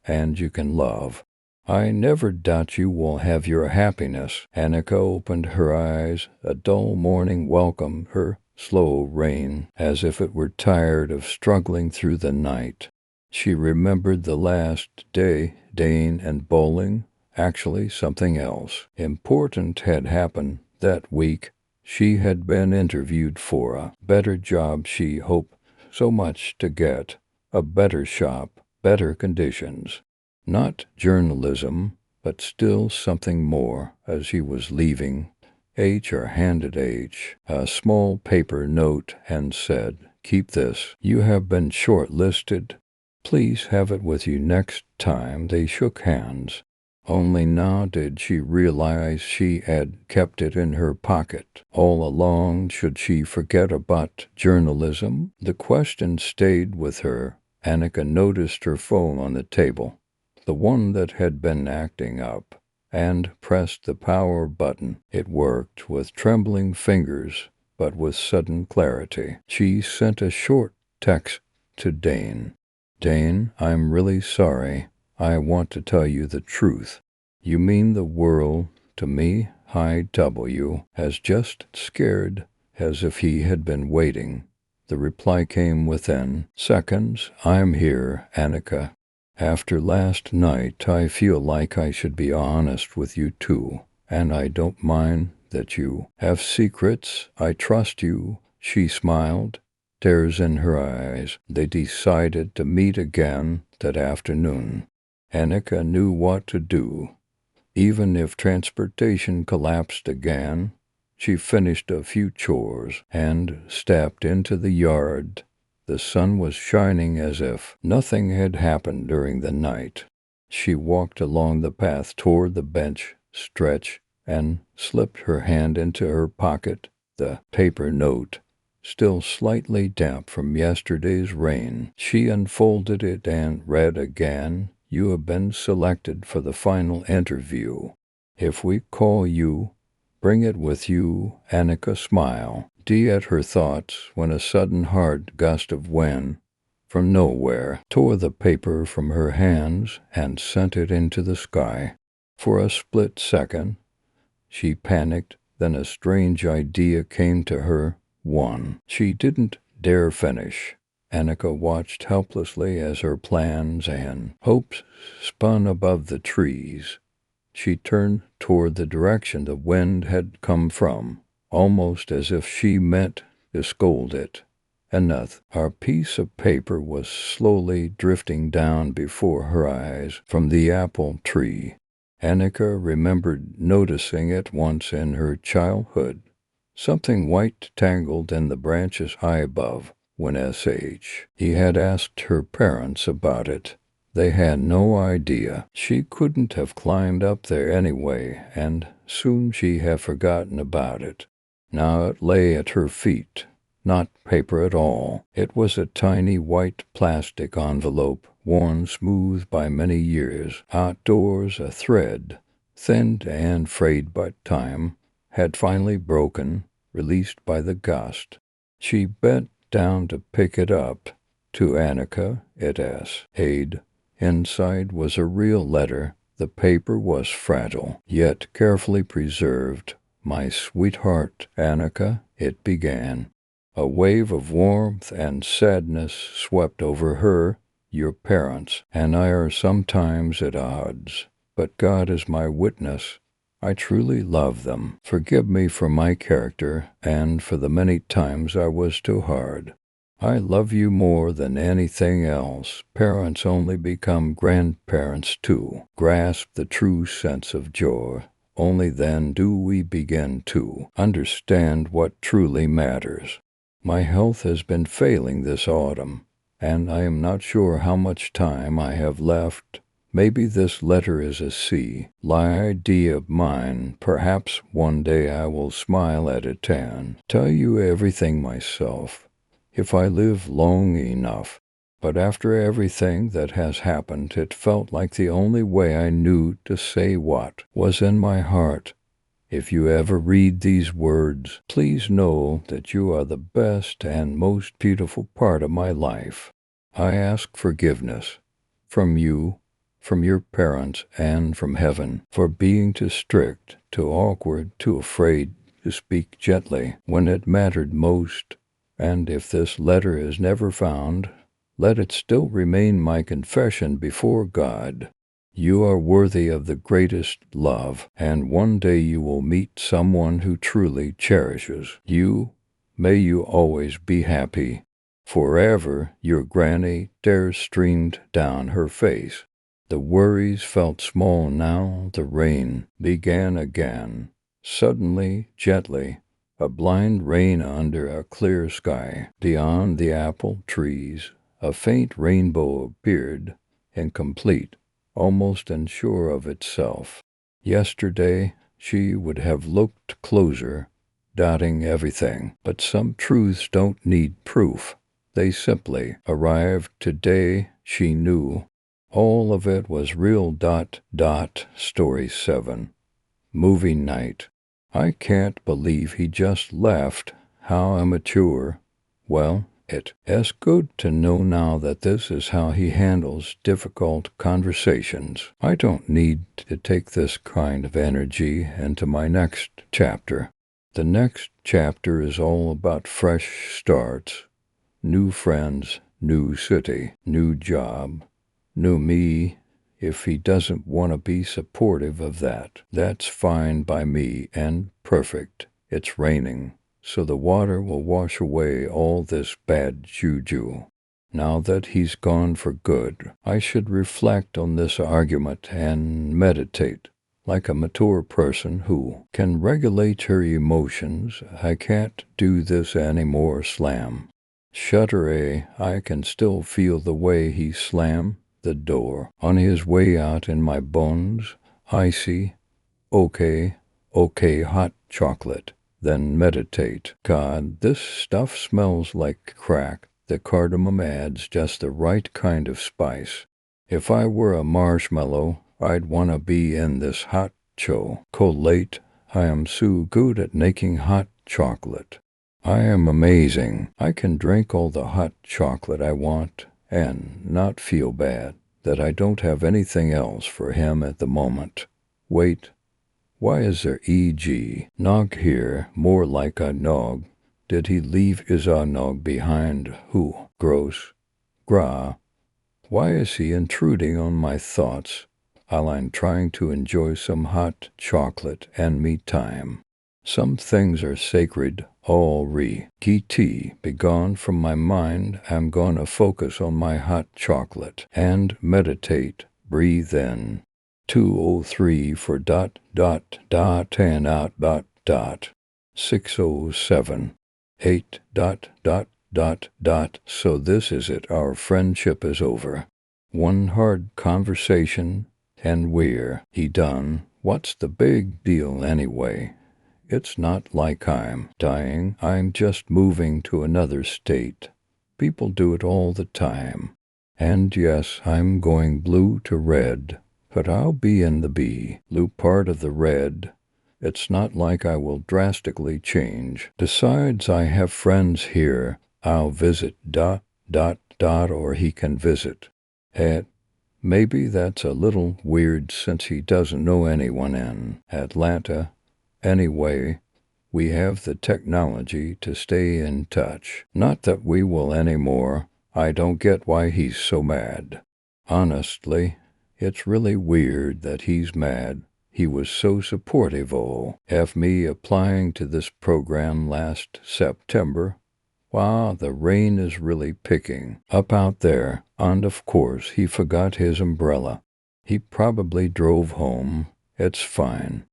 and you can love. I never doubt you will have your happiness." Annika opened her eyes. A dull morning welcomed her. Slow rain, as if it were tired of struggling through the night. She remembered the last day, Dane and bowling. Actually, something else important had happened that week. She had been interviewed for a better job she hoped so much to get, a better shop, better conditions. Not journalism, but still something more. As she was leaving, HR handed H a small paper note and said, "Keep this. You have been shortlisted. Please have it with you next time." They shook hands. Only now did she realize she had kept it in her pocket all along. Should she forget about journalism? The question stayed with her. Annika noticed her phone on the table, the one that had been acting up, and pressed the power button. It worked with trembling fingers, but with sudden clarity. She sent a short text to Dane. "Dane, I'm really sorry. I want to tell you the truth. You mean the world to me." High W, as just scared as if he had been waiting. The reply came within seconds. "I'm here, Annika. After last night, I feel like I should be honest with you too, and I don't mind that you have secrets. I trust you." She smiled, tears in her eyes. They decided to meet again that afternoon. Annika knew what to do. Even if transportation collapsed again, she finished a few chores and stepped into the yard. The sun was shining as if nothing had happened during the night. She walked along the path toward the bench, stretched, and slipped her hand into her pocket. The paper note, still slightly damp from yesterday's rain. She unfolded it and read again. "You have been selected for the final interview. If we call you, bring it with you." Annika smiled, at her thoughts, when a sudden hard gust of wind from nowhere tore the paper from her hands and sent it into the sky. For a split second, she panicked. Then a strange idea came to her, one she didn't dare finish. Annika watched helplessly as her plans and hopes spun above the trees. She turned toward the direction the wind had come from, almost as if she meant to scold it. Enough. Our piece of paper was slowly drifting down before her eyes from the apple tree. Annika remembered noticing it once in her childhood. Something white tangled in the branches high above when he had asked her parents about it. They had no idea. She couldn't have climbed up there anyway, and soon she had forgotten about it. Now it lay at her feet. Not paper at all. It was a tiny white plastic envelope, worn smooth by many years. Outdoors, a thread, thinned and frayed by time, had finally broken, released by the gust. She bent down to pick it up. To Annika, it said. Inside was a real letter. The paper was fragile, yet carefully preserved. "My sweetheart, Annika," it began. A wave of warmth and sadness swept over her. "Your parents and I are sometimes at odds, but God is my witness. I truly love them. Forgive me for my character and for the many times I was too hard. I love you more than anything else. Parents only become grandparents too. Grasp the true sense of joy. Only then do we begin to understand what truly matters. My health has been failing this autumn, and I am not sure how much time I have left. Maybe this letter is a seed idea of mine. Perhaps one day I will smile at it and tell you everything myself, if I live long enough. But after everything that has happened, it felt like the only way I knew to say what was in my heart. If you ever read these words, please know that you are the best and most beautiful part of my life. I ask forgiveness from you, from your parents, and from heaven for being too strict, too awkward, too afraid to speak gently when it mattered most. And if this letter is never found, let it still remain my confession before God. You are worthy of the greatest love, and one day you will meet someone who truly cherishes you. May you always be happy. Forever, your Granny. Tears streamed down her face. The worries felt small now. The rain began again. Suddenly, gently, a blind rain under a clear sky. Beyond the apple trees, a faint rainbow appeared, incomplete, almost unsure of itself. Yesterday she would have looked closer, doubting everything, but some truths don't need proof. They simply arrived. Today she knew. All of it was real. Story 7. Movie night. I can't believe he just left. How immature. Well, it's good to know now that this is how he handles difficult conversations. I don't need to take this kind of energy into my next chapter. The next chapter is all about fresh starts, new friends, new city, new job, new me. If he doesn't want to be supportive of that, that's fine by me and perfect. It's raining, so the water will wash away all this bad juju. Now that he's gone for good, I should reflect on this argument and meditate, like a mature person who can regulate her emotions. I can't do this anymore. Slam. Shudder. I can still feel the way he slammed the door on his way out in my bones. Icy. Okay, hot chocolate. Then meditate. God, this stuff smells like crack. The cardamom adds just the right kind of spice. If I were a marshmallow, I'd want to be in this hot chocolate. I am so good at making hot chocolate. I am amazing. I can drink all the hot chocolate I want and not feel bad that I don't have anything else for him at the moment. Wait. Why is there e.g. nog here more like a nog? Did he leave his nog behind? Who Gross. Gra. Why is he intruding on my thoughts while I'm trying to enjoy some hot chocolate and me time? Some things are sacred, all tea be gone from my mind. I'm gonna focus on my hot chocolate and meditate, breathe in. 203 for and out. 607. 8. So this is it, our friendship is over. One hard conversation, and we're done. What's the big deal anyway? It's not like I'm dying, I'm just moving to another state. People do it all the time. And yes, I'm going blue to red, but I'll be in the blue part of the red. It's not like I will drastically change. Besides, I have friends here. I'll visit or he can visit. Maybe that's a little weird since he doesn't know anyone in Atlanta. Anyway, we have the technology to stay in touch. Not that we will anymore. I don't get why he's so mad. Honestly, it's really weird that he's mad. He was so supportive of me applying to this program last September. Wow, the rain is really picking up out there, and of course he forgot his umbrella. He probably drove home. It's fine.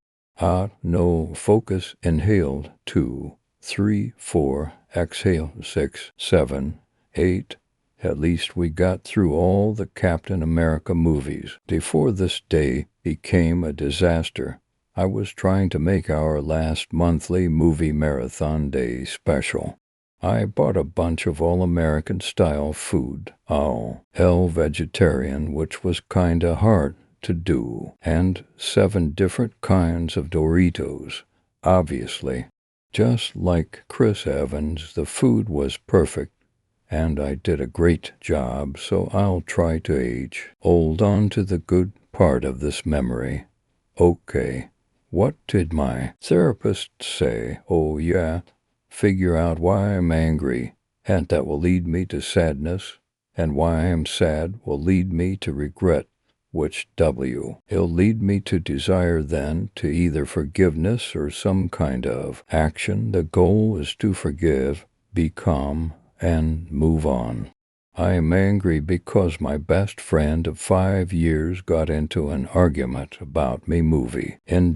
No, focus, inhaled, 2, 3, 4, exhale, 6, 7, 8. At least we got through all the Captain America movies before this day became a disaster. I was trying to make our last monthly movie marathon day special. I bought a bunch of all-American style food, all vegetarian, which was kinda hard to do, and 7 different kinds of Doritos, obviously. Just like Chris Evans, the food was perfect, and I did a great job, so I'll try to hold on to the good part of this memory. Okay, what did my therapist say? Oh yeah, figure out why I'm angry, and that will lead me to sadness, and why I'm sad will lead me to regret, which it'll lead me to desire then to either forgiveness or some kind of action. The goal is to forgive, be calm, and move on. I am angry because my best friend of 5 years got into an argument about me movie, and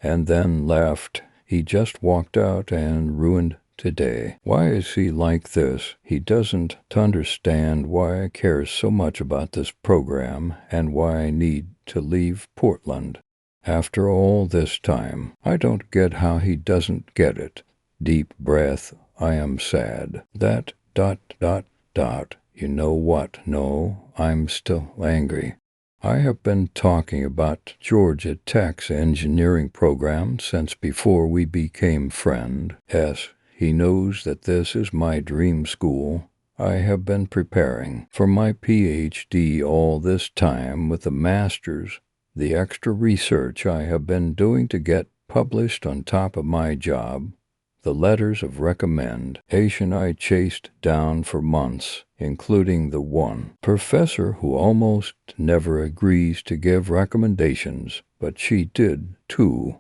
then left. He just walked out and ruined today. Why is he like this? He doesn't understand why I care so much about this program and why I need to leave Portland. After all this time, I don't get how he doesn't get it. Deep breath. I am sad. You know what? No, I'm still angry. I have been talking about Georgia Tech's engineering program since before we became friends. He knows that this is my dream school. I have been preparing for my PhD all this time with the master's, the extra research I have been doing to get published on top of my job, the letters of recommendation I chased down for months, including the one professor who almost never agrees to give recommendations, but she did to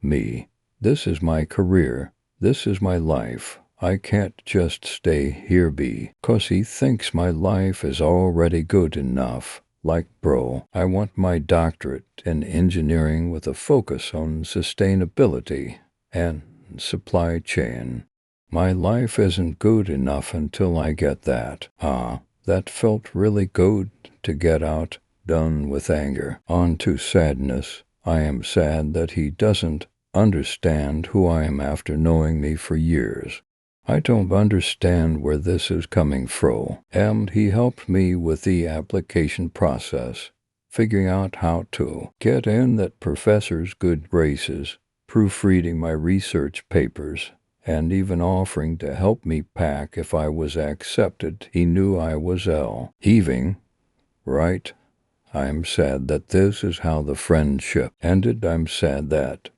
me. This is my career. This is my life. I can't just stay here because he thinks my life is already good enough. Like, bro, I want my doctorate in engineering with a focus on sustainability and supply chain. My life isn't good enough until I get that. That felt really good to get out, done with anger. On to sadness. I am sad that he doesn't understand who I am after knowing me for years. I don't understand where this is coming from, and he helped me with the application process, figuring out how to get in that professor's good graces, proofreading my research papers, and even offering to help me pack if I was accepted. He knew I was leaving, right? I'm sad that this is how the friendship ended. I'm sad that,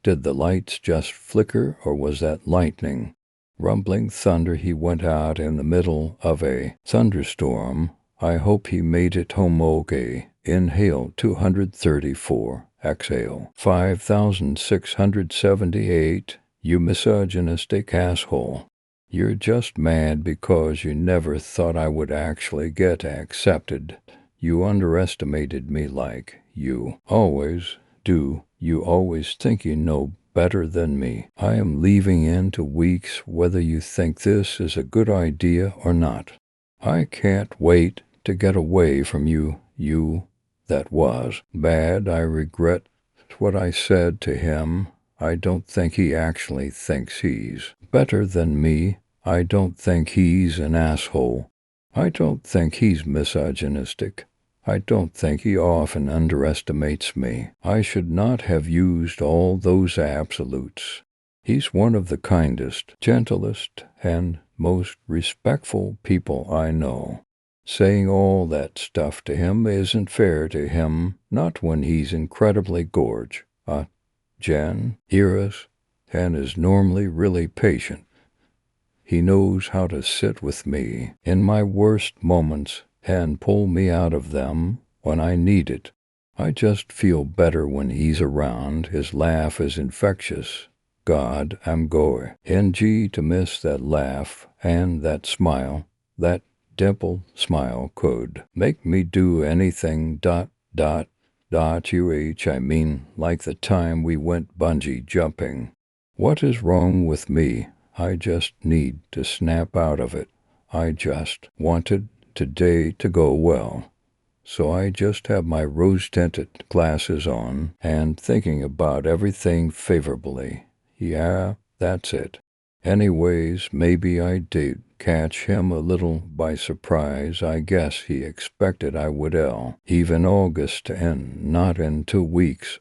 did the lights just flicker or was that lightning? rumbling thunder. He went out in the middle of a thunderstorm. I hope he made it home okay. Inhale 234, exhale 5,678. You misogynistic asshole. You're just mad because you never thought I would actually get accepted. You underestimated me like you always do. You always think you know better than me. I am leaving in 2 weeks whether you think this is a good idea or not. I can't wait to get away from you. That was bad. I regret what I said to him. I don't think he actually thinks he's better than me. I don't think he's an asshole. I don't think he's misogynistic. I don't think he often underestimates me. I should not have used all those absolutes. He's one of the kindest, gentlest, and most respectful people I know. Saying all that stuff to him isn't fair to him, not when he's incredibly generous, and is normally really patient. He knows how to sit with me in my worst moments and pull me out of them when I need it. I just feel better when he's around. His laugh is infectious. God, I'm going to miss that laugh and that smile. That dimple smile could make me do anything. I mean, like the time we went bungee jumping. What is wrong with me? I just need to snap out of it. I just wanted today to go well. So I just have my rose-tinted glasses on and thinking about everything favorably. Yeah, that's it. Anyways, maybe I did catch him a little by surprise. I guess he expected I would even August and not in 2 weeks.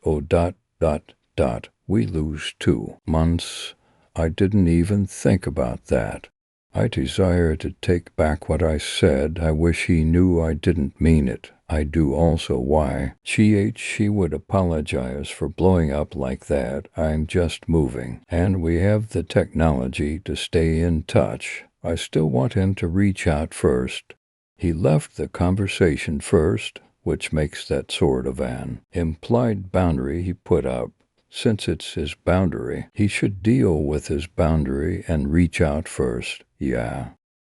We lose 2 months. I didn't even think about that. I desire to take back what I said. I wish he knew I didn't mean it. I do also why she would apologize for blowing up like that. I'm just moving, and we have the technology to stay in touch. I still want him to reach out first. He left the conversation first, which makes that sort of an implied boundary he put up. Since it's his boundary, he should deal with his boundary and reach out first. Yeah.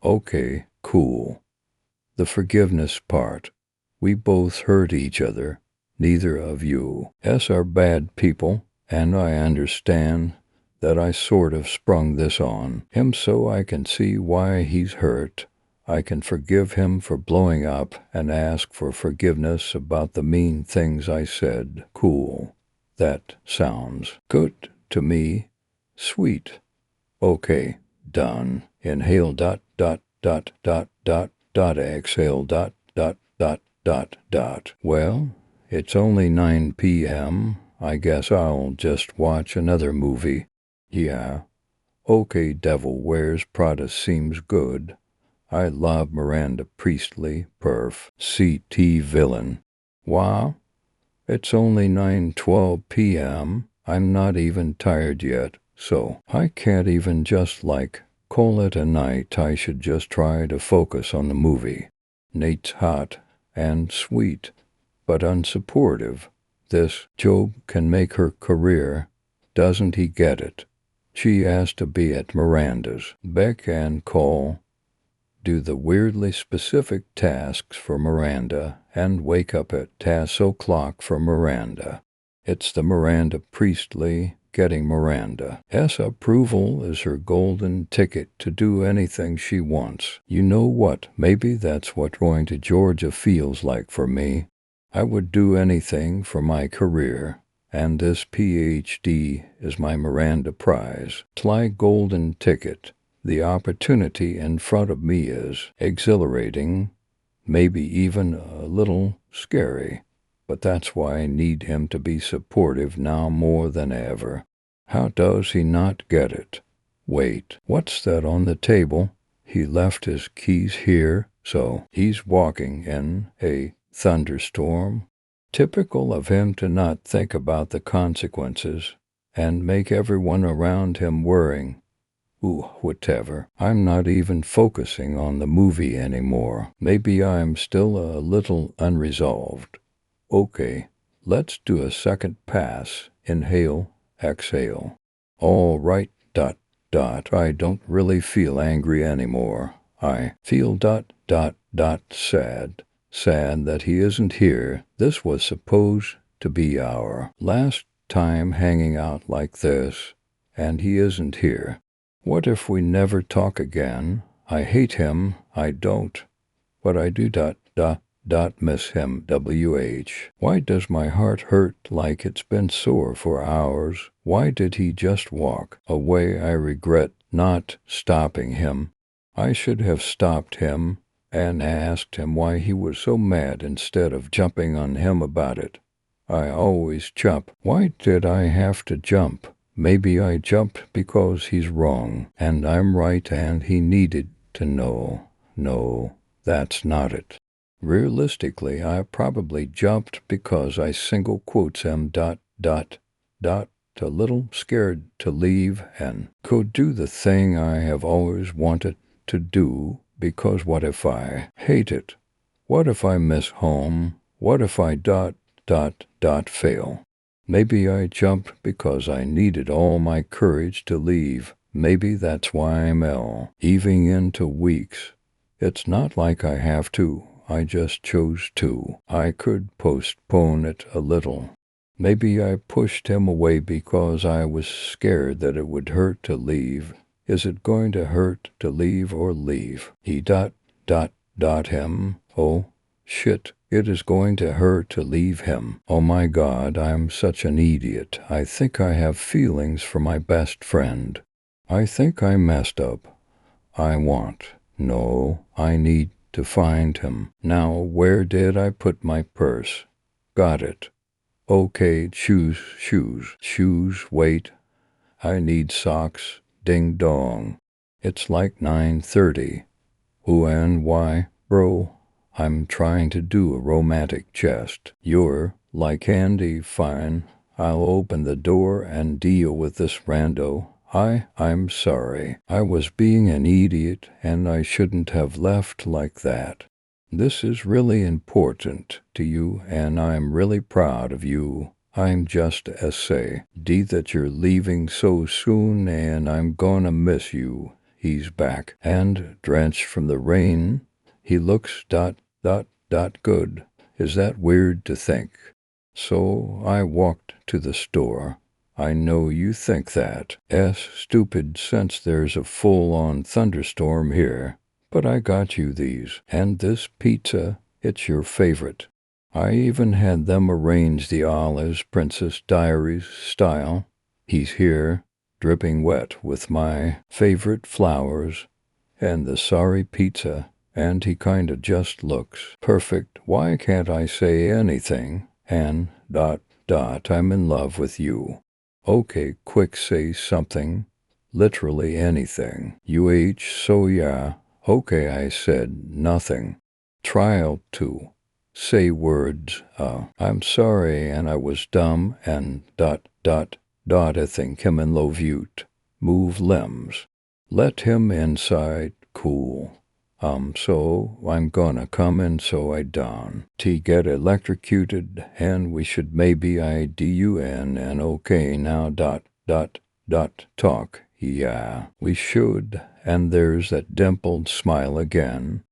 Okay, cool. The forgiveness part. We both hurt each other. Neither of you are bad people, and I understand that I sort of sprung this on him so I can see why he's hurt. I can forgive him for blowing up and ask for forgiveness about the mean things I said. Cool. That sounds good to me. Sweet. Okay, done. Inhale ... exhale ... Well, it's only 9 p.m. I guess I'll just watch another movie. Yeah. Okay, Devil Wears Prada seems good. I love Miranda Priestley, perf. CT villain. Wow. It's only 9:12 p.m. I'm not even tired yet, so I can't even just call it a night. I should just try to focus on the movie. Nate's hot and sweet, but unsupportive. This Job can make her career. Doesn't he get it? She has to be at Miranda's beck and call, do the weirdly specific tasks for Miranda, and wake up at 10 o'clock for Miranda. It's the Miranda Priestley getting Miranda's approval is her golden ticket to do anything she wants. You know what? Maybe that's what going to Georgia feels like for me. I would do anything for my career, and this PhD is my Miranda prize. Tly golden ticket. The opportunity in front of me is exhilarating, maybe even a little scary, but that's why I need him to be supportive now more than ever. How does he not get it? Wait, what's that on the table? He left his keys here, so he's walking in a thunderstorm. Typical of him to not think about the consequences and make everyone around him worrying. Ooh, whatever. I'm not even focusing on the movie anymore. Maybe I'm still a little unresolved. Okay, let's do a second pass. Inhale, exhale. All right, I don't really feel angry anymore. I feel sad. Sad that he isn't here. This was supposed to be our last time hanging out like this, and he isn't here. What if we never talk again? I hate him, I don't. But I do miss him, Why does my heart hurt like it's been sore for hours? Why did he just walk away? I regret not stopping him. I should have stopped him and asked him why he was so mad instead of jumping on him about it. I always jump. Why did I have to jump? Maybe I jumped because he's wrong, and I'm right, and he needed to know. No, that's not it. Realistically, I probably jumped because I single quotes am a little scared to leave and could do the thing I have always wanted to do, because what if I hate it? What if I miss home? What if I fail? Maybe I jumped because I needed all my courage to leave. Maybe that's why I'm easing into weeks. It's not like I have to. I just chose to. I could postpone it a little. Maybe I pushed him away because I was scared that it would hurt to leave. Is it going to hurt to leave or leave? He him. Oh, shit. It is going to hurt to leave him. Oh my God, I'm such an idiot. I think I have feelings for my best friend. I think I messed up. I need to find him. Now, where did I put my purse? Got it. Okay, shoes, wait. I need socks. Ding dong. It's like 9:30. Who and why, bro? I'm trying to do a romantic jest. You're like Andy, fine. I'll open the door and deal with this rando. I'm sorry. I was being an idiot and I shouldn't have left like that. This is really important to you and I'm really proud of you. I'm just sad that you're leaving so soon and I'm gonna miss you. He's back and drenched from the rain. He looks good. Is that weird to think? So I walked to the store. I know you think that stupid since there's a full-on thunderstorm here. But I got you these. And this pizza, it's your favorite. I even had them arrange the Olive's Princess Diaries style. He's here, dripping wet with my favorite flowers and the sorry pizza, and he kinda just looks perfect. Why can't I say anything? And I'm in love with you. Okay, quick, say something. Literally anything. So yeah. Okay, I said nothing. Trial 2. Say words. I'm sorry and I was dumb and I think him in low viewed. Move limbs. Let him inside. Cool. So I'm gonna come in so I don't. Get electrocuted and we should maybe IDUN and okay now talk. Yeah, we should. And there's that dimpled smile again.